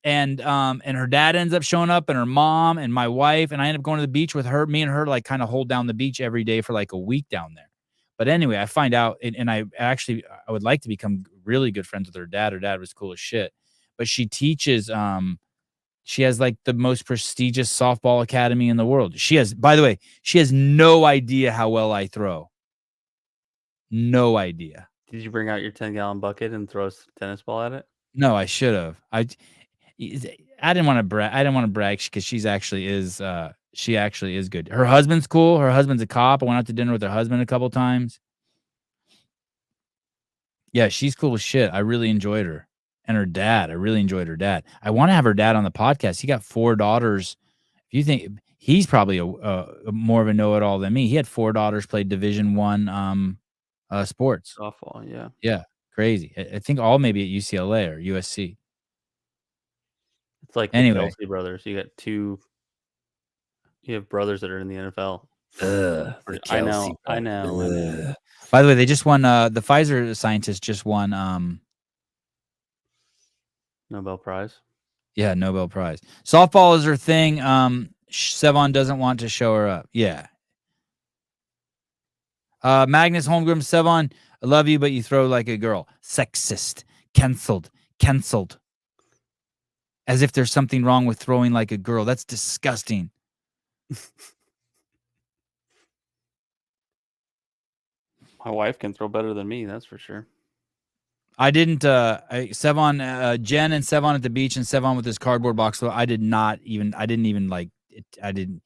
And her dad ends up showing up, and her mom and my wife, and I end up going to the beach with her. Me and her like kind of hold down the beach every day for like a week down there. But anyway, I find out, and I would like to become really good friends with her dad. Her dad was cool as shit. But she teaches, she has like the most prestigious softball academy in the world. She has, by the way, she has no idea how well I throw. No idea. Did you bring out your 10-gallon bucket and throw a tennis ball at it? No, I should have. I didn't want to brag. I didn't want to brag because she actually is good. Her husband's cool. Her husband's a cop. I went out to dinner with her husband a couple times. Yeah, she's cool as shit. I really enjoyed her. And her dad. I really enjoyed her dad. I want to have her dad on the podcast. He got 4 daughters. If you think he's probably a more of a know-it-all than me. He had 4 daughters, played Division I sports. Softball, yeah. Yeah, crazy. I think all maybe at UCLA or USC. It's like the Anyway. Kelsey brothers. You got 2. You have brothers that are in the NFL. I know. By the way, they just won. The Pfizer scientists just won. Nobel Prize. Yeah, Nobel Prize. Softball is her thing. Sevan doesn't want to show her up. Yeah. Magnus Holmgren, Sevan, I love you, but you throw like a girl. Sexist. Cancelled. As if there's something wrong with throwing like a girl. That's disgusting. My wife can throw better than me, that's for sure. I didn't. Sevan, Jen and Sevan at the beach, and Sevan with his cardboard box. So I didn't even like it. I'm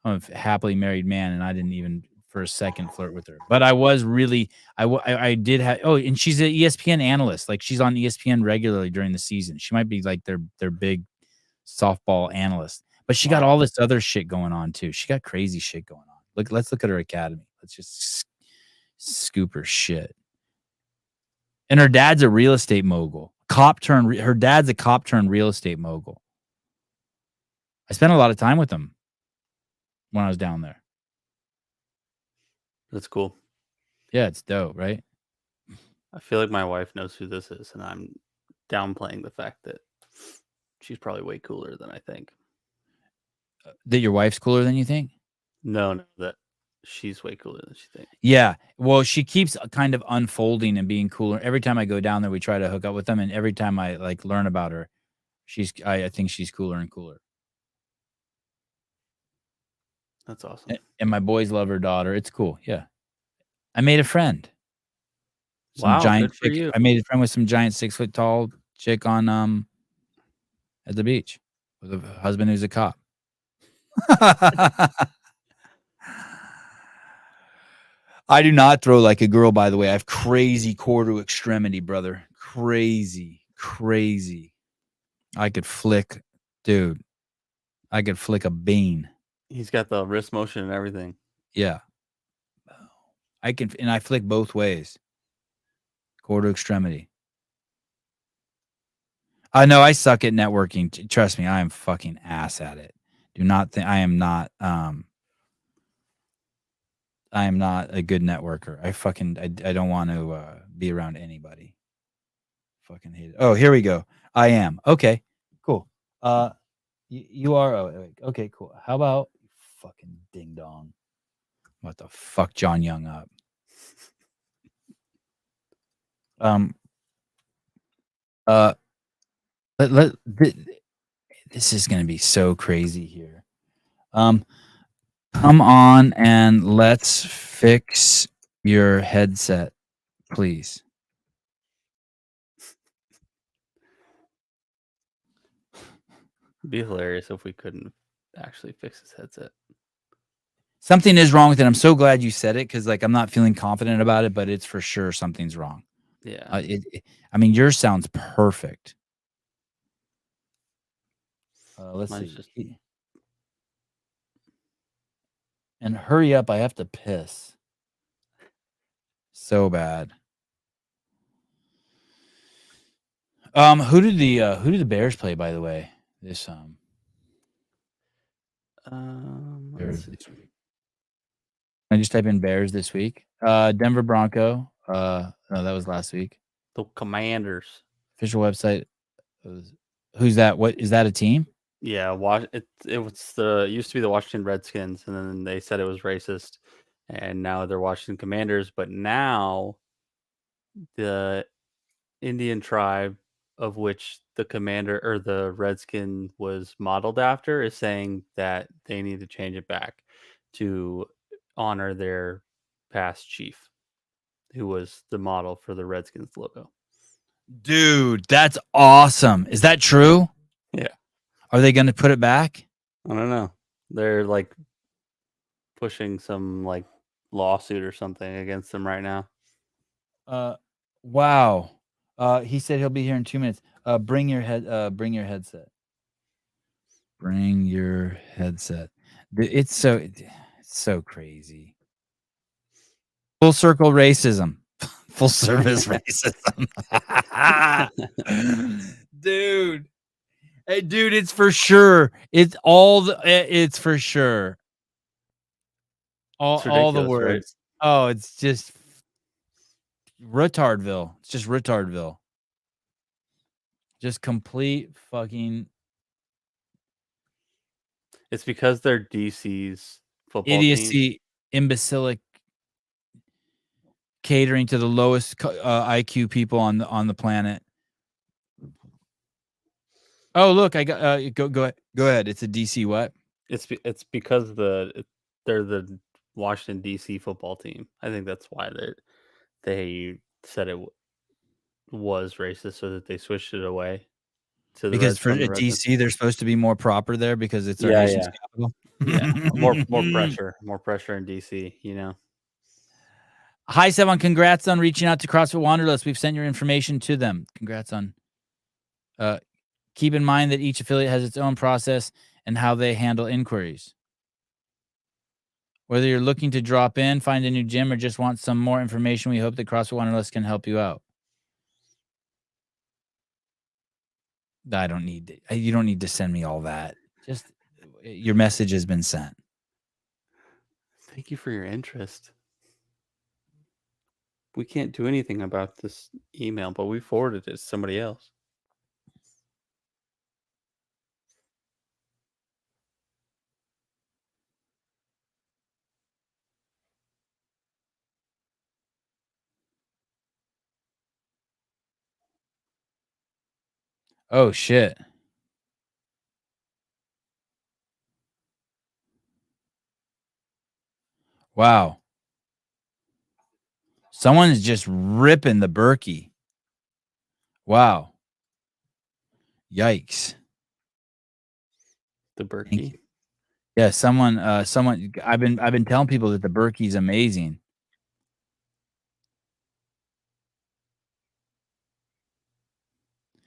a happily married man, and I didn't even for a second flirt with her. But I was really, I did have. Oh, and she's an ESPN analyst. Like she's on ESPN regularly during the season. She might be like their big softball analyst. But she got all this other shit going on too. She got crazy shit going on. Let's look at her academy. Let's just scoop her shit. And her dad's a real estate mogul. Her dad's a cop turned real estate mogul. I spent a lot of time with him when I was down there. That's cool. Yeah, it's dope, right? I feel like my wife knows who this is, and I'm downplaying the fact that she's probably way cooler than I think. That your wife's cooler than you think? No, that she's way cooler than she thinks. Yeah. Well, she keeps kind of unfolding and being cooler. Every time I go down there, we try to hook up with them, and every time I like learn about her, I think she's cooler and cooler. That's awesome. And my boys love her daughter. It's cool. Yeah. I made a friend. Wow, giant good for chick. you. I made a friend with some giant 6-foot tall chick on at the beach with a husband who's a cop. I do not throw like a girl, by the way. I have crazy core to extremity, brother. Crazy. I could flick, dude. I could flick a bean. He's got the wrist motion and everything. Yeah. I can, and I flick both ways. Core to extremity. I know I suck at networking. Trust me, I am fucking ass at it. Do not think I am not a good networker. I don't want to be around anybody. Fucking hate it. Oh, here we go. I am. Okay, cool. You are. Oh, okay, cool. How about fucking ding dong? What the fuck, John Young up? This is gonna be so crazy here. Come on and let's fix your headset, please. It'd be hilarious if we couldn't actually fix his headset. Something is wrong with it. I'm so glad you said it because, like, I'm not feeling confident about it, but it's for sure something's wrong. Yeah. I mean, yours sounds perfect. Let's Mine's see. just And hurry up, I have to piss. So bad. Who did the Bears play, by the way? This Let's see. I just type in Bears this week. Denver Bronco. No, that was last week. The Commanders. Official website. Who's that? What is that? A team? Yeah, it used to be the Washington Redskins, and then they said it was racist, and now they're Washington Commanders. But now, the Indian tribe of which the commander or the Redskin was modeled after is saying that they need to change it back to honor their past chief, who was the model for the Redskins logo. Dude, that's awesome. Is that true? Yeah. Are they going to put it back? I don't know. They're like pushing some like lawsuit or something against them right now. Wow. He said he'll be here in 2 minutes. Bring your headset. Bring your headset. It's so crazy. Full circle racism. Full service racism. Dude. Hey, dude, it's for sure. It's for sure. All the words. Right? Oh, it's just retardville. It's just retardville. Just complete fucking. It's because they're DC's football idiocy, team. Imbecilic, catering to the lowest IQ people on the planet. Oh, look, I got go ahead. It's a DC what? It's because they're the Washington DC football team. I think that's why they said it was racist, so that they switched it away to the because for DC they're supposed to be more proper there because it's our nation's capital. Yeah, more pressure in DC. You know. Hi, Sevan. Congrats on reaching out to CrossFit Wanderlust. We've sent your information to them. Congrats on. Keep in mind that each affiliate has its own process and how they handle inquiries. Whether you're looking to drop in, find a new gym, or just want some more information, we hope that CrossFit Wanderlust can help you out. I don't need you don't need to send me all that. Just your message has been sent. Thank you for your interest. We can't do anything about this email, but we forwarded it to somebody else. Oh, shit. Wow. Someone's just ripping the Berkey. Wow. Yikes. The Berkey. Yeah, someone I've been telling people that the Berkey's amazing.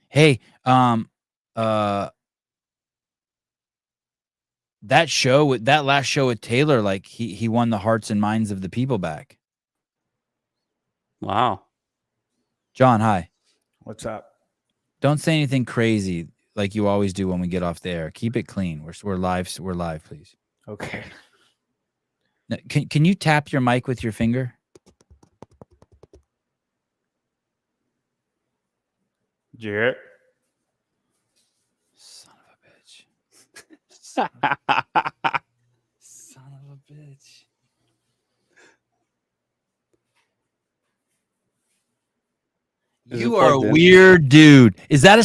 Hey, that last show with Taylor, like he won the hearts and minds of the people back. Wow. John, hi. What's up? Don't say anything crazy like you always do when we get off the air. Keep it clean. We're live, please. Okay. Now, can you tap your mic with your finger? Jarrett. Son of a bitch. Son of a bitch. You are a weird dude. Is that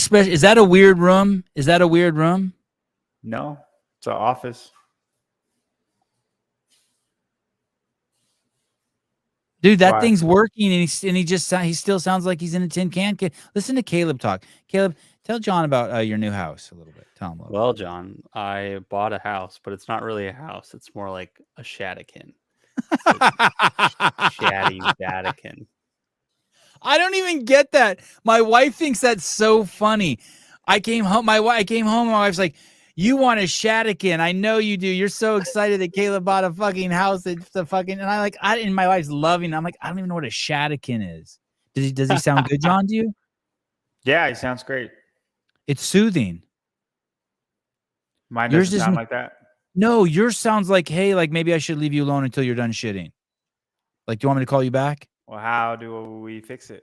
a weird room? Is that a weird room? No, it's an office. Dude, that thing's working, and he still sounds like he's in a tin can. Listen to Caleb talk. Caleb, tell John about your new house a little bit. Tell him. Well, John, I bought a house, but it's not really a house. It's more like a shaddykin. Shaddy Vatican. I don't even get that. My wife thinks that's so funny. I came home. My wife's like, You want a Shadikin. I know you do. You're so excited that Caleb bought a fucking house. It's the fucking, and I in my life's loving. I'm like, I don't even know what a Shadikin is. Does he sound good, John, to you? Yeah, he sounds great. It's soothing. Mine Yours doesn't sound isn't- like that. No, yours sounds like, hey, like maybe I should leave you alone until you're done shitting. Like, do you want me to call you back? Well, how do we fix it?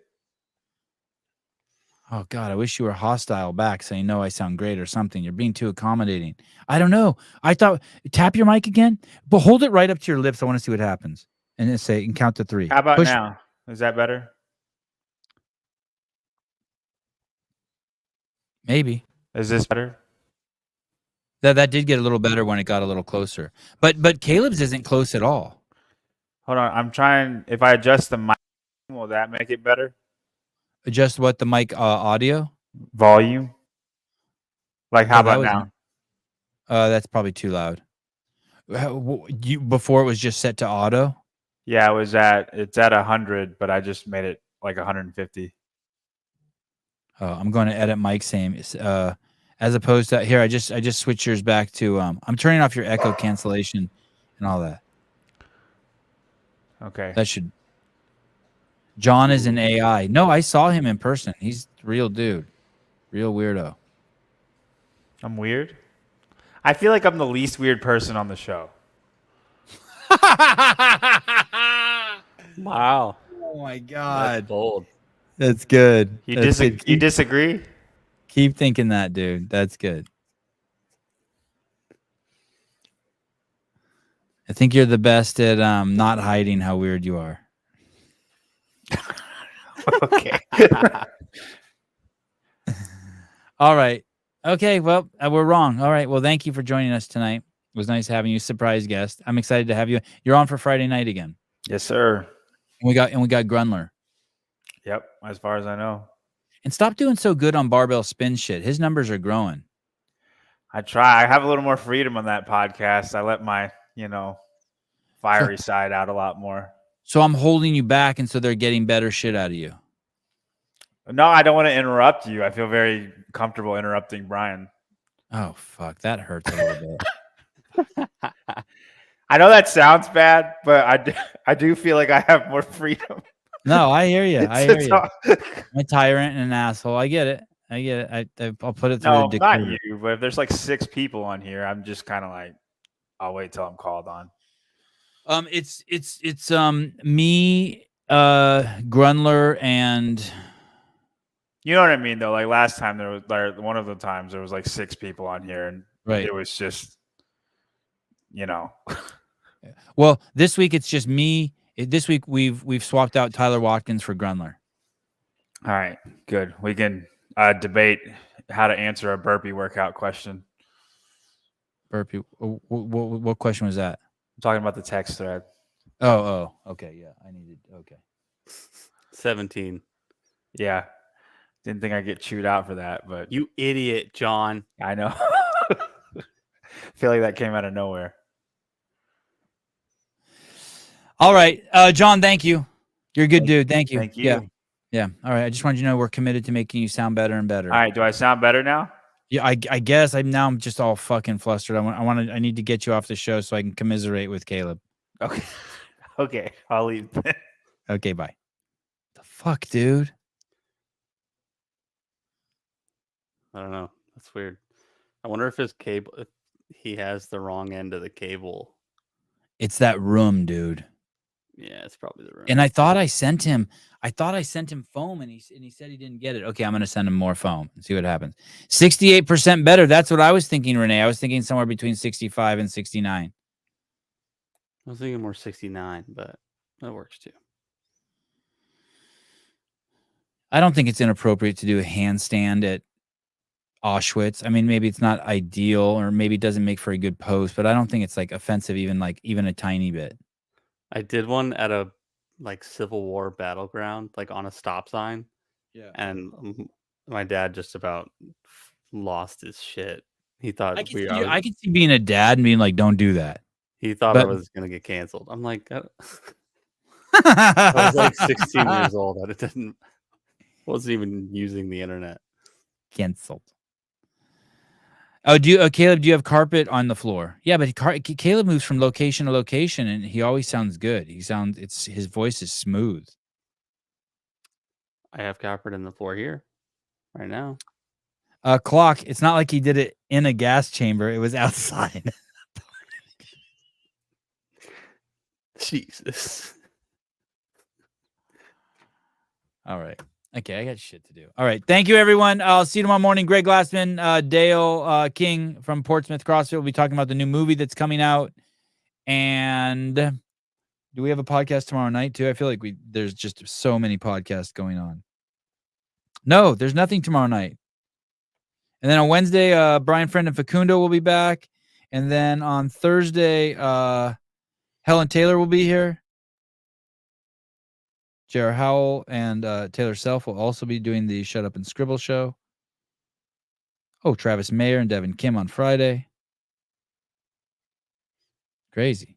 Oh God, I wish you were hostile back, saying no, I sound great or something. You're being too accommodating. I don't know. I thought tap your mic again, but hold it right up to your lips. I want to see what happens. And then say and count to 3. How about Push- now? Is that better? Maybe. Is this better? That did get a little better when it got a little closer. But Caleb's isn't close at all. Hold on. I'm trying. If I adjust the mic, will that make it better? Adjust what the mic audio? Volume? Like, how Oh, that about was- now? That's probably too loud. Before it was just set to auto. Yeah, it's at 100, but I just made it like 150. Oh, I'm going to edit mic same. As opposed to here, I just switched yours back to I'm turning off your echo cancellation and all that. Okay. That should. John is an AI. No, I saw him in person. He's a real dude, real weirdo. I'm weird. I feel like I'm the least weird person on the show. Wow. Oh my That's God, bold. that's good. You That's good. you disagree? Keep thinking that, dude. That's good. I think you're the best at not hiding how weird you are. Okay. All right. Okay. Well, we're wrong. All right. Well, thank you for joining us tonight. It was nice having you, surprise guest. I'm excited to have you. You're on for Friday night again. Yes, sir. And we got Grunler. Yep. As far as I know. And stop doing so good on barbell spin shit. His numbers are growing. I try. I have a little more freedom on that podcast. I let my, fiery side out a lot more. So I'm holding you back, and so they're getting better shit out of you. No, I don't want to interrupt you. I feel very comfortable interrupting Brian. Oh fuck, that hurts a little bit. I know that sounds bad, but I do feel like I have more freedom. No, I hear you. I hear It's you. all- I'm a tyrant and an asshole. I get it. I'll put it through. No, the not decoder. you. But if there's like 6 people on here, I'm just kind of like, I'll wait till I'm called on. It's me, Grunler, and You know what I mean, though. Like last time, there was like one of the times there was like 6 people on here, and right. it was just, Well, this week it's just me. This week we've swapped out Tyler Watkins for Grunler. All right, good. We can debate how to answer a burpee workout question. Burpee. What question was that? I'm talking about the text thread. Oh, okay, yeah. Okay. 17. Yeah, didn't think I'd get chewed out for that, but You idiot, John. I know. Feel like that came out of nowhere. All right, John. Thank you. You're a good dude. Thank you. Thank you. Yeah. All right. I just wanted you to know we're committed to making you sound better and better. All right, do I sound better now? Yeah. I guess I'm just all fucking flustered. I need to get you off the show so I can commiserate with Caleb. Okay. Okay, I'll leave. Okay. Bye. The fuck, dude. I don't know. That's weird. I wonder if his cable, if he has the wrong end of the cable. It's that room, dude. Yeah, it's probably the room. And I thought I sent him foam, and he said he didn't get it. Okay, I'm gonna send him more foam and see what happens. 68% better. That's what I was thinking, Renee. I was thinking somewhere between 65 and 69. I was thinking more 69, but that works too. I don't think it's inappropriate to do a handstand at Auschwitz. I mean, maybe it's not ideal, or maybe it doesn't make for a good post, but I don't think it's like offensive, even a tiny bit. I did one at a Civil War battleground, like on a stop sign. Yeah. And my dad just about lost his shit. He thought I could see being a dad and being like, "Don't do that." he thought I but- was gonna get canceled. I'm like, I was like 16 years old. Wasn't even using the internet. Canceled. Oh, Caleb? Do you have carpet on the floor? Yeah, but Caleb moves from location to location, and he always sounds good. His voice is smooth. I have carpet in the floor here right now. Clock. It's not like he did it in a gas chamber. It was outside. Jesus. All right. Okay, I got shit to do. All right. Thank you, everyone. I'll see you tomorrow morning. Greg Glassman, Dale King from Portsmouth CrossFit will be talking about the new movie that's coming out. And do we have a podcast tomorrow night too? I feel like there's just so many podcasts going on. No, there's nothing tomorrow night. And then on Wednesday, Brian Friend and Facundo will be back. And then on Thursday, Helen Taylor will be here. J.R. Howell and Taylor Self will also be doing the Shut Up and Scribble show. Oh, Travis Mayer and Devin Kim on Friday. Crazy.